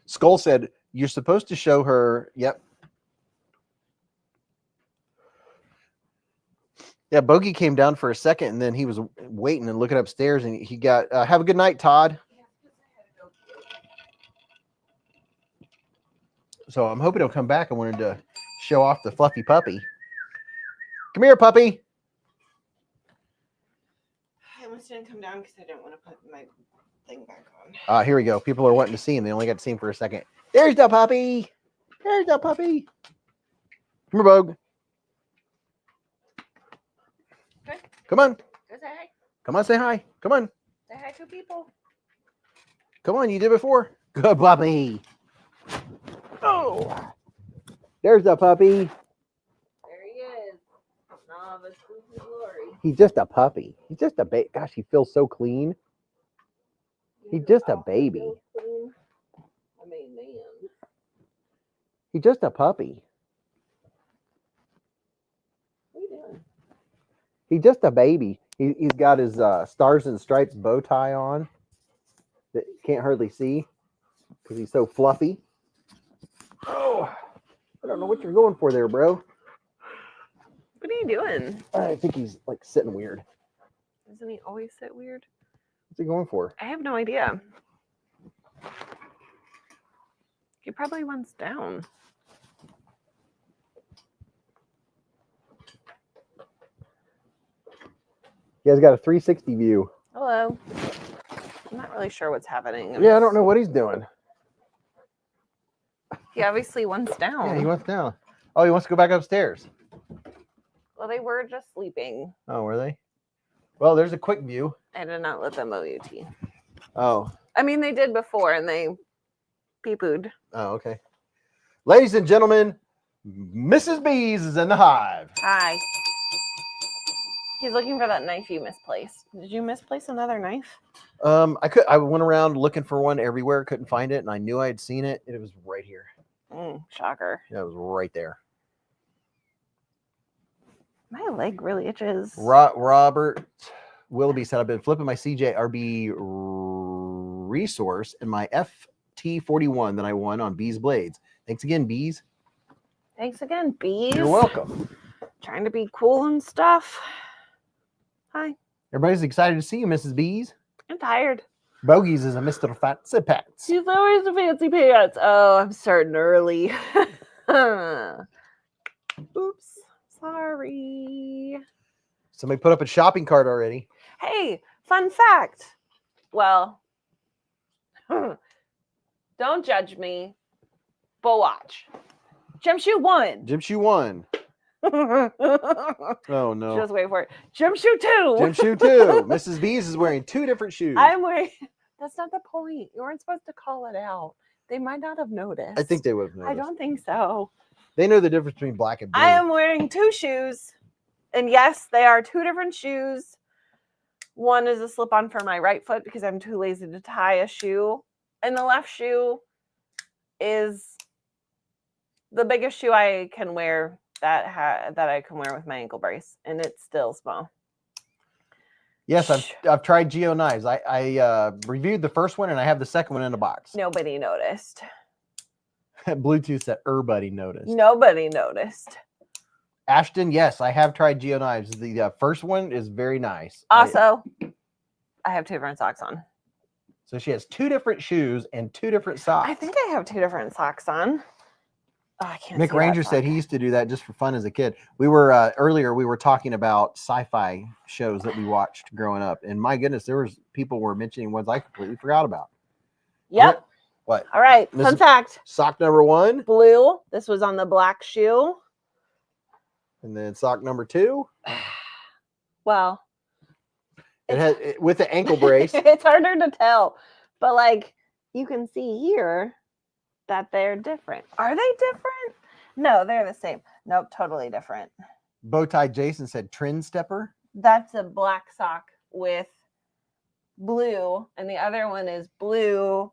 Skull said, you're supposed to show her. Yep. Yeah, Bogey came down for a second, and then he was waiting and looking upstairs, and he got, have a good night, Todd. So I'm hoping he'll come back. I wanted to show off the fluffy puppy. Come here, puppy. I almost didn't come down because I didn't want to put my thing back on. Here we go. People are wanting to see him. They only got to see him for a second. There's the puppy. There's the puppy. Come here, Bogue. Okay. Come on. Go say hi. Come on, say hi. Come on. Say hi to people. Come on, you did before. Good puppy. Oh. There's the puppy. There he is. Novice glory. He's just a puppy. He's just a baby. Gosh, he feels so clean. He's just a baby. I mean, man. He's just a puppy. What are you doing? He's just a baby. He's got his stars and stripes bow tie on that you can't hardly see because he's so fluffy. Oh, I don't know what you're going for there, bro. What are you doing? I think he's like sitting weird. Doesn't he always sit weird? What's he going for? I have no idea. He probably wants down. He has got a 360 view. Hello. I'm not really sure what's happening. Yeah, I don't know what he's doing. He obviously wants down. Yeah, he wants down. Oh, he wants to go back upstairs. Well, they were just sleeping. Oh, were they? Well, there's a quick view. I did not let them OUT. Oh. I mean, they did before, and they pee-pooed. Oh, okay. Ladies and gentlemen, Mrs. Beez is in the hive. Hi. He's looking for that knife you misplaced. Did you misplace another knife? I went around looking for one everywhere, couldn't find it, and I knew I had seen it. It was right here. Shocker. Yeah, it was right there. My leg really itches. Robert Willoughby said, I've been flipping my CJRB resource and my FT41 that I won on Beez Blades. Thanks again, Beez. Thanks again, Beez. You're welcome. Trying to be cool and stuff. Hi. Everybody's excited to see you, Mrs. Beez. I'm tired. Bogies is a Mr. Fancy Pants. She's always a fancy pants. Oh, I'm starting early. Oops. Sorry. Somebody put up a shopping cart already. Hey, fun fact. Well, don't judge me, but watch. Gym shoe won. Gym shoe 1. Oh, no. Just wait for it. Gym shoe 2. Gym shoe 2. Mrs. Beez is wearing 2 different shoes. I'm wearing. That's not the point. You weren't supposed to call it out. They might not have noticed. I think they would have noticed. I don't think so. They know the difference between black and blue. I am wearing 2 shoes. And yes, they are 2 different shoes. One is a slip-on for my right foot because I'm too lazy to tie a shoe. And the left shoe is the biggest shoe I can wear that I can wear with my ankle brace. And it's still small. Yes, I've tried Geo knives. I reviewed the first one and I have the second one in a box. Nobody noticed. Bluetooth said everybody noticed. Nobody noticed. Ashton, yes, I have tried Geo knives. The first one is very nice. Also, I have 2 different socks on. So she has 2 different shoes and 2 different socks. I think I have 2 different socks on. Oh, I can't. Mick see Ranger that said sock. he used to do that just for fun as a kid. We were earlier. We were talking about sci-fi shows that we watched growing up, and my goodness, there was people were mentioning ones I completely forgot about. Yep. What? All right. Fun fact. Sock number 1. Blue. This was on the black shoe. And then sock number 2. Well, It has with the ankle brace. it's harder to tell, but like you can see here that they're different. Are they different? No, they're the same. Nope, totally different. Bowtie Jason said trend stepper. That's a black sock with blue, and the other one is blue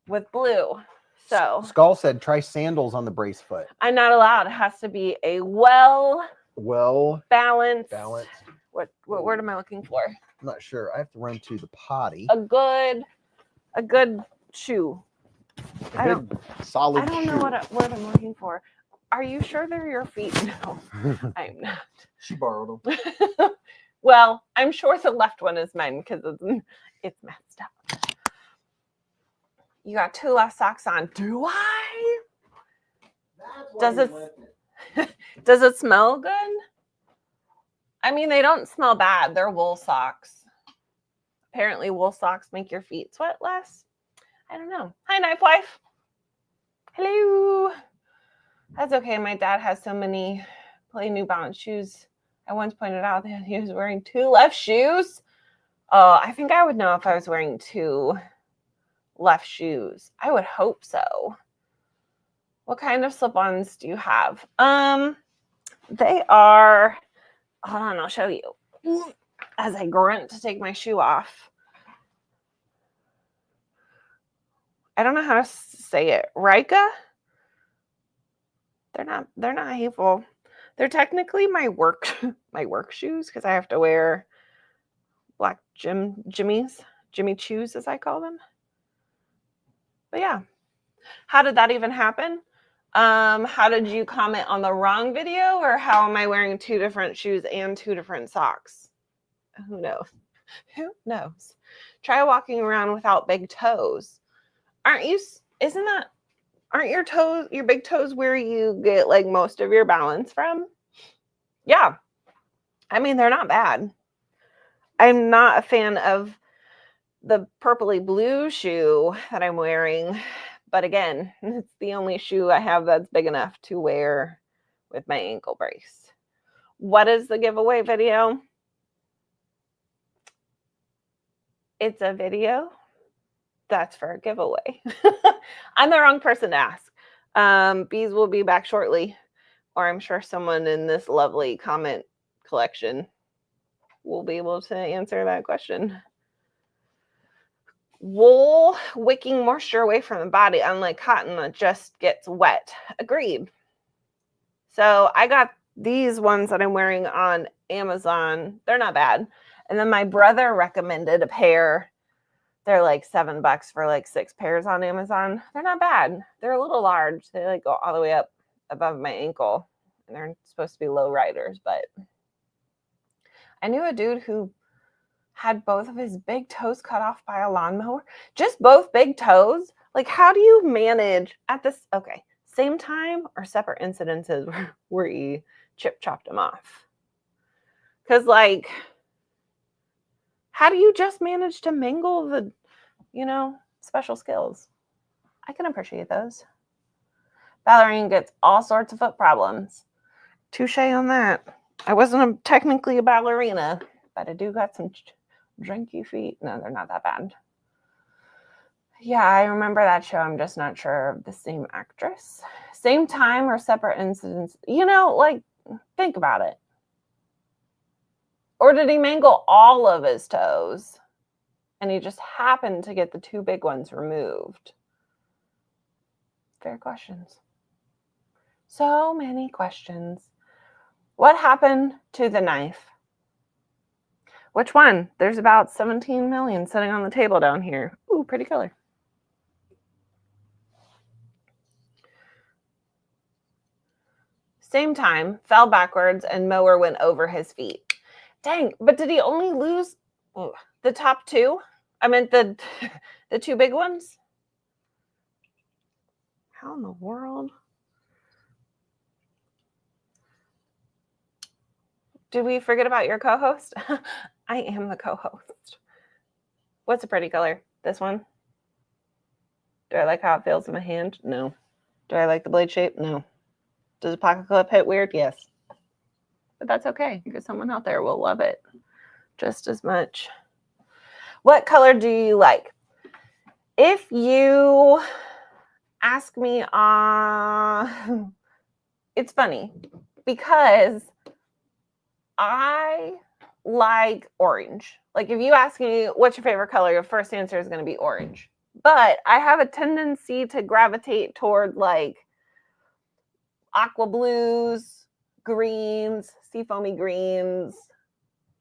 with blue. So Skull said try sandals on the brace foot. I'm not allowed. It has to be a well balanced. What word am I looking for? I'm not sure. I have to run to the potty. A good shoe. Solid. I don't know what word I'm looking for. Are you sure they're your feet? No, I'm not. She borrowed them. Well, I'm sure the left one is mine because it's messed up. You got 2 left socks on. Do I? Does it smell good? I mean, they don't smell bad. They're wool socks. Apparently, wool socks make your feet sweat less. I don't know. Hi, Knife Wife. Hello. That's okay. My dad has so many plain New Balance shoes. I once pointed out that he was wearing 2 left shoes. Oh, I think I would know if I was wearing 2 left shoes. I would hope so. What kind of slip-ons do you have? They are, hold on, I'll show you. As I grunt to take my shoe off. I don't know how to say it. Rika? They're not hateful. They're technically my work shoes because I have to wear black Jimmy Choos, as I call them. But yeah, how did that even happen? How did you comment on the wrong video, or how am I wearing 2 different shoes and 2 different socks? Who knows? Who knows? Try walking around without big toes. Aren't your big toes where you get like most of your balance from? Yeah. I mean, they're not bad. I'm not a fan of the purpley blue shoe that I'm wearing, but again, it's the only shoe I have that's big enough to wear with my ankle brace. What is the giveaway video? It's a video that's for a giveaway. I'm the wrong person to ask. Beez will be back shortly, or I'm sure someone in this lovely comment collection will be able to answer that question. Wool wicking moisture away from the body, unlike cotton that just gets wet. Agreed. So I got these ones that I'm wearing on Amazon. They're not bad. And then my brother recommended a pair. They're like $7 for like 6 pairs on Amazon. They're not bad. They're a little large. They like go all the way up above my ankle. And they're supposed to be low riders, but I knew a dude who had both of his big toes cut off by a lawnmower. Just both big toes? Like, how do you manage at this? Okay, same time or separate incidences where he chopped them off? Because, like, how do you just manage to mingle the, special skills? I can appreciate those. Ballerina gets all sorts of foot problems. Touche on that. I wasn't technically a ballerina, but I do got some drinky feet. No, they're not that bad. Yeah, I remember that show. I'm just not sure of the same actress. Same time or separate incidents? Think about it. Or did he mangle all of his toes and he just happened to get the 2 big ones removed? Fair questions. So many questions. What happened to the knife? Which one? There's about 17 million sitting on the table down here. Ooh, pretty color. Same time, fell backwards and mower went over his feet. Dang, but did he only lose the top 2? I meant the 2 big ones? How in the world? Did we forget about your co-host? I am the co-host. What's a pretty color? This one? Do I like how it feels in my hand? No. Do I like the blade shape? No. Does a pocket clip hit weird? Yes. But that's okay, because someone out there will love it just as much. What color do you like? If you ask me, it's funny because I like orange. Like, if you ask me what's your favorite color, your first answer is going to be orange. But I have a tendency to gravitate toward like aqua blues, greens, seafoamy greens.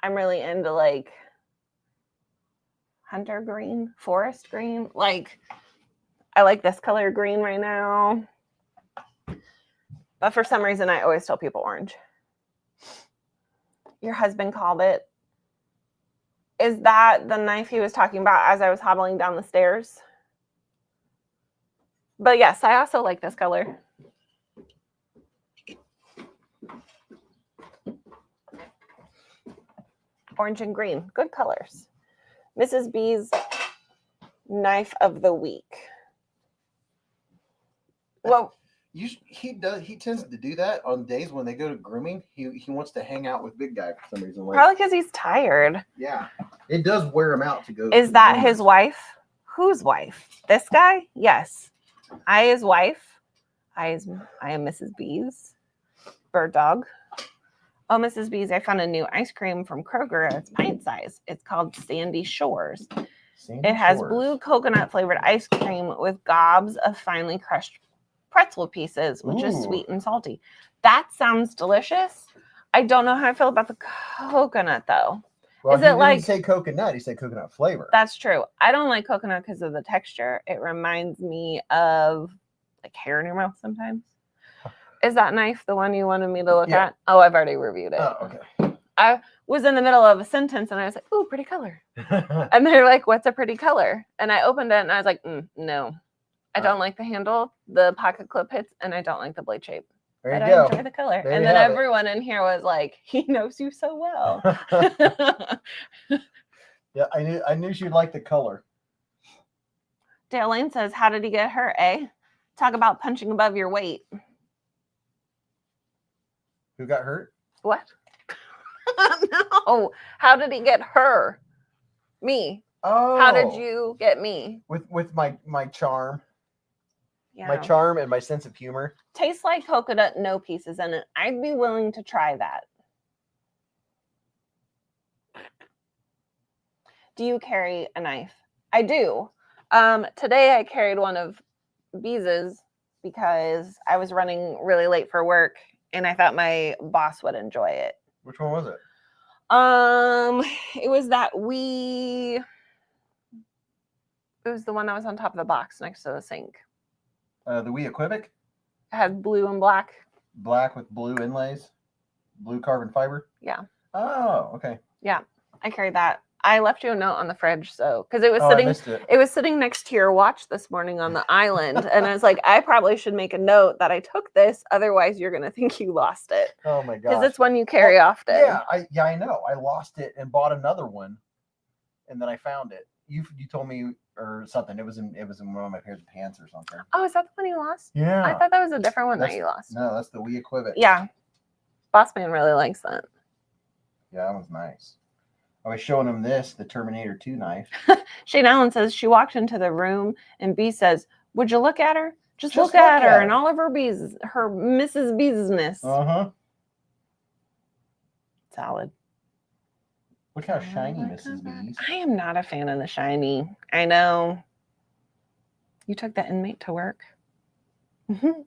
I'm really into like hunter green, forest green. Like, I like this color green right now. But for some reason, I always tell people orange. Your husband called it. Is that the knife he was talking about as I was hobbling down the stairs? But yes, I also like this color. Orange and green, good colors. Mrs. B's knife of the week. Well, he tends to do that on days when they go to grooming. He wants to hang out with big guy for some reason. Probably because he's tired. Yeah, it does wear him out to go. Is that his wife? Whose wife? This guy? Yes. His wife. I am Mrs. B's bird dog. Oh, Mrs. B's, I found a new ice cream from Kroger. It's pint size. It's called Sandy Shores. It has blue coconut flavored ice cream with gobs of finely crushed pretzel pieces, which is Ooh. sweet and salty. That sounds delicious. I don't know how I feel about the coconut though. Well, Is he it didn't like say coconut. He said coconut flavor. That's true. I don't like coconut because of the texture. It reminds me of like hair in your mouth sometimes. Is that knife the one you wanted me to look at? Oh, I've already reviewed it. Oh, okay. I was in the middle of a sentence and I was like, "Ooh, pretty color." And they're like, "What's a pretty color?" And I opened it and I was like, "No, I don't like the handle, the pocket clip hits, and I don't like the blade shape. There you But go. I enjoy the color." There And you then have it. everyone in here was like, "He knows you so well." Yeah, I knew she'd like the color. Dale Lane says, "How did he get hurt, eh? Talk about punching above your weight." Who got hurt? What? No. How did he get her? Me. Oh. How did you get me? With my charm. Yeah. My charm and my sense of humor. Tastes like coconut, no pieces in it. I'd be willing to try that. Do you carry a knife? I do. Today I carried one of Beez's because I was running really late for work and I thought my boss would enjoy it. Which one was it? It was it was the one that was on top of the box next to the sink. The Wii Equibic? It had blue and black. Black with blue inlays? Blue carbon fiber? Yeah. Oh, okay. Yeah, I carried that. I left you a note on the fridge, so because it was I missed it. It was sitting next to your watch this morning on the island, and I was like, I probably should make a note that I took this, otherwise you're gonna think you lost it. Oh my gosh. Because it's one you carry often. Yeah, I know. I lost it and bought another one, and then I found it. You told me or something. It was in one of my pairs of pants or something. Oh, is that the one you lost? Yeah. I thought that was a different one that you lost. No, that's the Wii Equibic. Yeah. Boss man really likes that. Yeah, that was nice. I was showing him this, the Terminator 2 knife. Shane Allen says she walked into the room and B says, "Would you look at her? Just look at her and all of her bees, her Mrs. Beesness." Uh-huh. Salad. Look how shiny Mrs. Beez. I am not a fan of the shiny. I know. You took the inmate to work. Mm-hmm.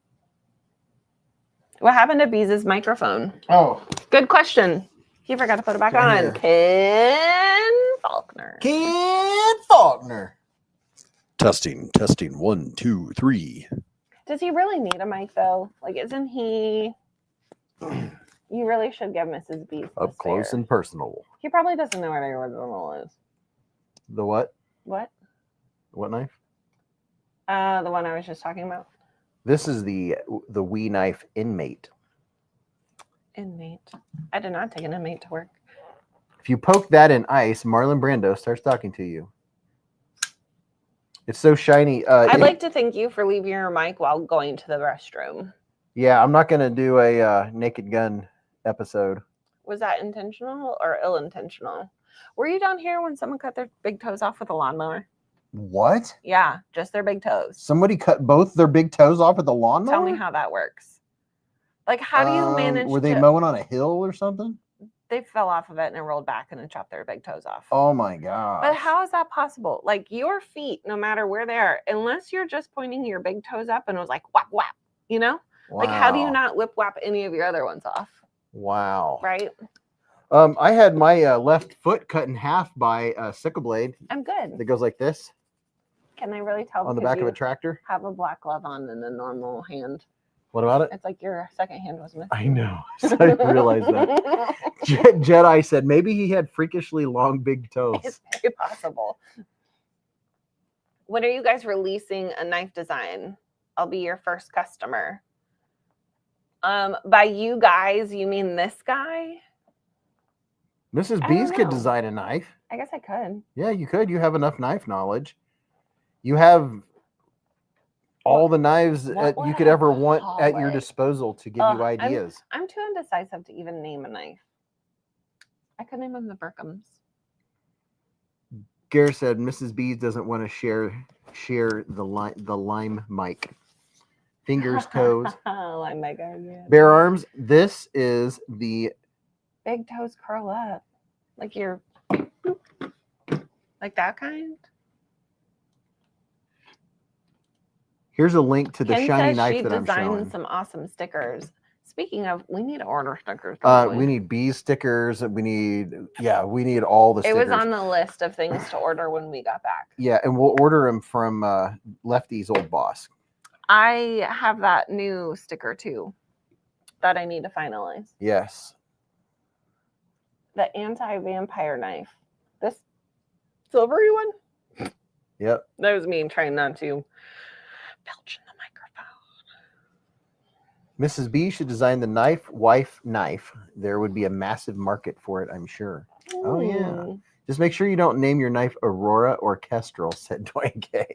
What happened to Beez's microphone? Oh. Good question. He forgot to put it back on. Here. Ken Faulkner. Ken Faulkner. Testing 1, 2, 3. Does he really need a mic though? Like, isn't he? You really should give Mrs. Beez Up close and personal. He probably doesn't know where the original is. The what? What? What knife? The one I was just talking about. This is the Wii knife inmate. Inmate. I did not take an inmate to work. If you poke that in ice, Marlon Brando starts talking to you. It's so shiny. I'd like to thank you for leaving your mic while going to the restroom. Yeah, I'm not going to do a Naked Gun episode. Was that intentional or ill-intentional? Were you down here when someone cut their big toes off with a lawnmower? What? Yeah, just their big toes. Somebody cut both their big toes off with a lawnmower? Tell me how that works. Like, how do you manage Were they mowing on a hill or something? They fell off of it and it rolled back and it chopped their big toes off. Oh my god. But how is that possible? Like, your feet, no matter where they are, unless you're just pointing your big toes up and it was like whap whap, you know? Wow. Like, how do you not whip whap any of your other ones off? Wow. Right? I had my left foot cut in half by a sickle blade. I'm good. That goes like this. Can I really tell? On the back of a tractor. Have a black glove on and a normal hand. What about it? It's like your second hand was missing. I know. I didn't realize that. Jedi said maybe he had freakishly long big toes. It's very possible. When are you guys releasing a knife design? I'll be your first customer. By you guys, you mean this guy? Mrs. I Beez don't could know. design a knife. I guess I could. Yeah, you could. You have enough knife knowledge. You have all the knives What you would could I ever want call at your it? disposal to give you ideas. I'm too indecisive to even name a knife. I could name them the Burkhams. Gare said Mrs. Beez doesn't want to share the lime mic. Fingers, toes. Lime mic, yeah. Bare arms. This is the Big toes curl up. Like you're like that kind. Here's a link to the Ken shiny says knife she that I'm designed showing. some awesome stickers. Speaking of, we need to order stickers. don't We need Beez stickers. We need all the It stickers. was on the list of things to order when we got back. Yeah, and we'll order them from Lefty's old boss. I have that new sticker too that I need to finalize. Yes. The anti-vampire knife. This silvery one? Yep. That was me trying not to belch in the microphone. Mrs. B should design the wife knife. There would be a massive market for it, I'm sure. Oh, yeah. Just make sure you don't name your knife Aurora or Kestrel, said Dwayne K.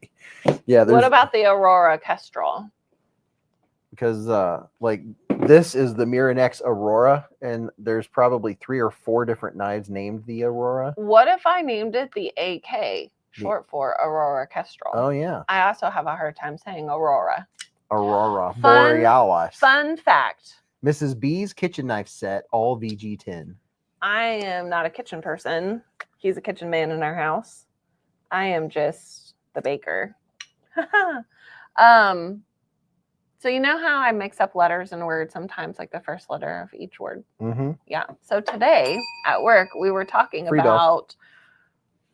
Yeah. What about the Aurora Kestrel? Because this is the Miranex Aurora, and there's probably 3 or 4 different knives named the Aurora. What if I named it the AK, short for Aurora Kestrel? Oh, yeah. I also have a hard time saying Aurora. Aurora Borealis. Fun fact. Mrs. B's kitchen knife set, all VG10. I am not a kitchen person. He's a kitchen man in our house. I am just the baker. So you know how I mix up letters and words sometimes, like the first letter of each word? Mm-hmm. Yeah. So today at work, we were talking about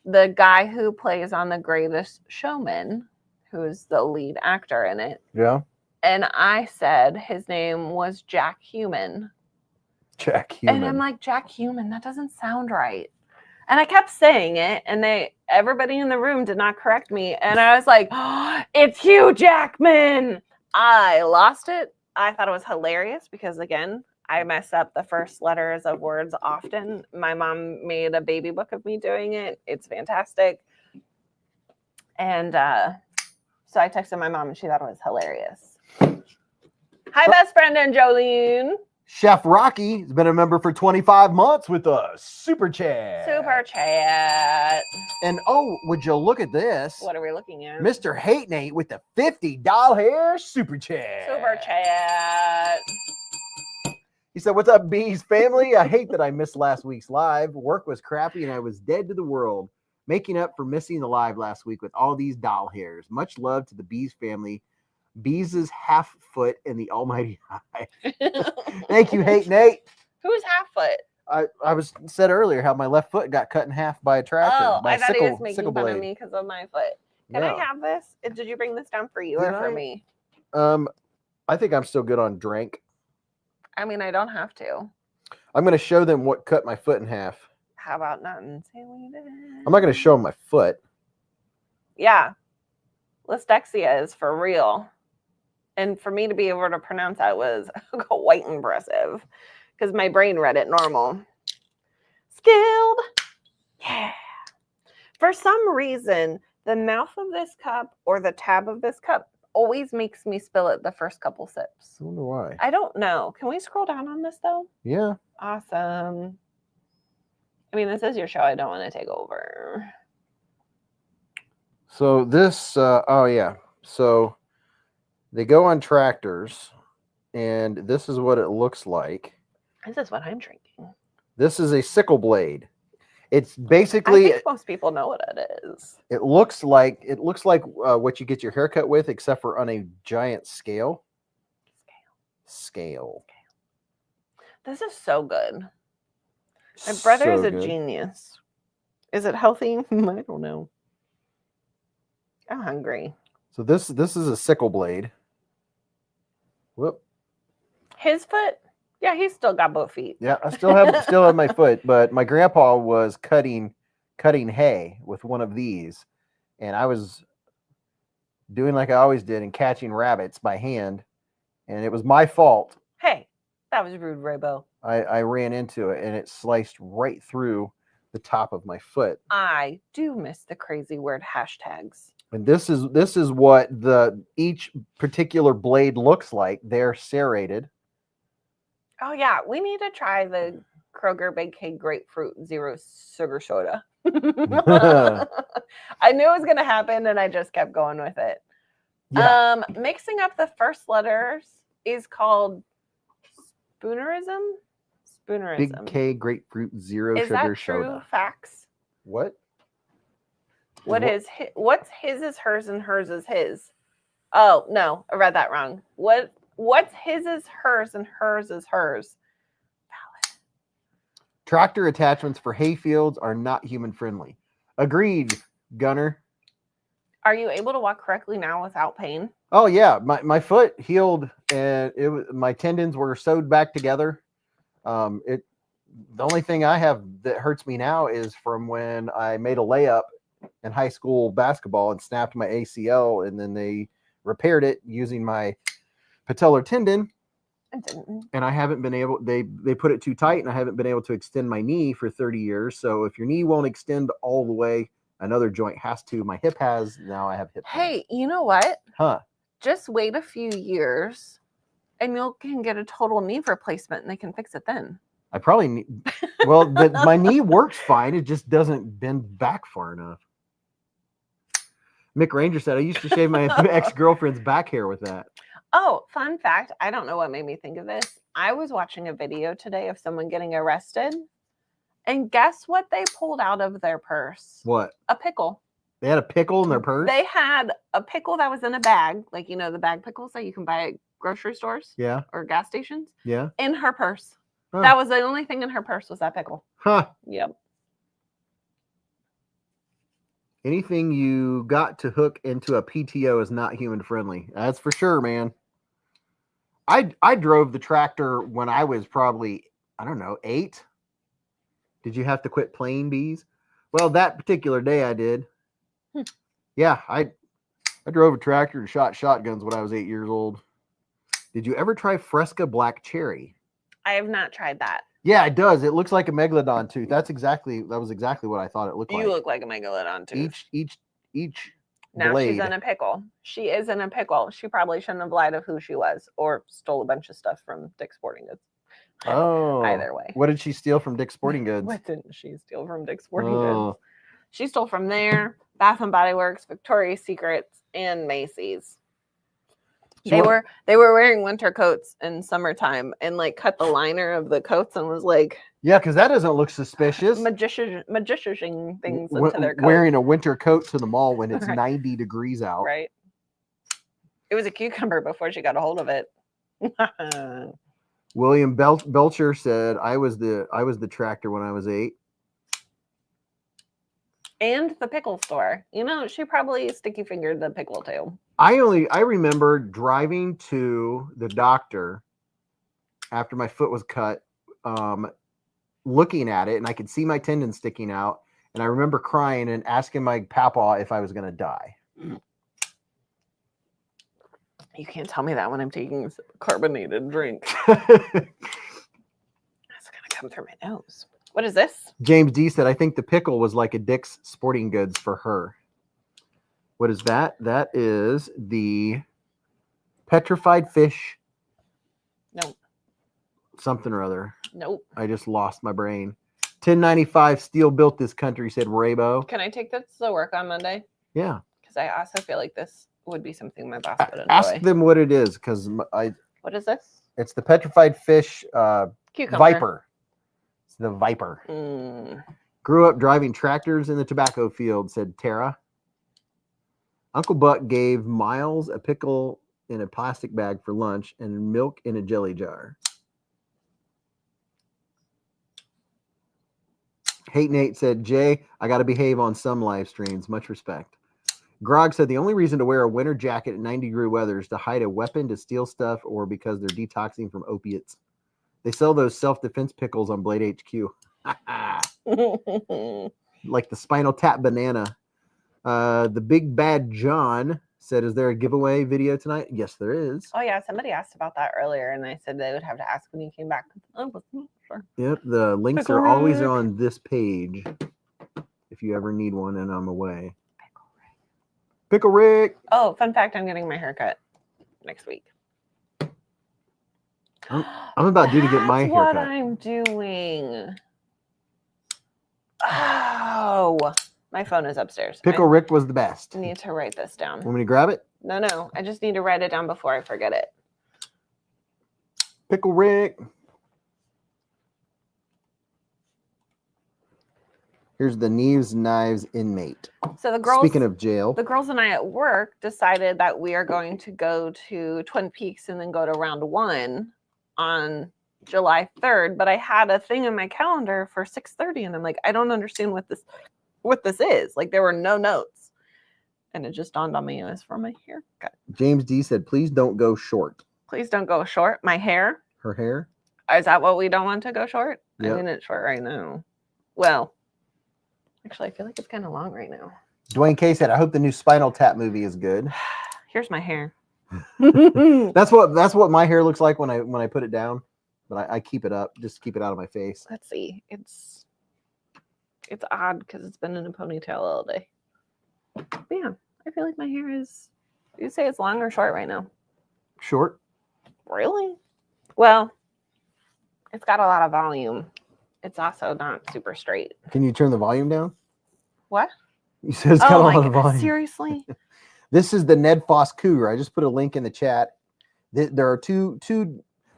the guy who plays on The Greatest Showman, who's the lead actor in it. Yeah. And I said his name was Jack Human. Jack Human. And I'm like, Jack Human, that doesn't sound right. And I kept saying it, and everybody in the room did not correct me. And I was like, oh, it's Hugh Jackman. I lost it. I thought it was hilarious because, again, I mess up the first letters of words often. My mom made a baby book of me doing it. It's fantastic. And so I texted my mom, and she thought it was hilarious. Hi, best friend and Jolene. Chef Rocky has been a member for 25 months with us. Super chat. Super chat. And would you look at this? What are we looking at? Mr. Hate Nate with the $50 hair super chat. Super chat. He said, "What's up, Beez family? I hate that I missed last week's live. Work was crappy and I was dead to the world. Making up for missing the live last week with all these doll hairs. Much love to the Beez family. Beez's half foot in the almighty high." Thank you, Hate Nate. Who's half foot? I was said earlier how my left foot got cut in half by a tractor. Oh, by I a thought he was sickle making fun blade. of me because of my foot. Can No. I have this? Did you bring this down for you Did or for I? me? I think I'm still good on drink. I mean, I don't have to. I'm going to show them what cut my foot in half. How about nothing? Say we did. I'm not going to show them my foot. Yeah. Lystexia is for real. And for me to be able to pronounce that was quite impressive because my brain read it normal. Skilled. Yeah. For some reason, the mouth of this cup or the tab of this cup always makes me spill it the first couple sips. I wonder why. I don't know. Can we scroll down on this though? Yeah. Awesome. I mean, this is your show. I don't want to take over. So this, So they go on tractors, and this is what it looks like. This is what I'm drinking. This is a sickle blade. It's I basically, think most people know what it is. it looks like what you get your haircut with, except for on a giant scale. Scale. This is so good. My brother is So a good. genius. Is it healthy? I don't know. I'm hungry. So this is a sickle blade. Whoop. His foot? Yeah, he's still got both feet. Yeah, I still have my foot, but my grandpa was cutting hay with one of these, and I was doing like I always did and catching rabbits by hand, and it was my fault. Hey, that was rude, Raybo. I ran into it and it sliced right through the top of my foot. I do miss the crazy word hashtags. And this is what each particular blade looks like. They're serrated. Oh yeah, we need to try the Kroger Big K Grapefruit Zero Sugar Soda. I knew it was gonna happen, and I just kept going with it. Yeah. Mixing up the first letters is called spoonerism. Big K Grapefruit Zero Is Sugar that true? Soda. Facts. What? What's his is hers and hers is his? Oh, no, I read that wrong. What's his is hers and hers is hers? Tractor attachments for hay fields are not human friendly. Agreed, Gunner. Are you able to walk correctly now without pain? Oh yeah, my foot healed and my tendons were sewed back together. The only thing I have that hurts me now is from when I made a layup in high school basketball and snapped my ACL, and then they repaired it using my patellar tendon. And I haven't been able. They put it too tight, and I haven't been able to extend my knee for 30 years. So if your knee won't extend all the way, another joint has to. My hip has. Now I have hip pain. Hey, you know what? Huh? Just wait a few years, and you can get a total knee replacement, and they can fix it then. I probably need. Well, my knee works fine. It just doesn't bend back far enough. Mick Ranger said, I used to shave my ex-girlfriend's back hair with that. Oh, fun fact. I don't know what made me think of this. I was watching a video today of someone getting arrested. And guess what they pulled out of their purse? What? A pickle. They had a pickle in their purse? They had a pickle that was in a bag. Like, you know, the bag pickles that you can buy at grocery stores? Yeah. Or gas stations? Yeah. In her purse. Huh. That was the only thing in her purse was that pickle. Huh. Yep. Anything you got to hook into a PTO is not human friendly. That's for sure, man. I drove the tractor when I was probably, I don't know, 8. Did you have to quit playing Beez? Well, that particular day I did. Yeah, I drove a tractor and shot shotguns when I was 8 years old. Did you ever try Fresca Black Cherry? I have not tried that. Yeah, it does. It looks like a megalodon tooth. That was exactly what I thought it looked like. You look like a megalodon tooth. Each now blade. She's in a pickle. She is in a pickle. She probably shouldn't have lied of who she was or stole a bunch of stuff from Dick's Sporting Goods. Oh. Either way. What did she steal from Dick's Sporting Goods? What didn't she steal from Dick's Sporting Goods? She stole from there, Bath and Body Works, Victoria's Secrets, and Macy's. They were wearing winter coats in summertime and like cut the liner of the coats and was like, yeah, because that doesn't look suspicious. Magician things into their coat. Wearing a winter coat to the mall when it's Right. 90 degrees out. Right. It was a cucumber before she got a hold of it. William Belcher said, I was the tractor when I was 8. And the pickle store. You know, she probably sticky fingered the pickle too. I remember driving to the doctor after my foot was cut, looking at it, and I could see my tendon sticking out. And I remember crying and asking my papa if I was going to die. You can't tell me that when I'm taking a carbonated drink. That's going to come through my nose. What is this? James D said, I think the pickle was like a Dick's Sporting Goods for her. What is that? That is the petrified fish. Nope. Something or other. Nope. I just lost my brain. 1095 Steel built this country, said Raybo. Can I take this to work on Monday? Yeah. Because I also feel like this would be something my boss would enjoy. Ask them what it is, because What is this? it's the petrified fish Cucumber. Viper. It's the Viper. Mm. Grew up driving tractors in the tobacco field, said Tara. Uncle Buck gave Miles a pickle in a plastic bag for lunch and milk in a jelly jar. Hate Nate said, Jay, I got to behave on some live streams. Much respect. Grog said the only reason to wear a winter jacket in 90-degree weather is to hide a weapon, to steal stuff, or because they're detoxing from opiates. They sell those self-defense pickles on Blade HQ. Like the Spinal Tap banana. The Big Bad John said, is there a giveaway video tonight? Yes, there is. Oh, yeah. Somebody asked about that earlier, and I said they would have to ask when you came back. I wasn't sure. Yep, the links Pickle are always Rick. on this page if you ever need one and I'm away. Pickle Rick. Oh, fun fact, I'm getting my haircut next week. I'm about due to get my That's what haircut. I'm doing. Oh, my phone is upstairs. Pickle Rick was the best. I need to write this down. Want me to grab it? No. I just need to write it down before I forget it. Pickle Rick. Here's the Knives Knives inmate. So the girls, Speaking of jail, the girls and I at work decided that we are going to go to Twin Peaks and then go to round 1 on July 3rd. But I had a thing in my calendar for 6:30, and I'm like, I don't understand what this is. Like, there were no notes, and it just dawned on me it was for my haircut. James D said, please don't go short. Please don't go short. My hair. Her hair? Is that what we don't want to go short? Yep. I mean, it's short right now. Well, actually, I feel like it's kind of long right now. Dwayne K said, I hope the new Spinal Tap movie is good. Here's my hair. That's what my hair looks like when I put it down, but I keep it up, just keep it out of my face. Let's see. It's odd because it's been in a ponytail all day. But yeah, I feel like my hair is. You say it's long or short right now? Short? Really? Well, it's got a lot of volume. It's also not super straight. Can you turn the volume down? What? You said it's got a lot of volume. Seriously? This is the Ned Foss Cougar. I just put a link in the chat. There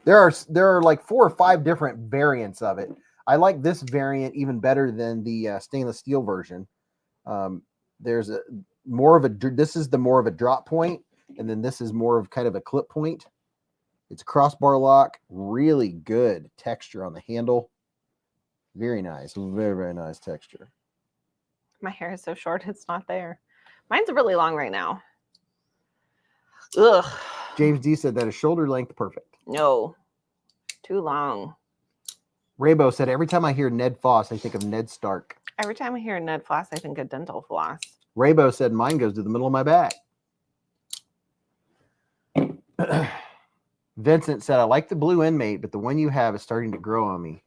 are like 4 or 5 different variants of it. I like this variant even better than the stainless steel version. There's this is the more of a drop point, and then this is more of kind of a clip point. It's crossbar lock, really good texture on the handle. Very nice, very, very nice texture. My hair is so short, it's not there. Mine's really long right now. Ugh. James D said that is shoulder length perfect. No, too long. Raybo said, every time I hear Ned Foss, I think of Ned Stark. Every time I hear Ned Floss, I think of dental floss. Raybo said, mine goes to the middle of my back. Vincent said, I like the blue inmate, but the one you have is starting to grow on me.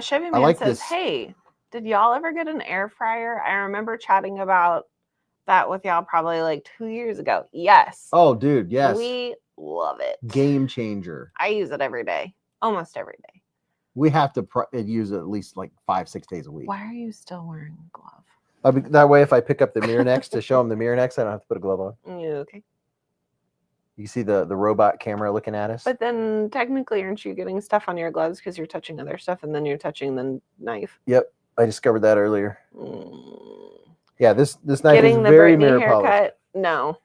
Chevy Man says, hey, did y'all ever get an air fryer? I remember chatting about that with y'all probably like 2 years ago. Yes. Oh, dude, yes. We love it. Game changer. I use it every day, almost every day. We have to use it at least like 5-6 days a week. Why are you still wearing a glove? That way, if I pick up the mirror next to show them the mirror next, I don't have to put a glove on. Okay. You see the robot camera looking at us? But then technically, aren't you getting stuff on your gloves because you're touching other stuff and then you're touching the knife? Yep. I discovered that earlier. Yeah, this knife getting is the very Britney mirror haircut? polished. No.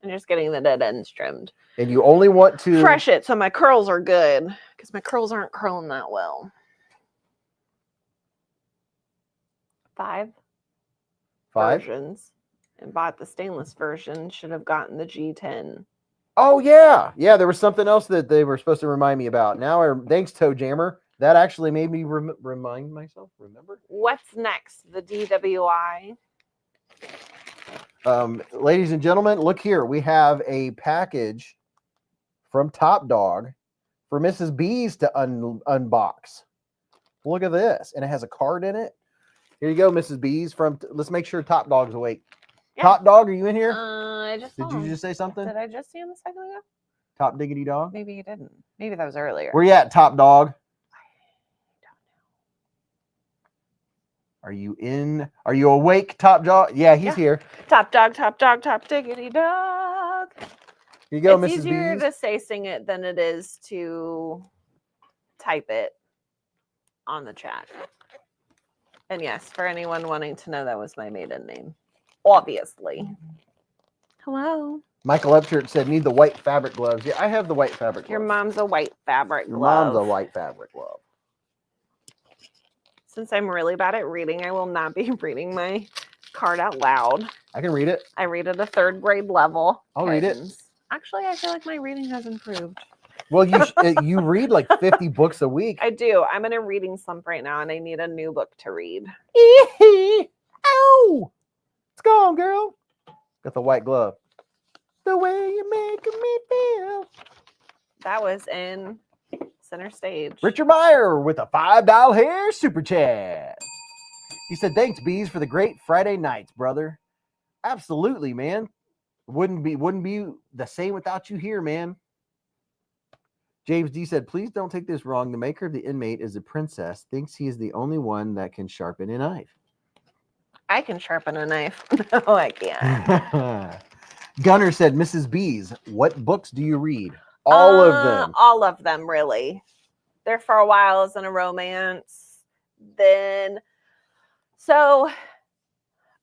I'm just getting the dead ends trimmed. And you only want to Fresh it so my curls are good because my curls aren't curling that well. 5 versions and bought the stainless version. Should have gotten the G10. Oh yeah, there was something else that they were supposed to remind me about. Now, thanks, Toe Jammer. That actually made me remind myself. Remember? What's next? The DWI. Ladies and gentlemen, look here. We have a package from Top Dog for Mrs. Beez to unbox. Look at this, and it has a card in it. Here you go, Mrs. Beez. Let's make sure Top Dog's awake. Yeah. Top Dog, are you in here? Did you just say something? Did I just see him a second ago? Top Diggity Dog? Maybe you didn't. Maybe that was earlier. Where you at, Top Dog? Are you in? Are you awake, Top Dog? Yeah, he's here. Top Dog, Top Dog, Top Diggity Dog. Here you go, it's Mrs. easier Beez. to say sing it than it is to type it on the chat. And yes, for anyone wanting to know, that was my maiden name. Obviously. Hello. Michael Upchurch said, need the white fabric gloves. Yeah, I have the white fabric gloves. Your mom's a white fabric glove. Your mom's a white fabric glove. Since I'm really bad at reading, I will not be reading my card out loud. I can read it. I read at a 3rd grade level. I'll read it. Actually, I feel like my reading has improved. Well, you read like 50 books a week. I do. I'm in a reading slump right now, and I need a new book to read. Ow! It's gone, girl. Got the white glove. The way you make me feel. That was in center stage. Richard Meyer with a $5 hair super chat. He said, thanks, Beez, for the great Friday nights, brother. Absolutely, man. Wouldn't be the same without you here, man. James D said, please don't take this wrong. The maker of the inmate is a princess, thinks he is the only one that can sharpen a knife. I can sharpen a knife. No, I can't. Gunner said, Mrs. Beez, what books do you read? All of them. All of them, really. There for a while is in a romance. Then So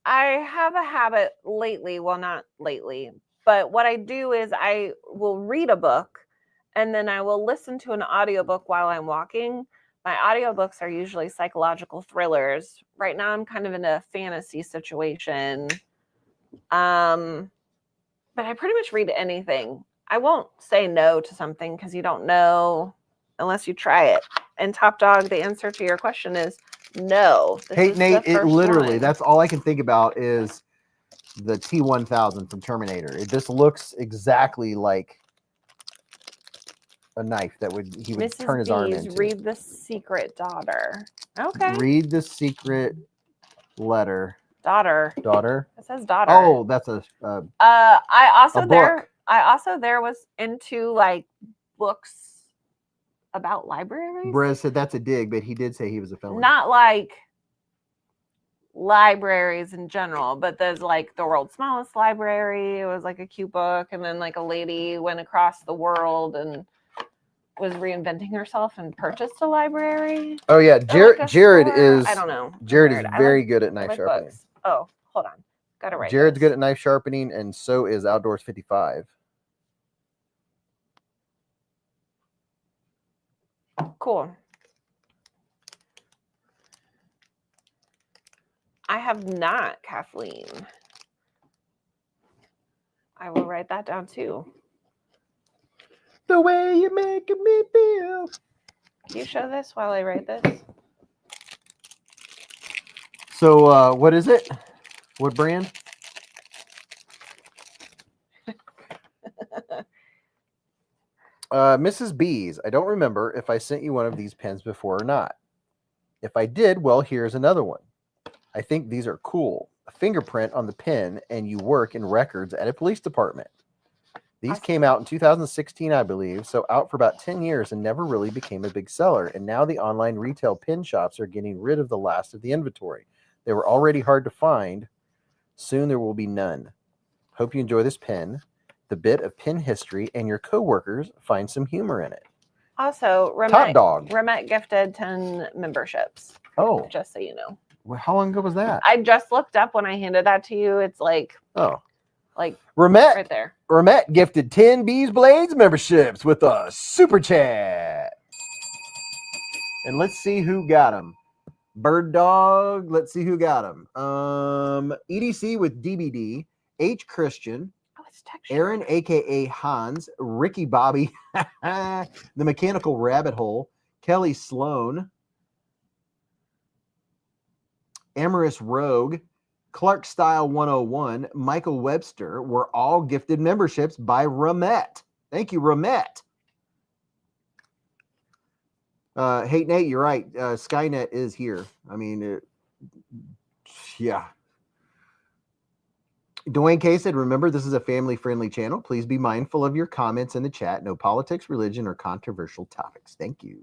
I have a habit lately, well, not lately, but what I do is I will read a book and then I will listen to an audiobook while I'm walking. My audiobooks are usually psychological thrillers. Right now I'm kind of in a fantasy situation. But I pretty much read anything. I won't say no to something because you don't know unless you try it. And Top Dog, the answer to your question is no. Hey, Nate, it literally, one. that's all I can think about is the T-1000 from Terminator. It just looks exactly like a knife that he would Mrs. turn his arm Beez, into. read The Secret Daughter. Okay. Read the secret letter. Daughter. Daughter? It says daughter. Oh, that's a I also a book. there was into like books about libraries. Brez said that's a dig, but he did say he was a felon. Not like libraries in general, but there's like the world's smallest library. It was like a cute book, and then like a lady went across the world and was reinventing herself and purchased a library. Oh yeah, Jared is. I don't know. Jared is very good at knife sharpening. Books. Oh, hold on. Gotta write. Jared's good at knife sharpening, and so is Outdoors 55. Cool. I have not, Kathleen. I will write that down too. The way you're making me feel. Can you show this while I write this? So, what is it? What brand? Mrs. Beez, I don't remember if I sent you one of these pens before or not. If I did, well, here's another one. I think these are cool. A fingerprint on the pen, and you work in records at a police department. These came out in 2016, I believe, so out for about 10 years and never really became a big seller. And now the online retail pen shops are getting rid of the last of the inventory. They were already hard to find. Soon there will be none. Hope you enjoy this pen, the bit of pen history, and your coworkers find some humor in it. Also, Top Dog. Remet gifted 10 memberships. Oh. Just so you know. Well, how long ago was that? I just looked up when I handed that to you. It's like, Remet, right there. Remet gifted 10 beezblades memberships with a super chat. And let's see who got them. Bird Dog, let's see who got them. EDC with DBD, H. Christian, Aaron, a.k.a. Hans, Ricky Bobby, The Mechanical Rabbit Hole, Kelly Sloan, Amorous Rogue, Clark Style 101, Michael Webster were all gifted memberships by Remet. Thank you, Remet. Hey, Nate, you're right. Skynet is here. I mean, yeah. Dwayne K said, remember, this is a family-friendly channel. Please be mindful of your comments in the chat. No politics, religion, or controversial topics. Thank you.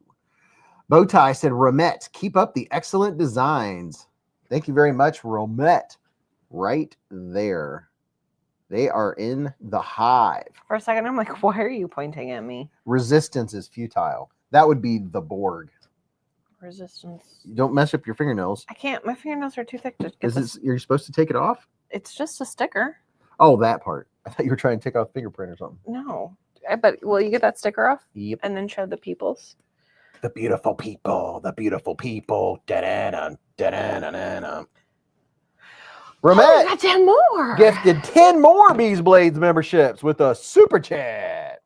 Bowtie said, Remet, keep up the excellent designs. Thank you very much, Remet. Right there. They are in the hive. For a second, I'm like, why are you pointing at me? Resistance is futile. That would be the Borg. Resistance. You don't mess up your fingernails. I can't. My fingernails are too thick to get Is this, you're supposed to take it off? It's just a sticker. Oh, that part. I thought you were trying to take off fingerprint or something. No. But will you get that sticker off? Yep. And then show the peoples? The beautiful people. The beautiful people. Da-da-da, da-da-da-da. Remet got 10 more. gifted 10 more beezblades memberships with a super chat.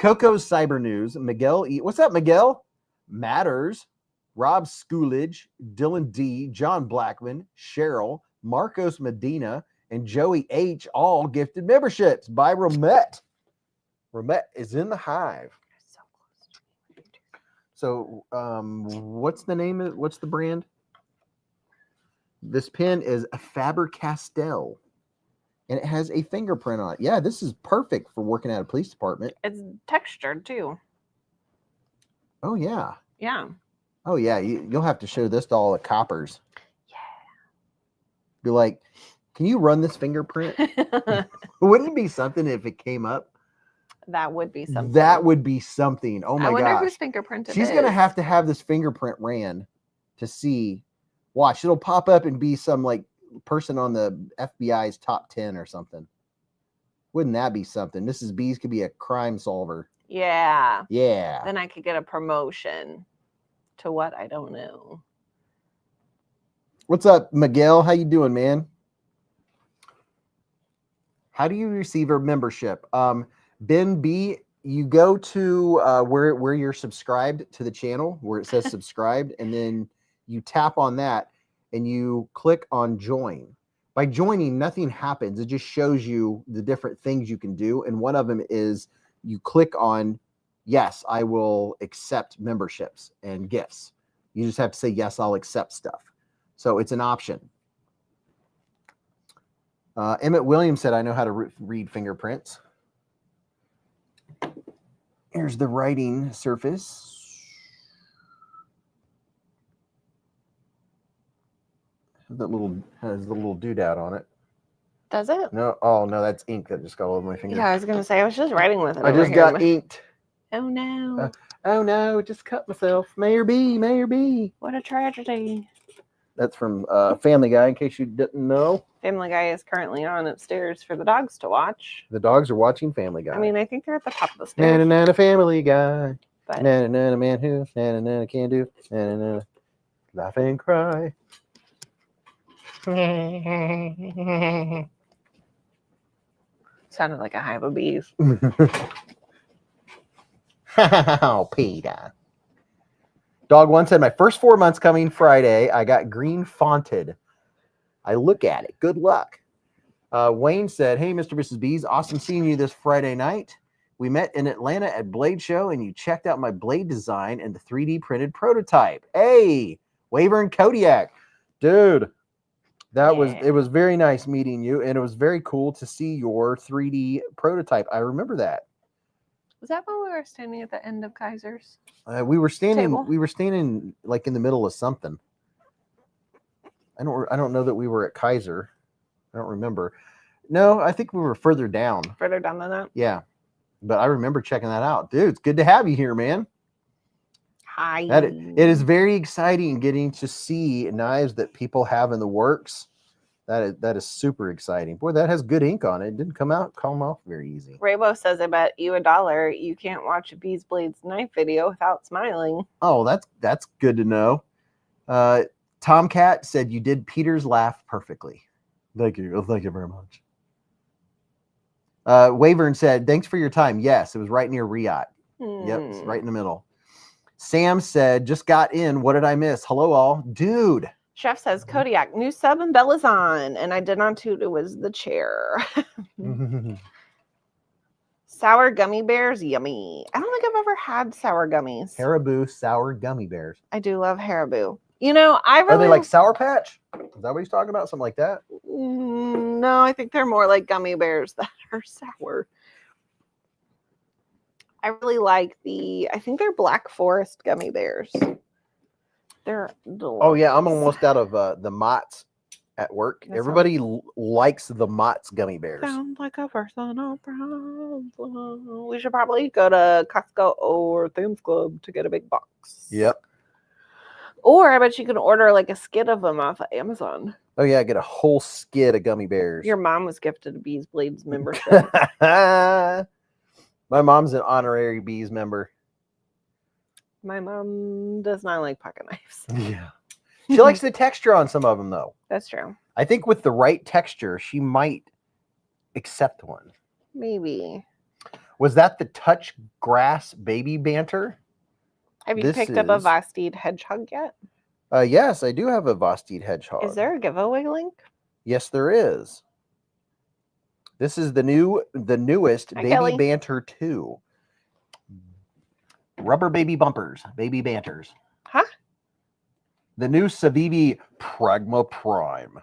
Coco's Cyber News, Miguel E. What's up, Miguel? Matters, Rob Schoolidge, Dylan D, John Blackman, Cheryl, Marcos Medina, and Joey H. all gifted memberships by Remet. Remet is in the hive. So, what's the name of what's the brand? This pen is a Faber-Castell, and it has a fingerprint on it. Yeah, this is perfect for working at a police department. It's textured too. Oh yeah. Yeah. Oh yeah. You'll have to show this to all the coppers. Yeah. Be like, can you run this fingerprint? Wouldn't it be something if it came up? That would be something. That would be something. Oh my I wonder gosh. whose fingerprint it She's is. gonna have to have this fingerprint ran to see Watch, it'll pop up and be some like person on the FBI's top 10 or something. Wouldn't that be something? Mrs. Beez could be a crime solver. Yeah. Yeah. Then I could get a promotion to what I don't know. What's up, Miguel? How you doing, man? How do you receive a membership? Ben B, you go to where you're subscribed to the channel, where it says subscribed, and then you tap on that and you click on join. By joining, nothing happens. It just shows you the different things you can do. And one of them is you click on, yes, I will accept memberships and gifts. You just have to say, yes, I'll accept stuff. So it's an option. Emmett Williams said, I know how to read fingerprints. Here's the writing surface. That little has the little doodad on it. Does it? No, oh no, that's ink that just got all over my finger. Yeah, I was gonna say I was just writing with it. I just got inked. Oh no! Oh no, just cut myself. Mayor B, Mayor B. What a tragedy! That's from Family Guy. In case you didn't know, Family Guy is currently on upstairs for the dogs to watch. the dogs are watching Family Guy. I mean, I think they're at the top of the stairs. Na na na, Family Guy. But Na na na, man who na na na can do. Na na na, laugh and cry. sounded like a hive of bees. Oh, Peter. Dog one said, my first 4 months coming Friday, I got green fonted. I look at it. Good luck. Wayne said, hey, Mr. and Mrs. Beez, awesome seeing you this Friday night. We met in Atlanta at Blade Show, and you checked out my blade design and the 3D printed prototype. Hey, Waver and Kodiak. Dude, it was very nice meeting you, and it was very cool to see your 3D prototype. I remember that. Was that when we were standing at the end of Kaiser's? We were standing. Table? We were standing like in the middle of something. I don't know that we were at Kaiser. I don't remember. No, I think we were further down. Further down than that? Yeah, but I remember checking that out, dude. It's good to have you here, man. Hi. It is very exciting getting to see knives that people have in the works. That is super exciting. Boy, that has good ink on it. It didn't come off very easy. Raybo says, I bet you $1 you can't watch a Beezblades knife video without smiling. Oh, that's good to know. Tomcat said you did Peter's laugh perfectly. Thank you. Oh, thank you very much. Wavern said, thanks for your time. Yes, it was right near Riyadh. Yep, it's right in the middle. Sam said, just got in. What did I miss? Hello, all. Dude. Chef says, Kodiak, new sub and bell is on. And I did not toot. It was the chair. Sour gummy bears. Yummy. I don't think I've ever had sour gummies. Haribo sour gummy bears. I do love Haribo. You know, I really... Are they like Sour Patch? Is that what he's talking about? Something like that? No, I think they're more like gummy bears that are sour. I really like I think they're Black Forest gummy bears. They're delicious. Oh, yeah. I'm almost out of the Mott's at work. Everybody likes the Mott's gummy bears. Sounds like a personal problem. We should probably go to Costco or Sam's Club to get a big box. Yep. Or I bet you can order like a skid of them off of Amazon. Oh, yeah. Get a whole skid of gummy bears. Your mom was gifted a Beezblades membership. My mom's an honorary Beez member. My mom does not like pocket knives. Yeah. She likes the texture on some of them, though. That's true. I think with the right texture, she might accept one. Maybe. Was that the Touch Grass Baby Banter? Have you picked up a Vosteed hedgehog yet? Yes, I do have a Vosteed hedgehog. Is there a giveaway link? Yes, there is. This is the newest Hi, Baby Kelly. Banter 2. Rubber baby bumpers, baby banters. Huh? The new Civivi Pragma Prime.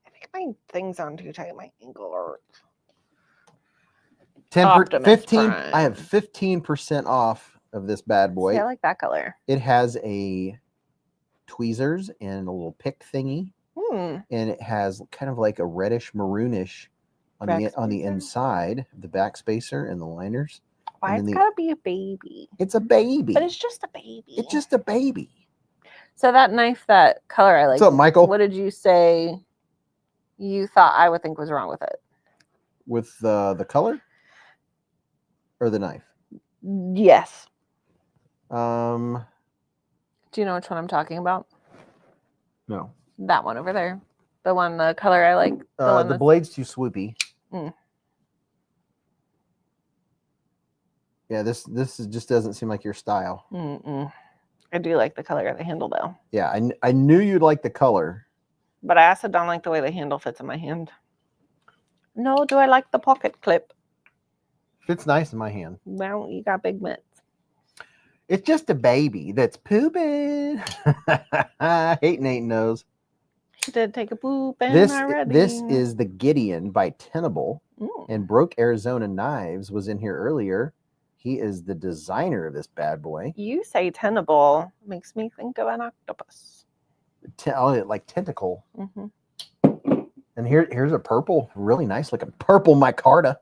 I think my thing's on too tight. My ankle hurts. 15. Prime. I have 15% off of this bad boy. See, I like that color. It has a tweezers and a little pick thingy, and it has kind of like a reddish maroonish on the inside, the back spacer and the liners. Why it's gotta be a baby? It's a baby. But it's just a baby. It's just a baby. So that knife, that color I like. What's up, Michael? What did you say you thought I would think was wrong with it? With the color or the knife? Yes. Um, Do you know which one I'm talking about? no. That one over there. The one, the color I like. The blade's too swoopy. Mm. Yeah, this just doesn't seem like your style. Mm-mm. I do like the color of the handle though. Yeah, I knew you'd like the color. But I also don't like the way the handle fits in my hand. No, do I like the pocket clip? Fits nice in my hand. Well, you got big mitts. It's just a baby that's pooping. Hate Nate knows. He did take a poop and This already. is the Gideon by Tenable, and Broke Arizona Knives was in here earlier. He is the designer of this bad boy. You say tenable makes me think of an octopus. Like tentacle. Mm-hmm. And here's a purple, really nice looking purple micarta.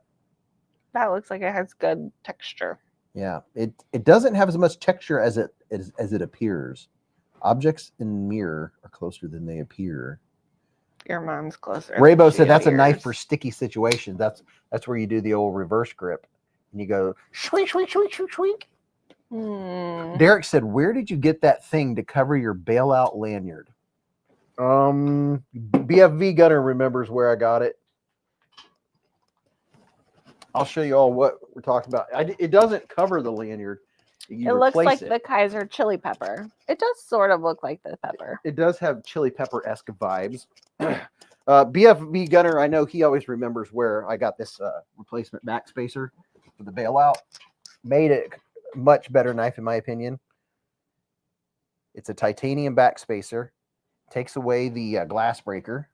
That looks like it has good texture. Yeah, it doesn't have as much texture as it appears. Objects in mirror are closer than they appear. Your mom's closer. Raybo said that's a knife for sticky situations. That's where you do the old reverse grip. And you go, shwink, shwink, shwink, shwink, shwink. Derek said, where did you get that thing to cover your bailout lanyard? BFV Gunner remembers where I got it. I'll show you all what we're talking about. It doesn't cover the lanyard. It looks like the Kaiser chili pepper. It does sort of look like the pepper. It does have chili pepper-esque vibes. BFV Gunner, I know he always remembers where I got this replacement backspacer for the bailout. Made it a much better knife, in my opinion. It's a titanium backspacer. Takes away the glass breaker.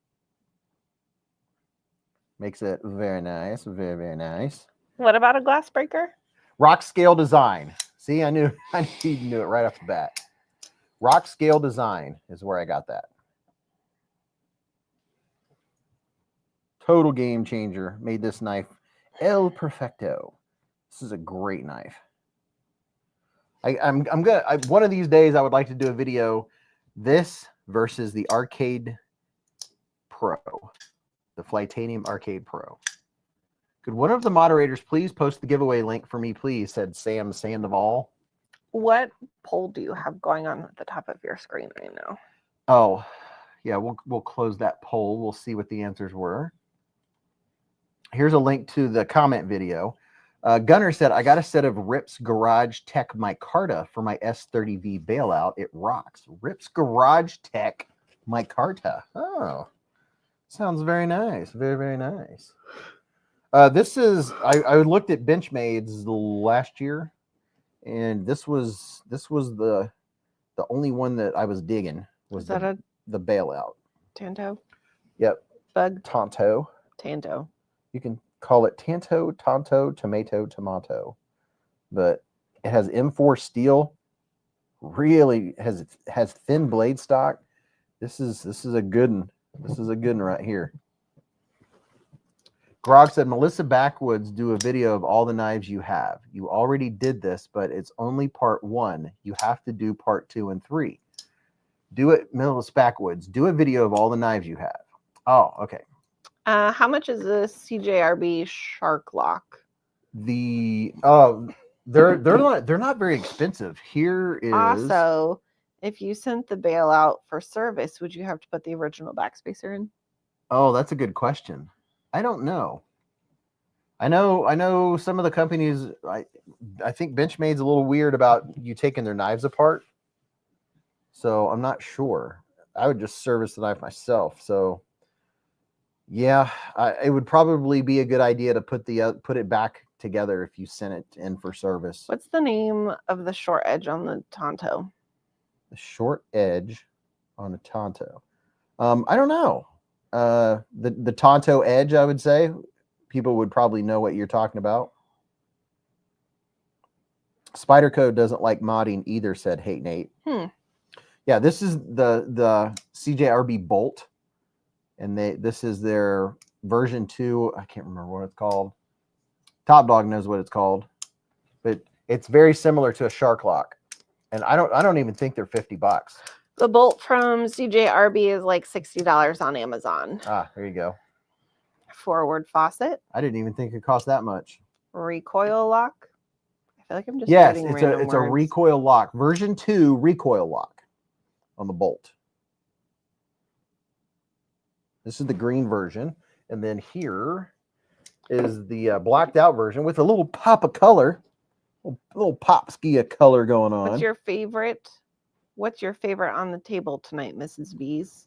Makes it very nice. Very, very nice. What about a glass breaker? Rock scale design. See, I knew you knew it right off the bat. Rock scale design is where I got that. Total game changer. Made this knife El Perfecto. This is a great knife. I'm gonna one of these days I would like to do a video. This versus the Arcade Pro, the Flytanium Arcade Pro. Could one of the moderators please post the giveaway link for me, please? Said Sam Sandoval. What poll do you have going on at the top of your screen right now? Oh, yeah, we'll close that poll. We'll see what the answers were. Here's a link to the comment video. Gunner said, I got a set of Rips Garage Tech micarta for my S30V bailout. It rocks. Rips Garage Tech micarta. Oh, sounds very nice. Very, very nice. This is, I looked at Benchmade's last year, and this was the only one that I was digging. Was that the bailout. Tanto? Yep. Bug? Tanto. Tanto. You can call it Tanto, Tonto, Tomato, Tomato. But it has M4 steel. Really has thin blade stock. This is a good one. This is a good one right here. Grog said, Melissa Backwoods, do a video of all the knives you have. You already did this, but it's only part 1. You have to do part 2 and 3. Do it, Melissa Backwoods. Do a video of all the knives you have. Oh, okay. How much is the CJRB Shark Lock? They're not very expensive. Here is also, if you sent the bailout for service, would you have to put the original backspacer in? Oh, that's a good question. I don't know. I know some of the companies. I think Benchmade's a little weird about you taking their knives apart. So I'm not sure. I would just service the knife myself. So yeah, it would probably be a good idea to put it back together if you sent it in for service. What's the name of the short edge on the Tonto? The short edge on a Tonto. I don't know. The Tonto edge, I would say. People would probably know what you're talking about. Spider Code doesn't like modding either, said Hate Nate. Yeah, this is the CJRB Bolt. And this is their version 2. I can't remember what it's called. Top Dog knows what it's called. But it's very similar to a Shark Lock. And I don't even think they're $50. The bolt from CJRB is like $60 on Amazon. Ah, there you go. Forward faucet, I didn't even think it cost that much. recoil lock. I feel like I'm just Yes, getting it's a random words. recoil lock. Version 2 recoil lock on the bolt. This is the green version. And then here is the blacked out version with a little pop of color. A little pop ski of color going on. What's your favorite? What's your favorite on the table tonight, Mrs. Beez?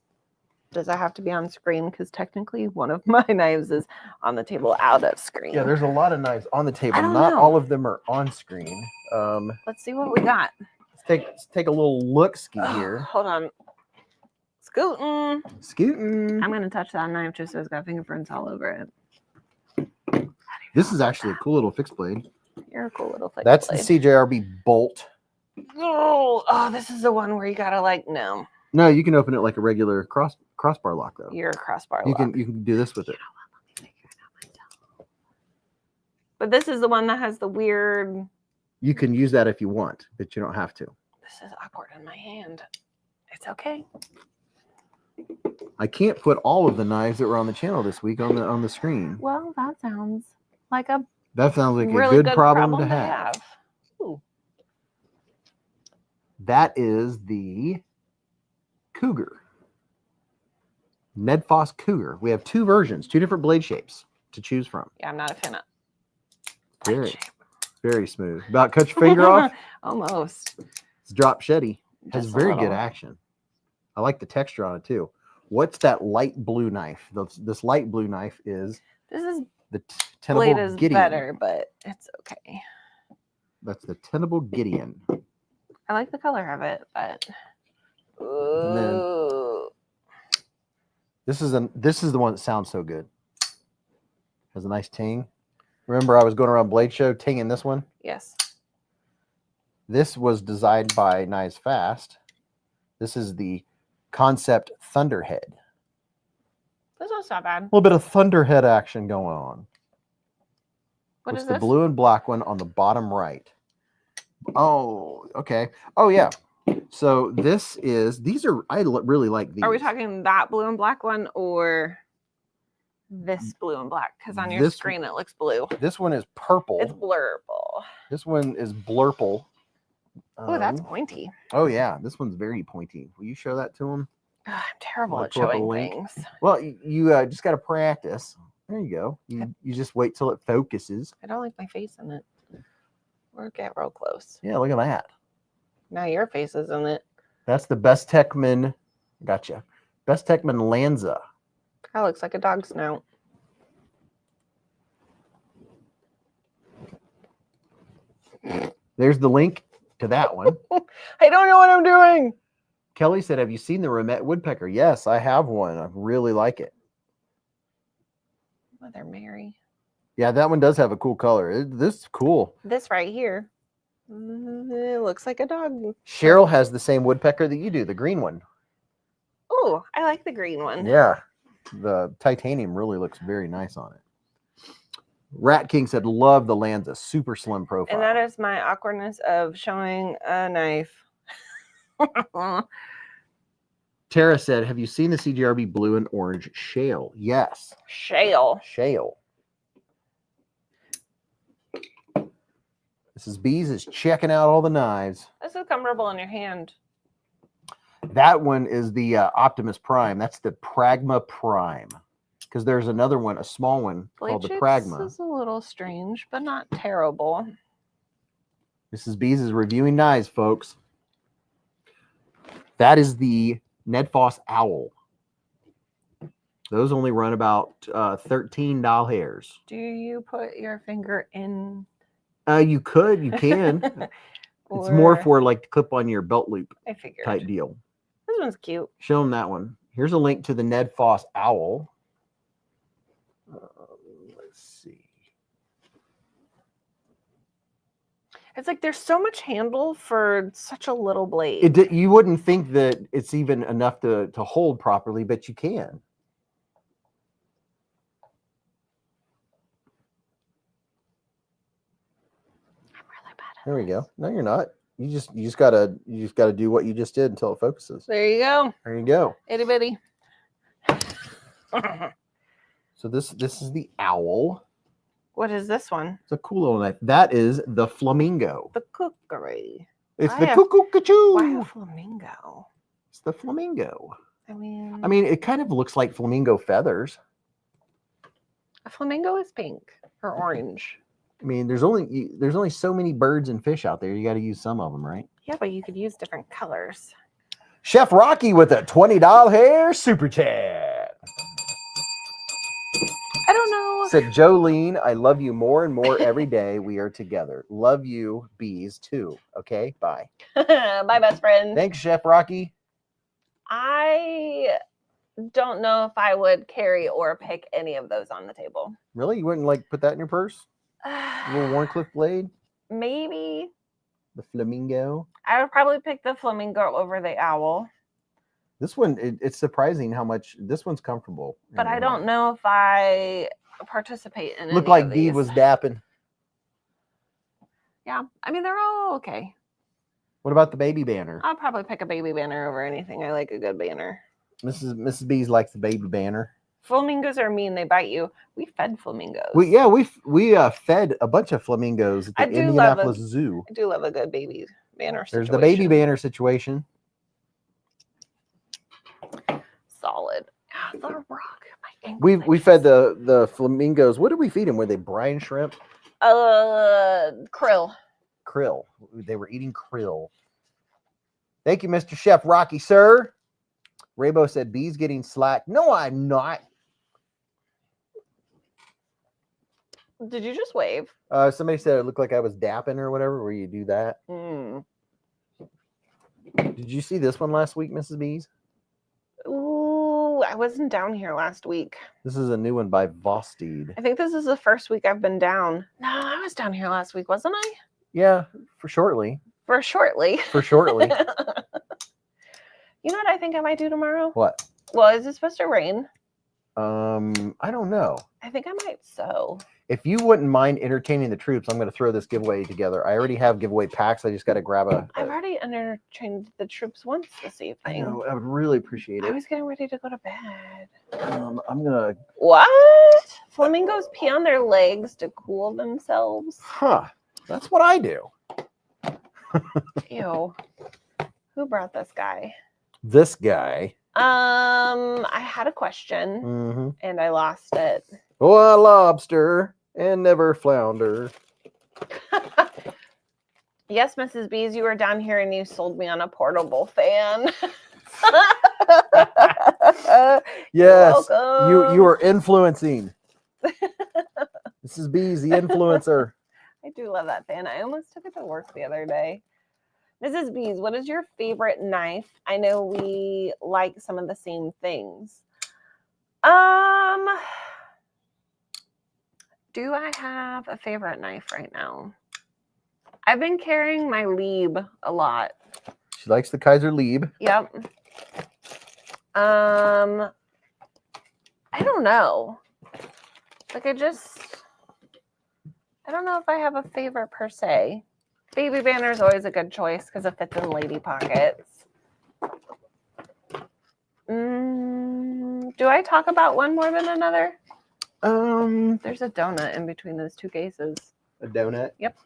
Does that have to be on screen? Because technically one of my knives is on the table out of screen. Yeah, there's a lot of knives on the table. I don't Not know. all of them are on screen. Let's see what we got. Let's take a little look-ski Oh, here. hold on. Scooting. Scooting. I'm going to touch that knife just so it's got fingerprints all over it. This is actually a cool little fixed blade. You're a cool little flex That's blade. the CJRB bolt. Oh, this is the one where you got to like, no. No, you can open it like a regular crossbar lock though. You're a crossbar You lock. can do this with it. But this is the one that has the weird. You can use that if you want, but you don't have to. This is awkward in my hand. It's okay. I can't put all of the knives that were on the channel this week on the screen. Well, that sounds like a That sounds like really a good problem to have. have. Ooh. That is the Cougar. Ned Foss Cougar. We have two versions, two different blade shapes to choose from. Yeah, I'm not a fan of. Very, very smooth. About cut your finger off. Almost. It's drop shetty. Has Just a very good little. action. I like the texture on it too. What's that light blue knife? This light blue knife is This is the blade Tenable is Gideon. better, but it's okay. That's the Tenable Gideon. I like the color of it, but And then- ooh. This is the one that sounds so good. Has a nice ting. Remember, I was going around Blade Show tinging this one. Yes. This was designed by Knives Fast. This is the Concept Thunderhead. This one's not bad. A little bit of Thunderhead action going on. What It's is the this? blue and black one on the bottom right. Oh, okay. Oh, yeah. So this is, really like these. Are we talking that blue and black one or this blue and black? Because on your This- screen it looks blue. This one is purple. It's blurple. This one is blurple. Oh, that's pointy. Oh, yeah. This one's very pointy. Will you show that to him? Ugh, I'm terrible Wanna at pull up a showing link? things. Well, you just got to practice. There you go. You just wait till it focuses. I don't like my face in it. Or get real close. Yeah, look at that. Now your face is in it. That's the Best Techman. Gotcha. Best Techman Lanza. That looks like a dog snout. There's the link to that one. I don't know what I'm doing. Kelly said, have you seen the Remet Woodpecker? Yes, I have one. I really like it. Mother Mary. Yeah, that one does have a cool color. This is cool. This right here. It looks like a dog. Cheryl has the same woodpecker that you do, the green one. Oh, I like the green one. Yeah, the titanium really looks very nice on it. Rat King said, love the Lanza, super slim profile. And that is my awkwardness of showing a knife. Tara said, have you seen the CGRB blue and orange shale? Yes. Shale. Shale. Mrs. Beez is checking out all the knives. This is comfortable in your hand. That one is the Optimus Prime. That's the Pragma Prime. Because there's another one, a small one Blade called the shapes Pragma. is a little strange, but not terrible. Mrs. Beez is reviewing knives, folks. That is the Ned Foss Owl. Those only run about $13. Do you put your finger in? You could, you can. It's more for like to clip on your belt loop I figured. type deal. This one's cute. Show them that one. Here's a link to the Ned Foss Owl. Let's see. It's like there's so much handle for such a little blade. You wouldn't think that it's even enough to hold properly, but you can. I'm really bad at There we go. No, you're not. You just gotta do what you just did until it focuses. There you go. There you go. Itty bitty. So this is the owl. What is this one? It's a cool little knife. That is the flamingo. The cookery. It's Why the a- cuckoo-ca-choo. Why a flamingo? It's the flamingo. I mean, It kind of looks like flamingo feathers. a flamingo is pink or orange. There's only so many birds and fish out there. You got to use some of them, right? Yeah, but you could use different colors. Chef Rocky with a $20 super chat. I don't know. Said Jolene, I love you more and more every day we are together. Love you, Beez, too. Okay, bye. My best friend. Thanks, Chef Rocky. I don't know if I would carry or pick any of those on the table. Really? You wouldn't put that in your purse? A little Warncliffe blade? Maybe. The flamingo? I would probably pick the flamingo over the owl. This one, it's surprising how much this one's comfortable. But I don't know if I participate in Looked any like of Dee these. was dapping. Yeah, they're all okay. What about the baby banner? I'll probably pick a baby banner over anything. I like a good banner. Mrs. Beez likes the baby banner. Flamingos are mean. They bite you. We fed flamingos. We fed a bunch of flamingos at the I do love Indianapolis Zoo. I do love a good baby banner There's situation. the baby banner situation. Solid. Ah, the rock. My ankle We itches. fed the flamingos. What did we feed them? Were they brine shrimp? Krill. Krill. They were eating krill. Thank you, Mr. Chef Rocky, sir. Raybo said, Beez getting slack. No, I'm not. Did you just wave? Somebody said it looked like I was dapping or whatever, where you do that. Did you see this one last week, Mrs. Beez? Ooh, I wasn't down here last week. This is a new one by Vosteed. I think this is the first week I've been down. No, I was down here last week, wasn't I? Yeah, for shortly. For shortly. For shortly. You know what I think I might do tomorrow? What? Well, is it supposed to rain? I don't know. I think I might sew. If you wouldn't mind entertaining the troops, I'm going to throw this giveaway together. I already have giveaway packs. I just got to grab I've already entertained the troops once this I evening. know, I would really appreciate I it. was getting ready to go to bed. I'm going to... What? Flamingos pee on their legs to cool themselves? Huh. That's what I do. Ew. Who brought this guy? This guy. I had a question Mm-hmm. and I lost it. Oh, a lobster and never flounder. Yes, Mrs. Beez, you were down here and you sold me on a portable fan. Yes, You're you are influencing. Mrs. Beez, the influencer. I do love that fan. I almost took it to work the other day. Mrs. Beez, what is your favorite knife? I know we like some of the same things. Do I have a favorite knife right now? I've been carrying my Lieb a lot. She likes the Kaiser Lieb. Yep. I don't know. Like I don't know if I have a favorite per se. Baby banner is always a good choice because it fits in lady pockets. Do I talk about one more than another? There's a donut in between those two cases. A donut. Yep.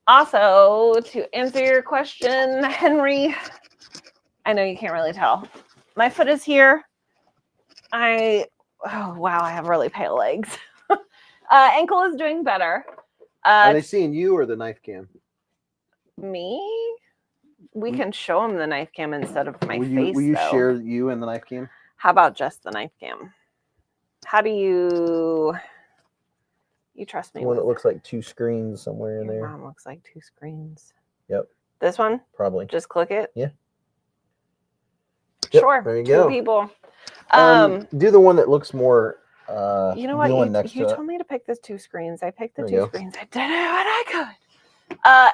Also, to answer your question, Henry, I know you can't really tell. My foot is here. Oh, wow, I have really pale legs. Ankle is doing better. Are they seeing you or the knife cam? Me? We can show them the knife cam instead of my face, Will you though. share you and the knife cam? How about just the knife cam? How do you trust me? The one that with- looks like two screens somewhere in Your there. mom looks like two screens. Yep, This one? probably. Just click it? Yeah. Yep, Sure. there you two go. people. Do the one that looks more. You know the what? one You next to told it. me to pick the two screens. I picked the There you two go. screens. I did what I could.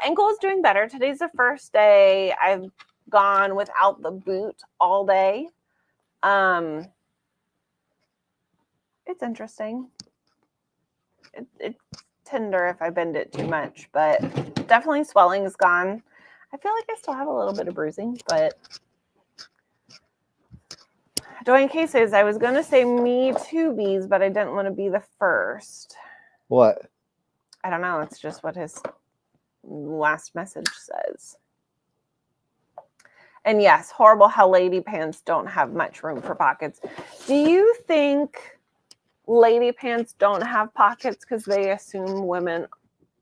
Ankle is doing better. Today's the first day I've gone without the boot all day. It's interesting. It's tender if I bend it too much, but definitely swelling is gone. I feel like I still have a little bit of bruising, but Dwayne K says, I was going to say me too, Beez, but I didn't want to be the first. What? I don't know. It's just what his last message says. And yes, horrible how lady pants don't have much room for pockets. Do you think lady pants don't have pockets because they assume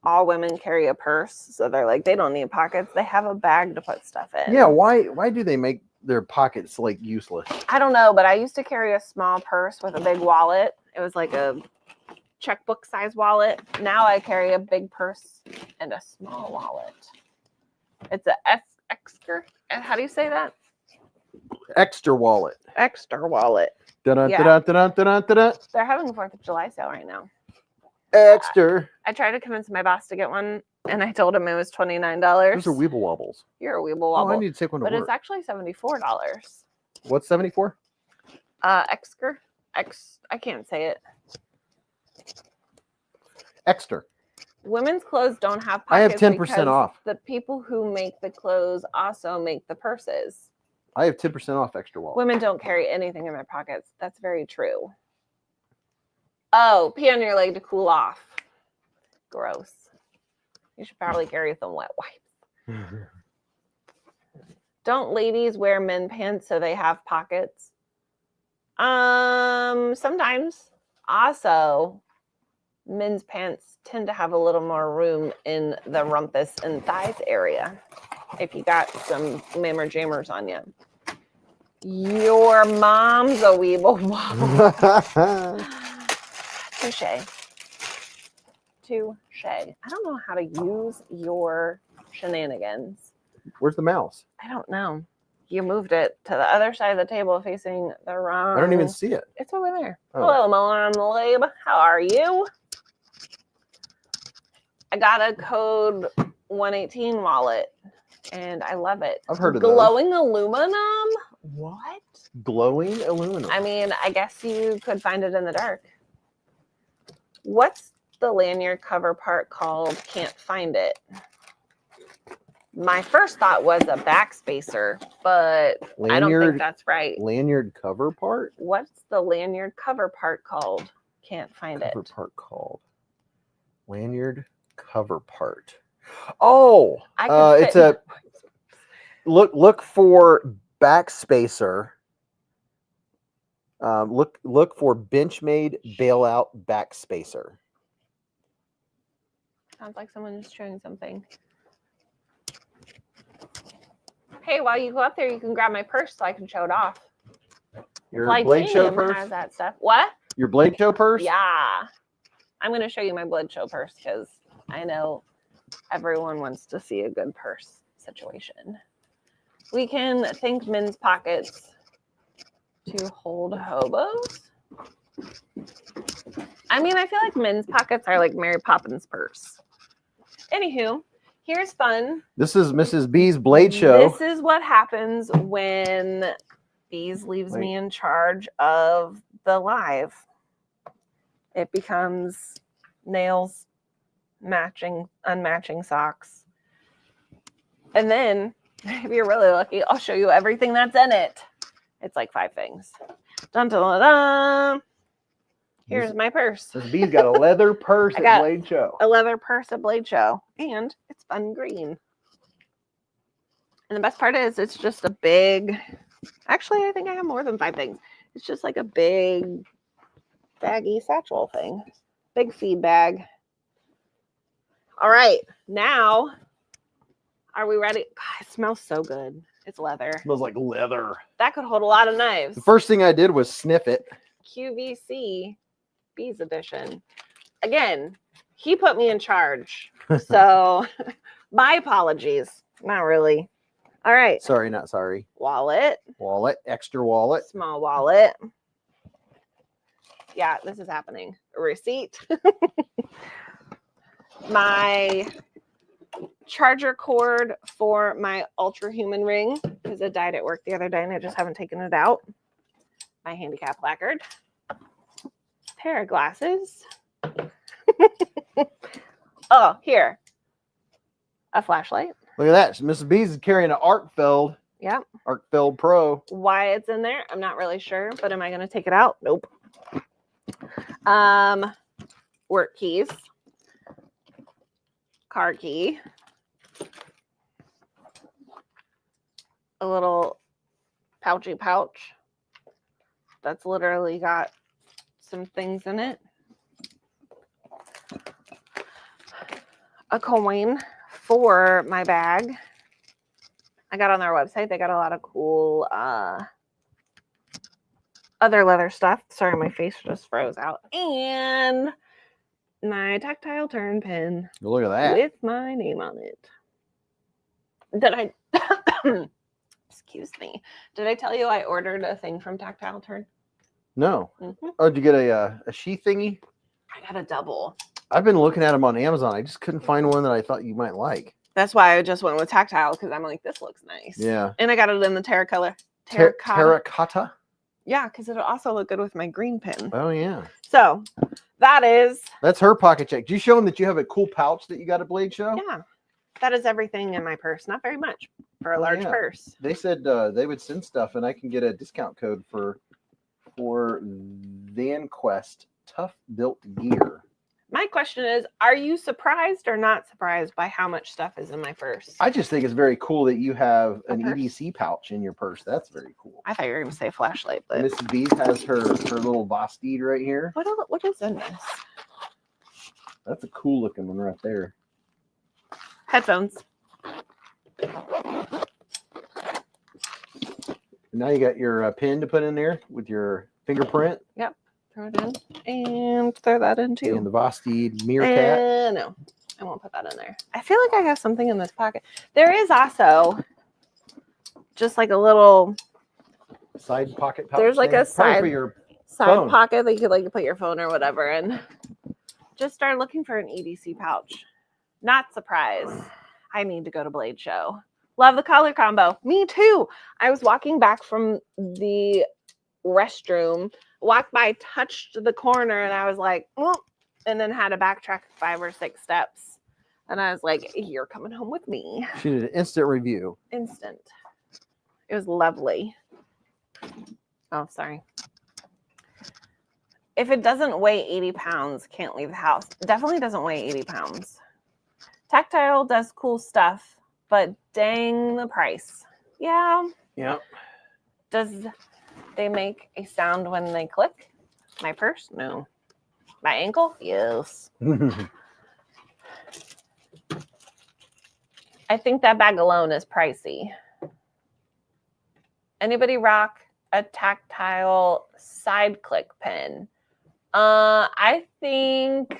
all women carry a purse? So they're like, they don't need pockets. They have a bag to put stuff in. Yeah, why do they make their pockets like useless? I don't know, but I used to carry a small purse with a big wallet. It was like a checkbook size wallet. Now I carry a big purse and a small wallet. It's a extra. How do you say that? Extra wallet. Extra wallet. Dun-dun, Yeah. dun-dun, dun-dun, dun-dun, dun-dun. They're having a 4th of July sale right now. Extra. I tried to convince my boss to get one, and I told him it was $29. Those are Weeble Wobbles. You're a weeble Oh, wobble. I need to take one to but work. it's actually $74. What's 74? Extra. I can't say it. Extra. Women's clothes don't have pockets. I have 10% because off. The people who make the clothes also make the purses. I have 10% off extra wallet. Women don't carry anything in their pockets. That's very true. Oh, pee on your leg to cool off. Gross. You should probably carry some wet wipes. Don't ladies wear men pants so they have pockets? Sometimes. Also, men's pants tend to have a little more room in the rumpus and thighs area if you got some mammer jammers on you. Your mom's a weeble wobble. Touche. Touche. I don't know how to use your shenanigans. Where's the mouse? I don't know. You moved it to the other side of the table facing the wrong. I don't even see it. It's over there. Oh. Hello, Malone. How are you? I got a code 118 wallet, and I love it. I've heard of those. Glowing aluminum? What? Glowing aluminum. I mean, I guess you could find it in the dark. What's the lanyard cover part called? Can't find it. My first thought was a backspacer, but I don't think that's right. Lanyard cover part? What's the lanyard cover part called? Can't find it. Cover part called. Lanyard cover part. Oh, it's a look for backspacer. Look for Benchmade bailout backspacer. Sounds like someone is showing something. Hey, while you go up there, you can grab my purse so I can show it off. Your Blade Show purse? Has that stuff. What? Your Blade Show purse? Yeah. I'm going to show you my Blade Show purse because I know everyone wants to see a good purse situation. We can thank men's pockets to hold hobos. I mean, I feel like men's pockets are like Mary Poppins' purse. Anywho, here's fun. This is Mrs. B's Blade Show. This is what happens when Beez leaves me in charge of the live. It becomes nails, unmatching socks. And then, if you're really lucky, I'll show you everything that's in it. It's like 5 things. Dun, dun, dun, dun. Here's my purse. Mrs. B's got a leather purse at Blade Show. A leather purse at Blade Show. And it's fun green. And the best part is it's just a big, actually, I think I have more than 5 things. It's just like a big baggy satchel thing. Big feed bag. All right. Now, are we ready? God, it smells so good. It's leather. It smells like leather. That could hold a lot of knives. The first thing I did was sniff it. QVC Beez edition. Again, he put me in charge. So my apologies. Not really. All right. Sorry, not sorry. Wallet. Wallet. Extra wallet. Small wallet. Yeah, this is happening. Receipt. My charger cord for my Ultra Human ring because it died at work the other day and I just haven't taken it out. My handicap placard. Pair of glasses. Oh, here. A flashlight. Look at that. Mrs. Beez is carrying an Arcfeld Yep. Pro. Why it's in there, I'm not really sure, but am I going to take it out? Nope. Work keys. Car key. A little pouchy pouch that's literally got some things in it. A coin for my bag. I got on their website. They got a lot of cool other leather stuff. Sorry, my face just froze out. And my tactile turn pin Look at that. with my name on it. Did I excuse me. Did I tell you I ordered a thing from Tactile Turn? No. Mm-hmm. Oh, did you get a sheath thingy? I got a double. I've been looking at them on Amazon. I just couldn't find one that I thought you might like. That's why I just went with Tactile, because I'm like, this looks nice. Yeah. And I got it in the terracotta. Terracotta? Yeah, because it'll also look good with my green pin. Oh, yeah. So that is. That's her pocket check. Do you show them that you have a cool pouch that you got at Blade Show? Yeah. That is everything in my purse. Not very much for a large purse. They said they would send stuff and I can get a discount code for VanQuest Tough Built Gear. My question is, are you surprised or not surprised by how much stuff is in my purse? I just think it's very cool that you have an purse? EDC pouch in your purse. That's very cool. I thought you were going to say flashlight, but Mrs. Beez has her little Vosteed right here. what is in this? That's a cool looking one right there. Headphones. Now you got your pin to put in there with your fingerprint. Yep. Throw it in and throw that in too. And the Vosteed Meerkat. No, I won't put that in there. I feel like I have something in this pocket. There is also just like a little Side pocket pouch. There's like thing. a Probably side for your phone pocket that you could like put your phone or whatever in. Just start looking for an EDC pouch. Not surprised. I need to go to Blade Show. Love the color combo. Me too. I was walking back from the restroom, walked by, touched the corner, and I was like, oh, and then had to backtrack 5 or 6 steps. And I was like, you're coming home with me. She did an instant review. Instant. It was lovely. Oh, sorry. If it doesn't weigh 80 pounds, can't leave the house. Definitely doesn't weigh 80 pounds. Tactile does cool stuff, but dang the price. Yeah. Yep. Does they make a sound when they click? My purse? No. My ankle? Yes. I think that bag alone is pricey. Anybody rock a tactile side click pen? I think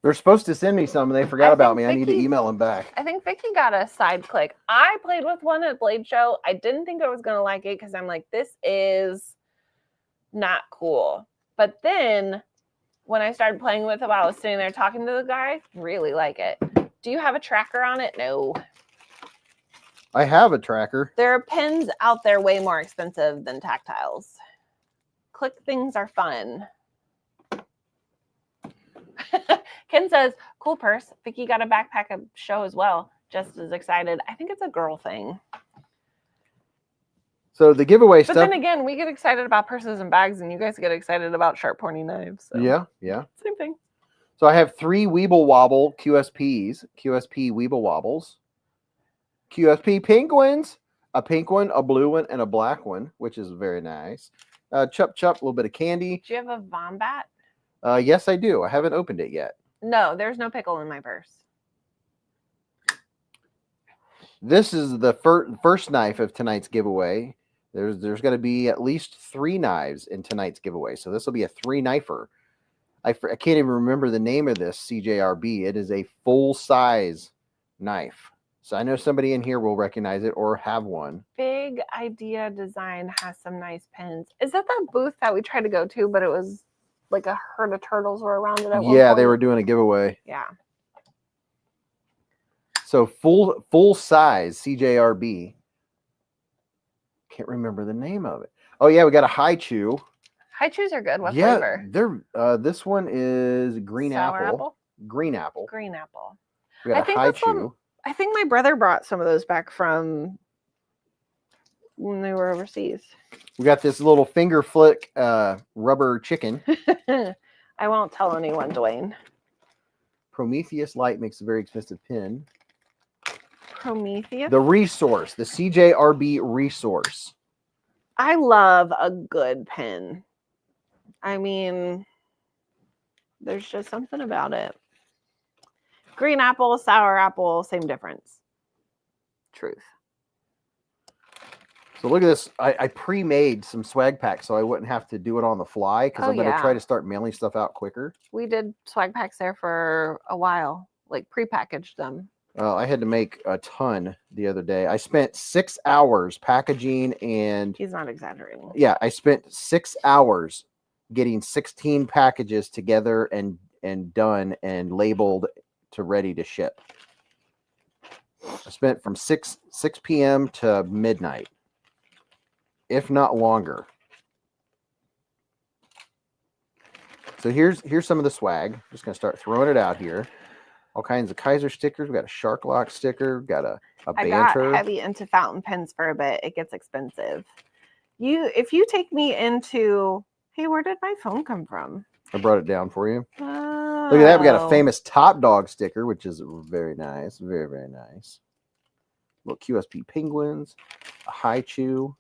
They're supposed to send me some and they forgot about me. I need to email them back. I think Vicky got a side click. I played with one at Blade Show. I didn't think I was going to like it because I'm like, this is not cool. But then when I started playing with it while I was sitting there talking to the guy, really like it. Do you have a tracker on it? No. I have a tracker. There are pens out there way more expensive than tactiles. Click things are fun. Ken says, cool purse. Vicky got a backpack at show as well. Just as excited. I think it's a girl thing. So the giveaway But stuff. then again, we get excited about purses and bags, and you guys get excited about sharp pointy knives. So. Yeah. Same thing. So I have 3 Weeble Wobble QSPs, QSP Weeble Wobbles, QSP Penguins, a pink one, a blue one, and a black one, which is very nice. Chup Chup, a little bit of candy. Do you have a Vombat? Yes, I do. I haven't opened it yet. No, there's no pickle in my purse. This is the first knife of tonight's giveaway. There's going to be at least 3 knives in tonight's giveaway. So this will be a 3-knifer. I can't even remember the name of this CJRB. It is a full-size knife. So I know somebody in here will recognize it or have one. Big Idea Design has some nice pins. Is that the booth that we tried to go to, but it was like a herd of turtles were around it at one Yeah, point? they were doing a giveaway. Yeah. So full size CJRB. Can't remember the name of it. Oh yeah, we got a High Chew. High chews are good. What Yeah, flavor? they're this one is green Sour apple. Green apple. Green apple. We got I a think High this one- Chew. I think my brother brought some of those back from when they were overseas. We got this little finger flick rubber chicken. I won't tell anyone, Dwayne. Prometheus Light makes a very expensive pin. Prometheus? The Resource, the CJRB Resource. I love a good pin. I mean, there's just something about it. Green apple, sour apple, same difference. Truth. So look at this. I pre-made some swag packs so I wouldn't have to do it on the fly because I'm going to try to start mailing stuff out quicker. We did swag packs there for a while, like pre-packaged them. I had to make a ton the other day. I spent 6 hours packaging and... He's not exaggerating. Yeah, I spent 6 hours getting 16 packages together and done and labeled to ready to ship. I spent from 6 p.m. to midnight, if not longer. So here's some of the swag. Just gonna start throwing it out here. All kinds of Kaiser stickers. We got a Shark Lock sticker. Got a Banter. I got heavy into fountain pens for a bit. It gets expensive. If you take me into, hey, where did my phone come from? I brought it down for you. Oh. Look at that. We got a famous Top Dog sticker, which is very nice. Very, very nice. Little QSP penguins. A High Chew.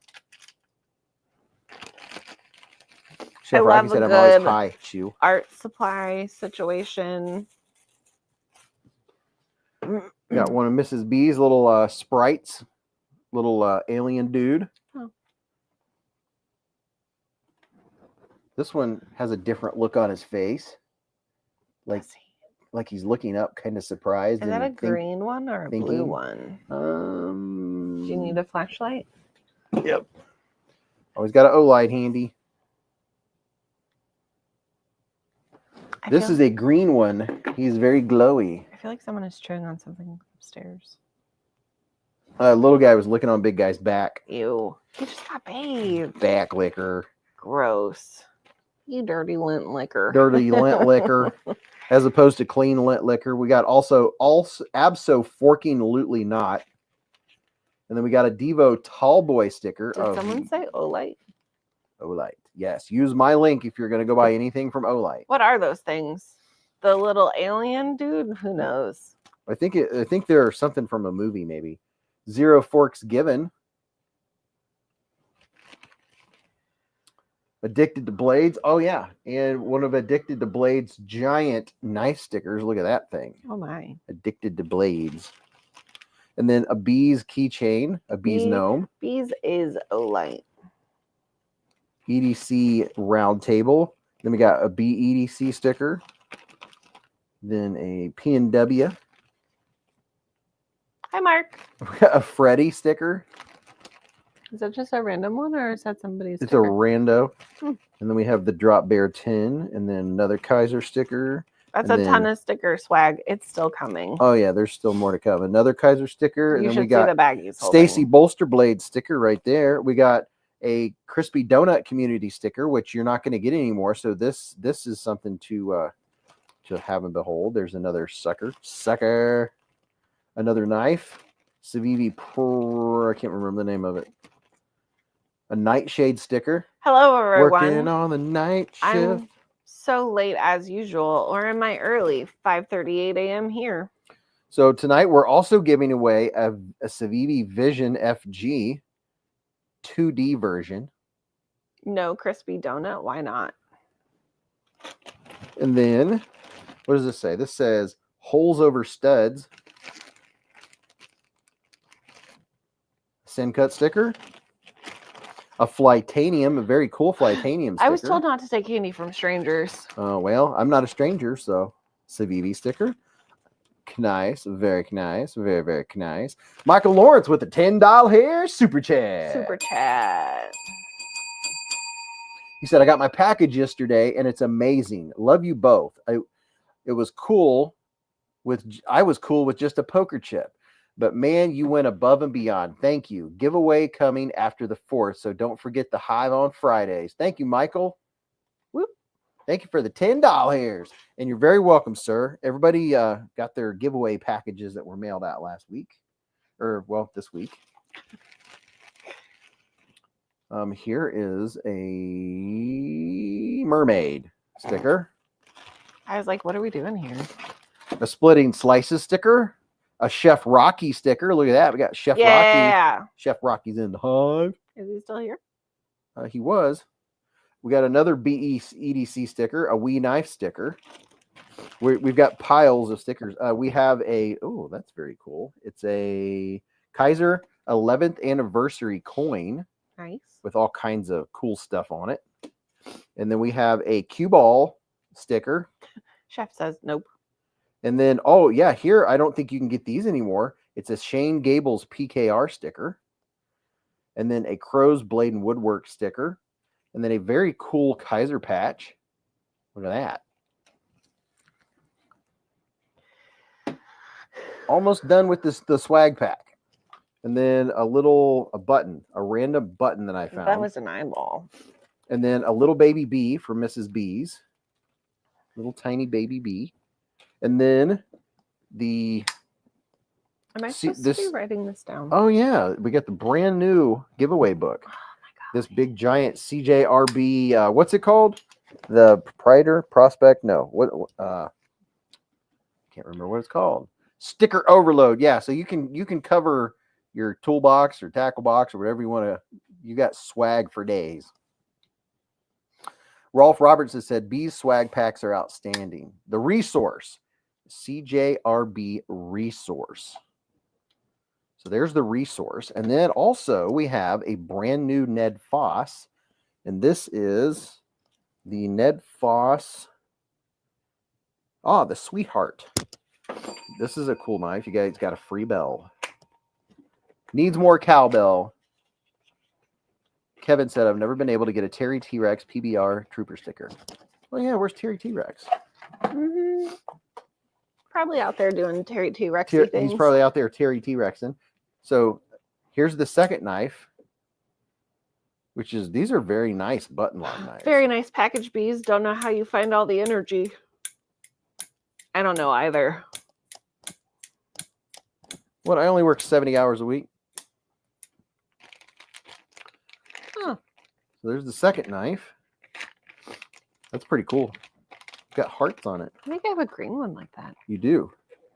Chef Rocky said I'm always high chew. Art supply situation. Got one of Mrs. B's little sprites, little alien dude. Oh. This one has a different look on his face, like he's looking up, kind of surprised. Is that a green one or a blue one? Do you need a flashlight? Yep. Always got an O-light handy. This is a green one. He's very glowy. I feel like someone is chewing on something upstairs. Little guy was licking on big guy's back. Ew. He just got bathed. Back licker. Gross. You dirty lint licker. Dirty lint licker. As opposed to clean lint licker. We got also abso-forking-lutely not. And then we got a Devo Tallboy sticker. Did someone say Olight? Olight. Yes. Use my link if you're going to go buy anything from Olight. What are those things? The little alien dude? Who knows? I think they're something from a movie, maybe. Zero Forks Given. Addicted to Blades. Oh, yeah. And one of Addicted to Blades' giant knife stickers. Look at that thing. Oh, my. Addicted to Blades. And then a Beez keychain. A Beez gnome. Beez is Olight. EDC round table. Then we got a BEDC sticker. Then a PNW. Hi, Mark. We got a Freddy sticker. Is that just a random one or is that somebody's It's sticker? a rando. And then we have the Drop Bear 10 and then another Kaiser sticker. That's a ton of sticker swag. It's still coming. Oh, yeah. There's still more to come. Another Kaiser sticker. And You then should we got see the bag he's Stacy holding. Bolster Blade sticker right there. We got a Crispy Donut community sticker, which you're not going to get anymore. So this is something to have and behold. There's another sucker. Another knife. Civivi Pro. I can't remember the name of it. A Nightshade sticker. Hello, everyone. Working on the night shift. I'm so late as usual, or am I early? 5:38 a.m. here. So tonight we're also giving away a Civivi Vision FG 2D version. No crispy donut. Why not? And then, what does this say? This says holes over studs. Send cut sticker. A Flytanium, a very cool Flytanium sticker. I was told not to take candy from strangers. Oh, well, I'm not a stranger, so Civivi sticker. Nice, very nice, very, very nice. Michael Lawrence with the $10 hair super chat. Super chat. He said, I got my package yesterday and it's amazing. Love you both. I was cool with just a poker chip. But man, you went above and beyond. Thank you. Giveaway coming after the 4th. So don't forget the Hive on Fridays. Thank you, Michael. Whoop. Thank you for the $10. And you're very welcome, sir. Everybody got their giveaway packages that were mailed out last week. Or, well, this week. Here is a mermaid sticker. I was like, what are we doing here? A splitting slices sticker. A Chef Rocky sticker. Look at that. We got Chef Rocky. Yeah. Chef Rocky's in the hive. Is he still here? He was. We got another EDC sticker, a Wee Knife sticker. We've got piles of stickers. We have a, oh, that's very cool. It's a Kaiser 11th anniversary coin. Nice. With all kinds of cool stuff on it. And then we have a cue ball sticker. Chef says nope. And then, oh, yeah, here, I don't think you can get these anymore. It's a Shane Gables PKR sticker. And then a Crow's Blade and Woodwork sticker. And then a very cool Kaiser patch. Look at that. Almost done with the swag pack. And then a random button that I found. That was an eyeball. And then a little baby bee for Mrs. Beez. Little tiny baby bee. And then Am I supposed to be writing this down? Oh, yeah. We got the brand new giveaway book. Oh, my God. This big giant CJRB, what's it called? The proprietor prospect? No. What? Can't remember what it's called. Sticker overload. Yeah, so you can cover your toolbox or tackle box or whatever you want to. You got swag for days. Rolf Robertson said, Beez swag packs are outstanding. The resource, CJRB resource. So there's the resource. And then also we have a brand new Ned Foss. And this is the Ned Foss. The Sweetheart. This is a cool knife. You guys got a free bell. Needs more cowbell. Kevin said, I've never been able to get a Terry T-Rex PBR Trooper sticker. Well, yeah, where's Terry T-Rex? Mm-hmm. Probably out there doing Terry T-Rex things. He's probably out there Terry T-Rexing. So here's the second knife, which is, these are very nice button lock knives. Very nice package, Beez. Don't know how you find all the energy. I don't know either. What, I only work 70 hours a week. Huh. So there's the second knife. That's pretty cool. Got hearts on it. I think I have a green one like that. You do.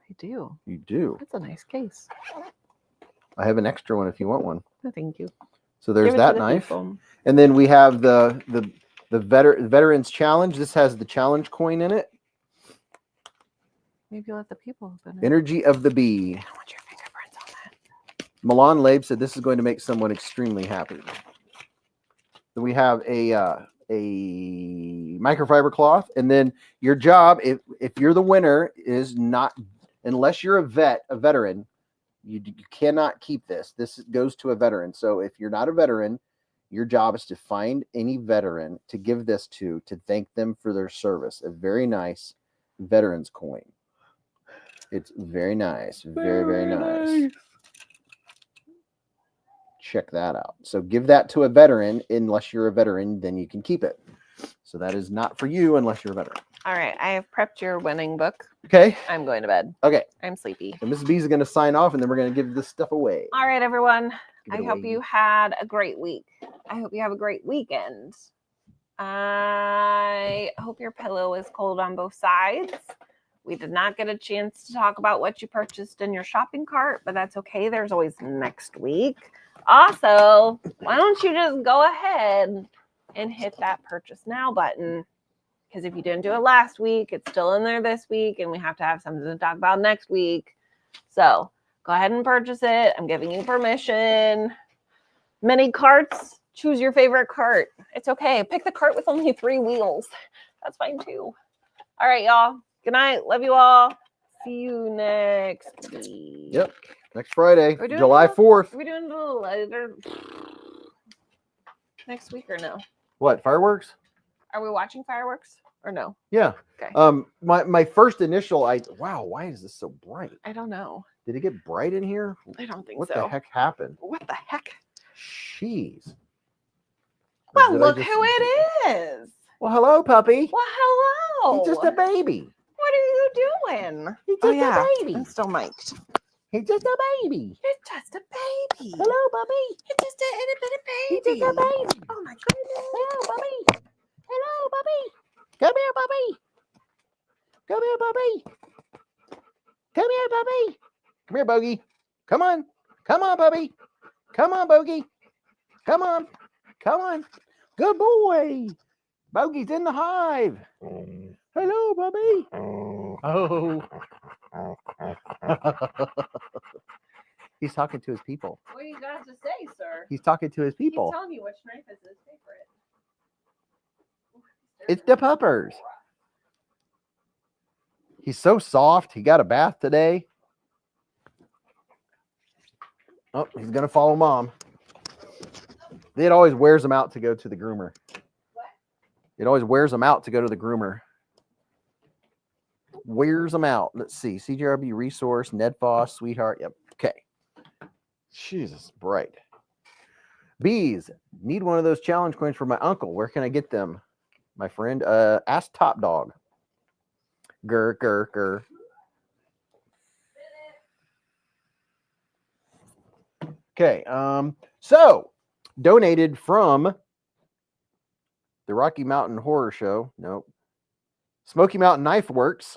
I do. You do. That's a nice case. I have an extra one if you want one. No, thank you. So there's Give it that to the knife. people. And then we have the Veterans Challenge. This has the challenge coin in it. Maybe let the people open it. Energy of the Bee. I don't want your fingerprints on that. Milan Labe said this is going to make someone extremely happy. Then we have a microfiber cloth. And then your job, if you're the winner, is not, unless you're a veteran, you cannot keep this. This goes to a veteran. So if you're not a veteran, your job is to find any veteran to give this to thank them for their service. A very nice veterans coin. It's very nice. Very, very nice. Check that out. So give that to a veteran. Unless you're a veteran, then you can keep it. So that is not for you unless you're a veteran. All right. I have prepped your winning book. Okay. I'm going to bed. Okay. I'm sleepy. So Mrs. Beez is going to sign off, and then we're going to give this stuff away. All right, everyone. Give I it hope away. you had a great week. I hope you have a great weekend. I hope your pillow is cold on both sides. We did not get a chance to talk about what you purchased in your shopping cart, but that's okay. There's always next week. Also, why don't you just go ahead and hit that purchase now button? Because if you didn't do it last week, it's still in there this week, and we have to have something to talk about next week. So go ahead and purchase it. I'm giving you permission. Many carts. Choose your favorite cart. It's okay. Pick the cart with only 3 wheels. That's fine too. All right, y'all. Good night. Love you all. See you next week. Yep. Next Friday, We're doing July it? 4th. Are we doing it a little later next week or no? What, fireworks? Are we watching fireworks or no? Yeah. Okay. My first initial, wow, why is this so bright? I don't know. Did it get bright in here? I don't think What so. the heck happened? What the heck? Jeez. Well, Did I look just- who it is. Well, hello, puppy. Well, hello. He's just a baby. What are you doing? He's just a baby. I'm still mic'd. He's just a baby. You're just a baby. Hello, puppy. You're just a itty bitty He's baby. just a baby. Oh my goodness. Hello, puppy. Hello, puppy. Come here, puppy. Come here, puppy. Come here, puppy. Come here, Bogey. Come on. Come on, puppy. Come on, Bogey. Come on. Come on. Good boy. Bogey's in the hive. Hello, puppy. Oh. He's talking to his people. What do you got to say, sir? He's talking to his people. He's telling you which knife is his favorite. It's the puppers. He's so soft. He got a bath today. Oh, he's going to follow mom. It always wears him out to go to the groomer. What? It always wears him out to go to the groomer. Wears them out. Let's see. CJRB Resource, Ned Foss, Sweetheart. Yep. Okay. Jesus, bright. Beez, need one of those challenge coins for my uncle. Where can I get them, my friend? Ask Top Dog. Grr, grr, grr. Okay. So donated from the Rocky Mountain Horror Show. Nope. Smoky Mountain Knife Works.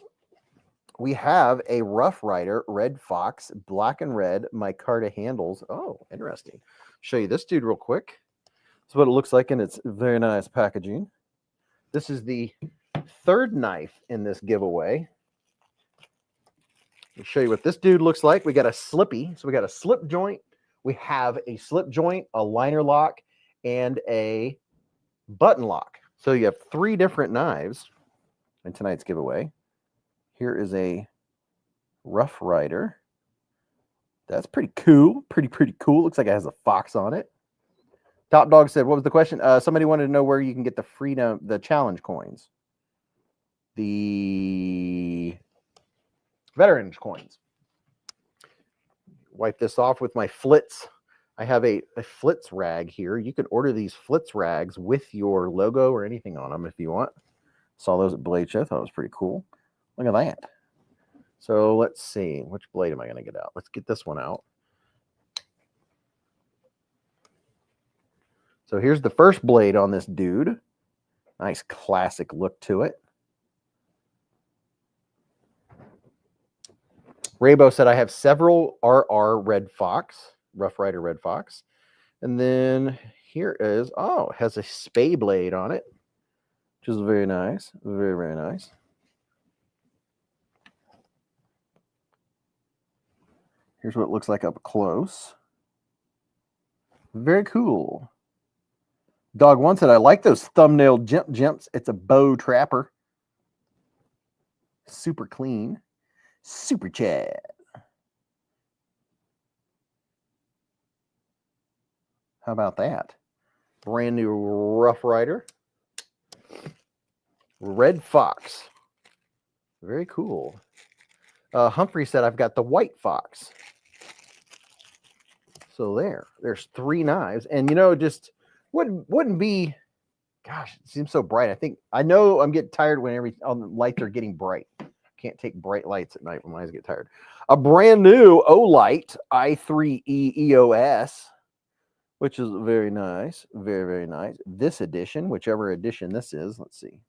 We have a Rough Rider, Red Fox, black and red, micarta handles. Oh, interesting. Show you this dude real quick. This is what it looks like in its very nice packaging. This is the third knife in this giveaway. I'll show you what this dude looks like. We got a slippy. So we got a slip joint. We have a slip joint, a liner lock, and a button lock. So you have 3 different knives in tonight's giveaway. Here is a Rough Rider. That's pretty cool. Pretty cool. Looks like it has a fox on it. Top Dog said, what was the question? Somebody wanted to know where you can get the challenge coins. The veterans coins. Wipe this off with my Flitz. I have a Flitz rag here. You can order these Flitz rags with your logo or anything on them if you want. Saw those at Blade Show. Thought it was pretty cool. Look at that. So let's see. Which blade am I going to get out? Let's get this one out. So here's the first blade on this dude. Nice classic look to it. Raybo said, I have several RR Red Fox, Rough Rider Red Fox. And then here is, oh, it has a spay blade on it, which is very nice. Very, very nice. Here's what it looks like up close. Very cool. Dog One said, I like those thumbnail jumps. It's a bow trapper. Super clean. Super Chad. How about that? Brand new Rough Rider. Red Fox. Very cool. Humphrey said, I've got the White Fox. So there's 3 knives. And, you know, just wouldn't be, gosh, it seems so bright. I know I'm getting tired when all the lights are getting bright. Can't take bright lights at night when my eyes get tired. A brand new Olight i3E EOS, which is very nice. Very, very nice. This edition, whichever edition this is, let's see.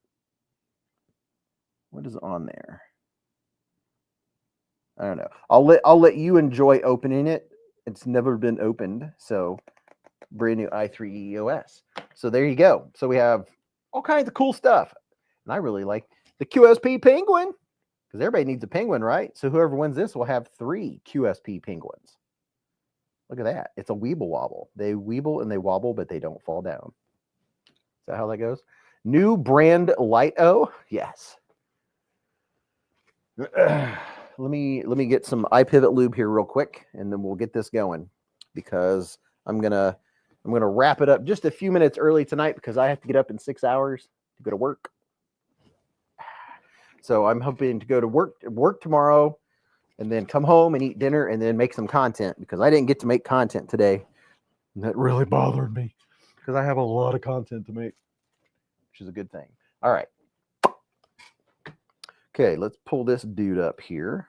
What is on there? I don't know. I'll let you enjoy opening it. It's never been opened, so brand new i3 EOS. So there you go. So we have all kinds of cool stuff, and I really like the QSP Penguin because everybody needs a penguin, right? So whoever wins this will have 3 QSP penguins. Look at that. It's a weeble wobble. They weeble and they wobble, but they don't fall down. Is that how that goes? New brand Light-O. Yes. Let me get some iPivot lube here real quick, and then we'll get this going because I'm gonna wrap it up just a few minutes early tonight because I have to get up in 6 hours to go to work. So I'm hoping to go to work tomorrow, and then come home and eat dinner, and then make some content because I didn't get to make content today. And that really bothered me because I have a lot of content to make, which is a good thing. All right. Okay, let's pull this dude up here.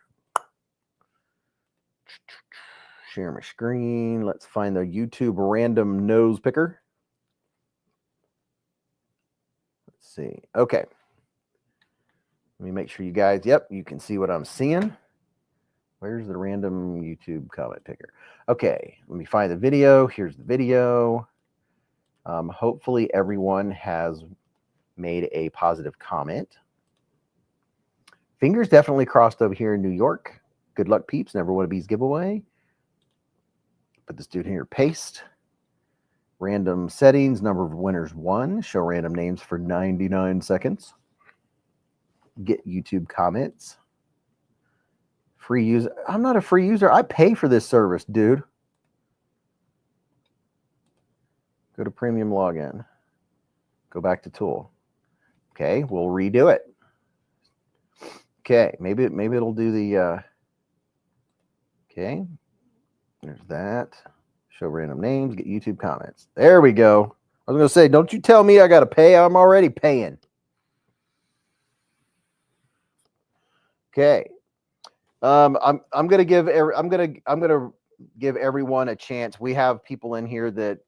Share my screen. Let's find the YouTube random nose picker. Let's see. Okay. Let me make sure you guys, yep, you can see what I'm seeing. Where's the random YouTube comment picker? Okay, let me find the video. Here's the video. Hopefully everyone has made a positive comment. Fingers definitely crossed over here in New York. Good luck, peeps. Never want a Beez giveaway. Put this dude here. Paste. Random settings. Number of winners 1. Show random names for 99 seconds. Get YouTube comments. Free user. I'm not a free user. I pay for this service, dude. Go to premium login. Go back to tool. Okay, we'll redo it. Okay, maybe it'll do the okay. There's that. Show random names, get YouTube comments. There we go. I was gonna say, don't you tell me I gotta pay. I'm already paying. Okay. I'm gonna give everyone a chance. We have people in here that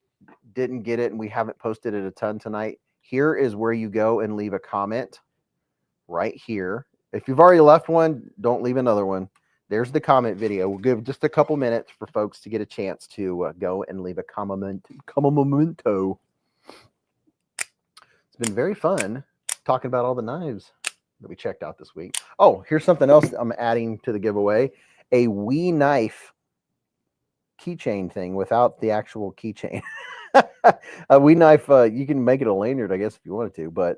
didn't get it and we haven't posted it a ton tonight. Here is where you go and leave a comment right here. If you've already left one, don't leave another one. There's the comment video. We'll give just a couple minutes for folks to get a chance to go and leave a comment. It's been very fun talking about all the knives that we checked out this week. Oh, here's something else I'm adding to the giveaway. A Wee Knife keychain thing without the actual keychain. A Wee Knife, you can make it a lanyard, I guess, if you wanted to, but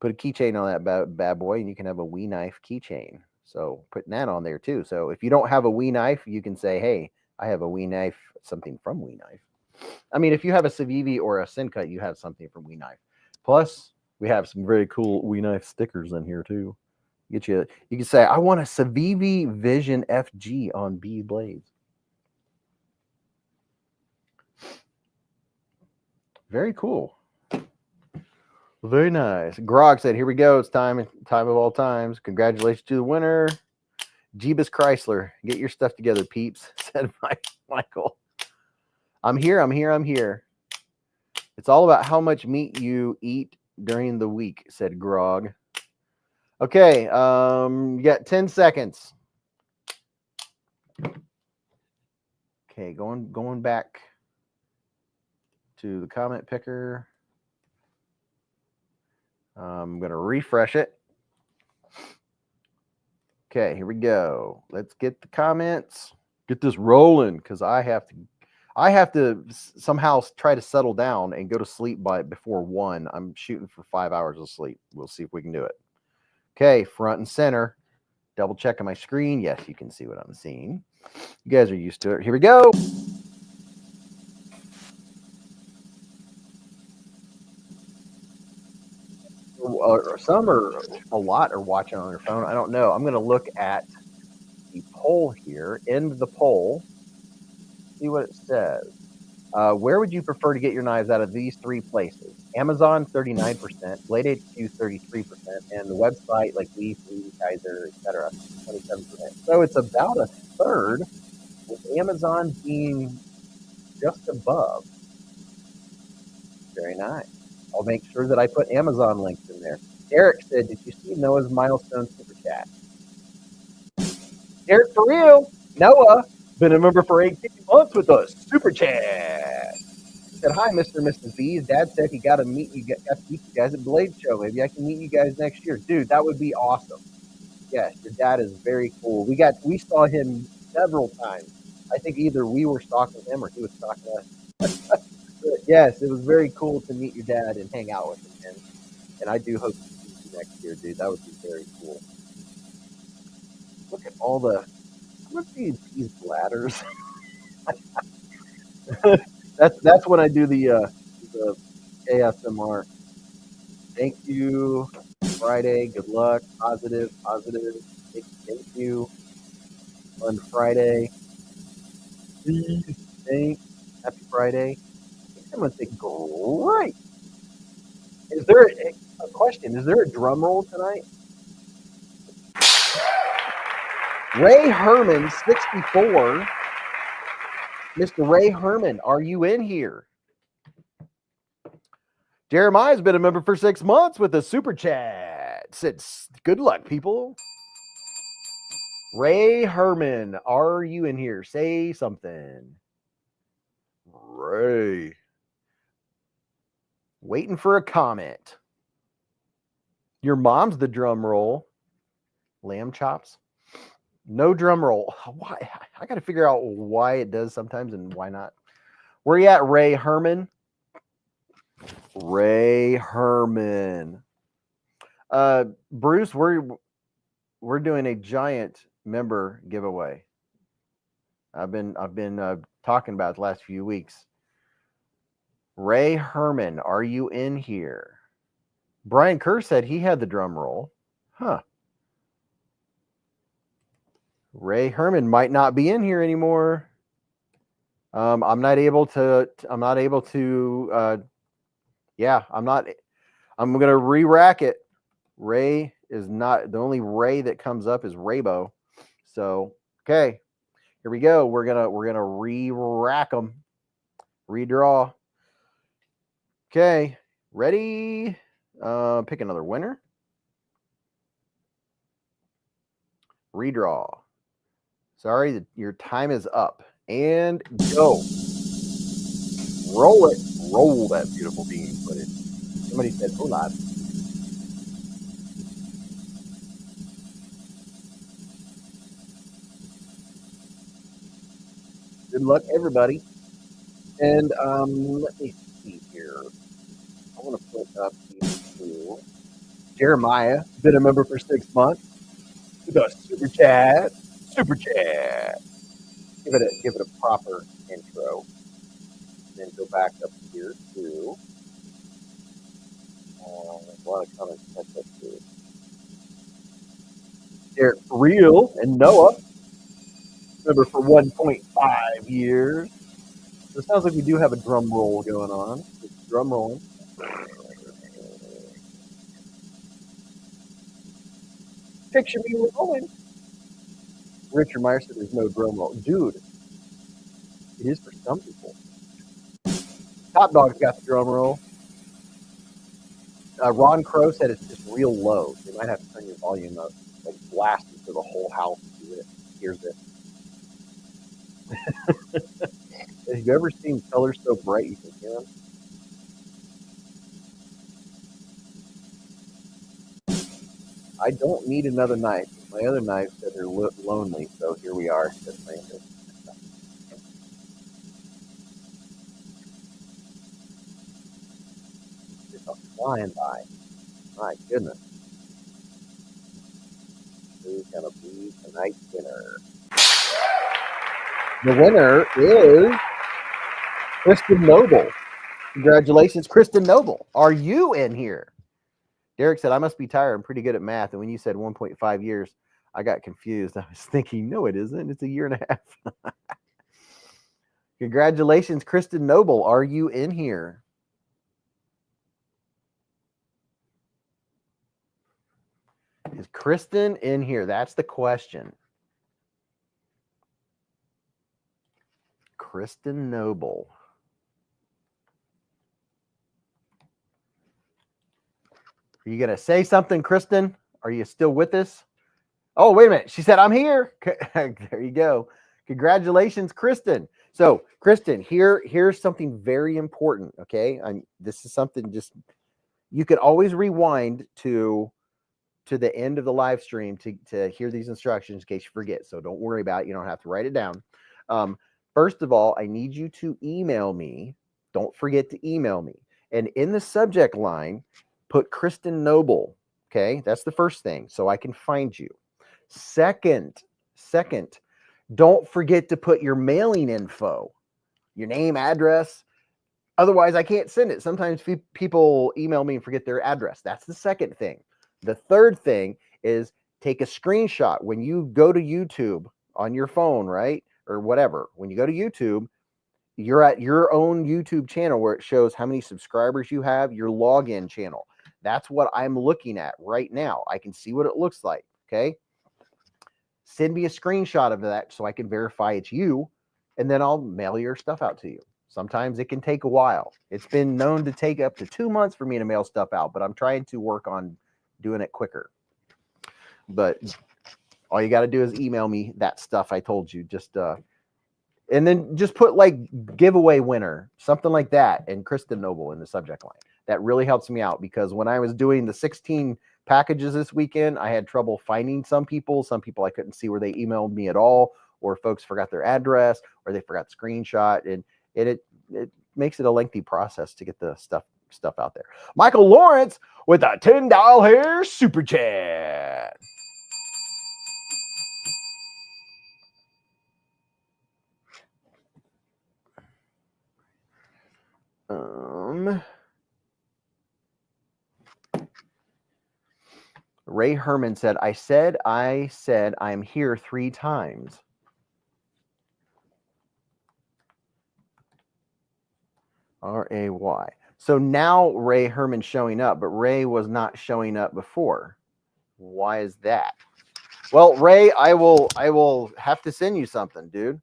put a keychain on that bad boy and you can have a Wee Knife keychain. So putting that on there too. So if you don't have a Wee Knife, you can say, hey, I have a Wee Knife, something from Wee Knife. I mean, if you have a Civivi or a Sencut, you have something from Wee Knife. Plus, we have some very cool Wee Knife stickers in here too. You can say, I want a Civivi Vision FG on beezblades. Very cool. Very nice. Grog said, here we go. It's time of all times. Congratulations to the winner. Jeebus Chrysler. Get your stuff together, peeps, said Michael. I'm here. It's all about how much meat you eat during the week, said Grog. Okay, you got 10 seconds. Okay, going back to the comment picker. I'm going to refresh it. Okay, here we go. Let's get the comments. Get this rolling because I have to somehow try to settle down and go to sleep before 1. I'm shooting for 5 hours of sleep. We'll see if we can do it. Okay, front and center. Double checking my screen. Yes, you can see what I'm seeing. You guys are used to it. Here we go. Some or a lot are watching on their phone. I don't know. I'm going to look at the poll here. End the poll. See what it says. Where would you prefer to get your knives out of these 3 places? Amazon, 39%, Blade HQ, 33%, and the website like Beez, Kaiser, etc., 27%. So it's about a third, with Amazon being just above. Very nice. I'll make sure that I put Amazon links in there. Eric said, did you see Noah's milestone super chat? Eric, for real? Noah, been a member for 18 months with us. Super chat. He said, hi, Mr. and Mrs. Beez. Dad said he got to meet you guys at Blade Show. Maybe I can meet you guys next year. Dude, that would be awesome. Yes, your dad is very cool. We saw him several times. I think either we were stalking him or he was stalking us. Yes, it was very cool to meet your dad and hang out with him. And I do hope to see you next year, dude. That would be very cool. Look at all the, look at these bladders. That's when I do the ASMR. Thank you. Friday. Good luck. Positive. Thank you. On Friday. Thanks. Happy Friday. I'm gonna say great. Is there? A question: is there a drum roll tonight? Ray Herman, 64. Mr. Ray Herman, are you in here? Jeremiah's been a member for 6 months with a super chat. Says, good luck, people. Ray Herman, are you in here? Say something. Ray. Waiting for a comment. Your mom's the drum roll. Lamb chops. No drum roll. Why? I got to figure out why it does sometimes and why not. Where you at, Ray Herman? Ray Herman. Bruce, we're doing a giant member giveaway. I've been talking about it the last few weeks. Ray Herman, are you in here? Brian Kerr said he had the drum roll. Huh. Ray Herman might not be in here anymore. I'm not able to. I'm going to re-rack it. Ray is not, the only Ray that comes up is Raybo. So, okay, here we go. We're gonna re-rack them, redraw. Okay, ready? Pick another winner. Redraw. Sorry, your time is up. And go. Roll it. Roll that beautiful bean footage. Somebody said, hola. Good luck, everybody. And let me see here. I want to put up to Jeremiah, been a member for 6 months. We got super chat. Super chat. Give it a proper intro. Then go back up here to a lot of comments catch up to. Derek for real and Noah, member for 1.5 years. So it sounds like we do have a drum roll going on. It's drum rolling. Picture me rolling. Richard Meyer said there's no drum roll. Dude, it is for some people. Top Dog's got the drum roll. Ron Crow said it's just real low. You might have to turn your volume up, like blast it to the whole house so it hears it. Have you ever seen colors so bright you can hear them? I don't need another knife. My other knife said they're lonely, so here we are. Just flying by. My goodness. Who's going to be tonight's winner? The winner is Kristen Noble. Congratulations, Kristen Noble. Are you in here? Derek said, I must be tired. I'm pretty good at math. And when you said 1.5 years, I got confused. I was thinking, no, it isn't. It's a year and a half. Congratulations, Kristen Noble. Are you in here? Is Kristen in here? That's the question. Kristen Noble. Are you going to say something, Kristen? Are you still with us? Oh, wait a minute. She said, I'm here. There you go. Congratulations, Kristen. So, Kristen, here's something very important, okay? This is something just, you could always rewind to the end of the live stream to hear these instructions in case you forget. So don't worry about it. You don't have to write it down. First of all, I need you to email me. Don't forget to email me. And in the subject line, put Kristen Noble. Okay, that's the first thing, so I can find you. Second, don't forget to put your mailing info, your name, address. Otherwise, I can't send it. Sometimes people email me and forget their address. That's the second thing. The third thing is take a screenshot when you go to YouTube on your phone, right? Or whatever. When you go to YouTube, you're at your own YouTube channel where it shows how many subscribers you have, your login channel. That's what I'm looking at right now. I can see what it looks like. Okay. Send me a screenshot of that so I can verify it's you, and then I'll mail your stuff out to you. Sometimes it can take a while. It's been known to take up to 2 months for me to mail stuff out, but I'm trying to work on doing it quicker. But all you got to do is email me that stuff I told you. Just and then just put like giveaway winner, something like that, and Kristen Noble in the subject line. That really helps me out, because when I was doing the 16 packages this weekend, I had trouble finding some people. Some people I couldn't see where they emailed me at all, or folks forgot their address, or they forgot the screenshot, and it makes it a lengthy process to get the stuff out there. Michael Lawrence with a $10 hair super chat. Ray Herman said I said I'm here 3 times. R-A-Y. So now Ray Herman's showing up, but Ray was not showing up before. Why is that? Well, Ray, I will have to send you something, dude.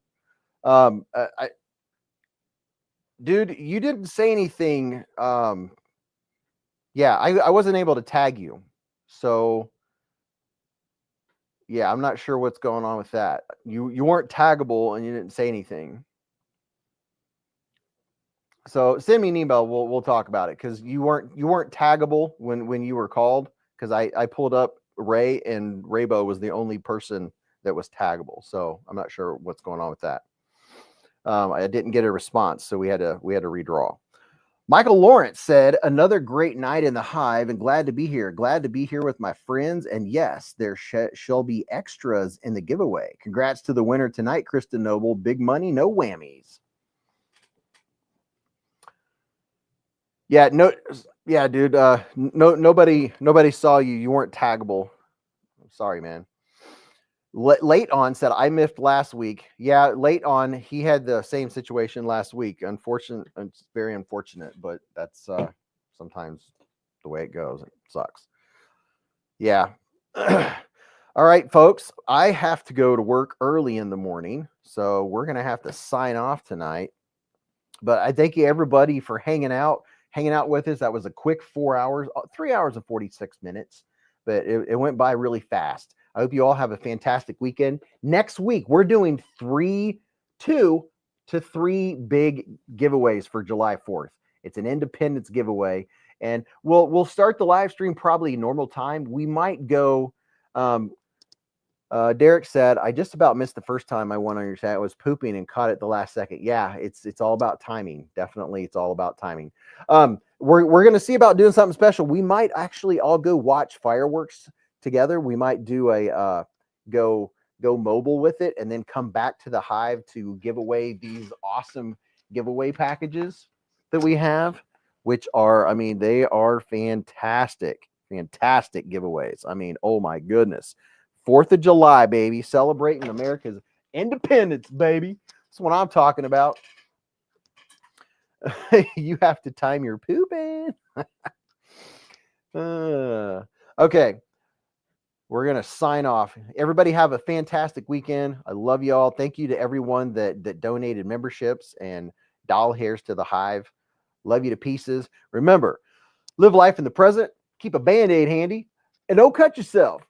Dude, you didn't say anything. Yeah, I wasn't able to tag you. So yeah, I'm not sure what's going on with that. You weren't taggable and you didn't say anything. So send me an email. We'll talk about it, because you weren't taggable when you were called, because I pulled up Ray, and Raybo was the only person that was taggable. So I'm not sure what's going on with that. I didn't get a response, so we had to redraw. Michael Lawrence said, another great night in the hive, and glad to be here. Glad to be here with my friends. And yes, there shall be extras in the giveaway. Congrats to the winner tonight, Kristen Noble. Big money, no whammies. Yeah, dude. Nobody saw you. You weren't taggable. I'm sorry, man. Late on said, I missed last week. Yeah, late on, he had the same situation last week. Unfortunate, it's very unfortunate, but that's sometimes the way it goes. It sucks. Yeah. All right, folks, I have to go to work early in the morning, so we're going to have to sign off tonight. But I thank you, everybody, for hanging out with us. That was a quick 4 hours, 3 hours and 46 minutes, but it went by really fast. I hope you all have a fantastic weekend. Next week, we're doing 2 to 3 big giveaways for July 4th. It's an Independence giveaway, and we'll start the live stream probably normal time. We might go. Derek said, I just about missed the first time I won on your chat. I was pooping and caught it the last second. Yeah, it's all about timing. Definitely, it's all about timing. We're going to see about doing something special. We might actually all go watch fireworks together. We might do a go mobile with it, and then come back to the hive to give away these awesome giveaway packages that we have, which are, I mean, they are fantastic giveaways. I mean, oh my goodness. 4th of July, baby, celebrating America's independence, baby. That's what I'm talking about. You have to time your pooping. Okay. We're going to sign off. Everybody have a fantastic weekend. I love you all. Thank you to everyone that donated memberships and doll hairs to the hive. Love you to pieces. Remember, live life in the present, keep a Band-Aid handy, and don't cut yourself.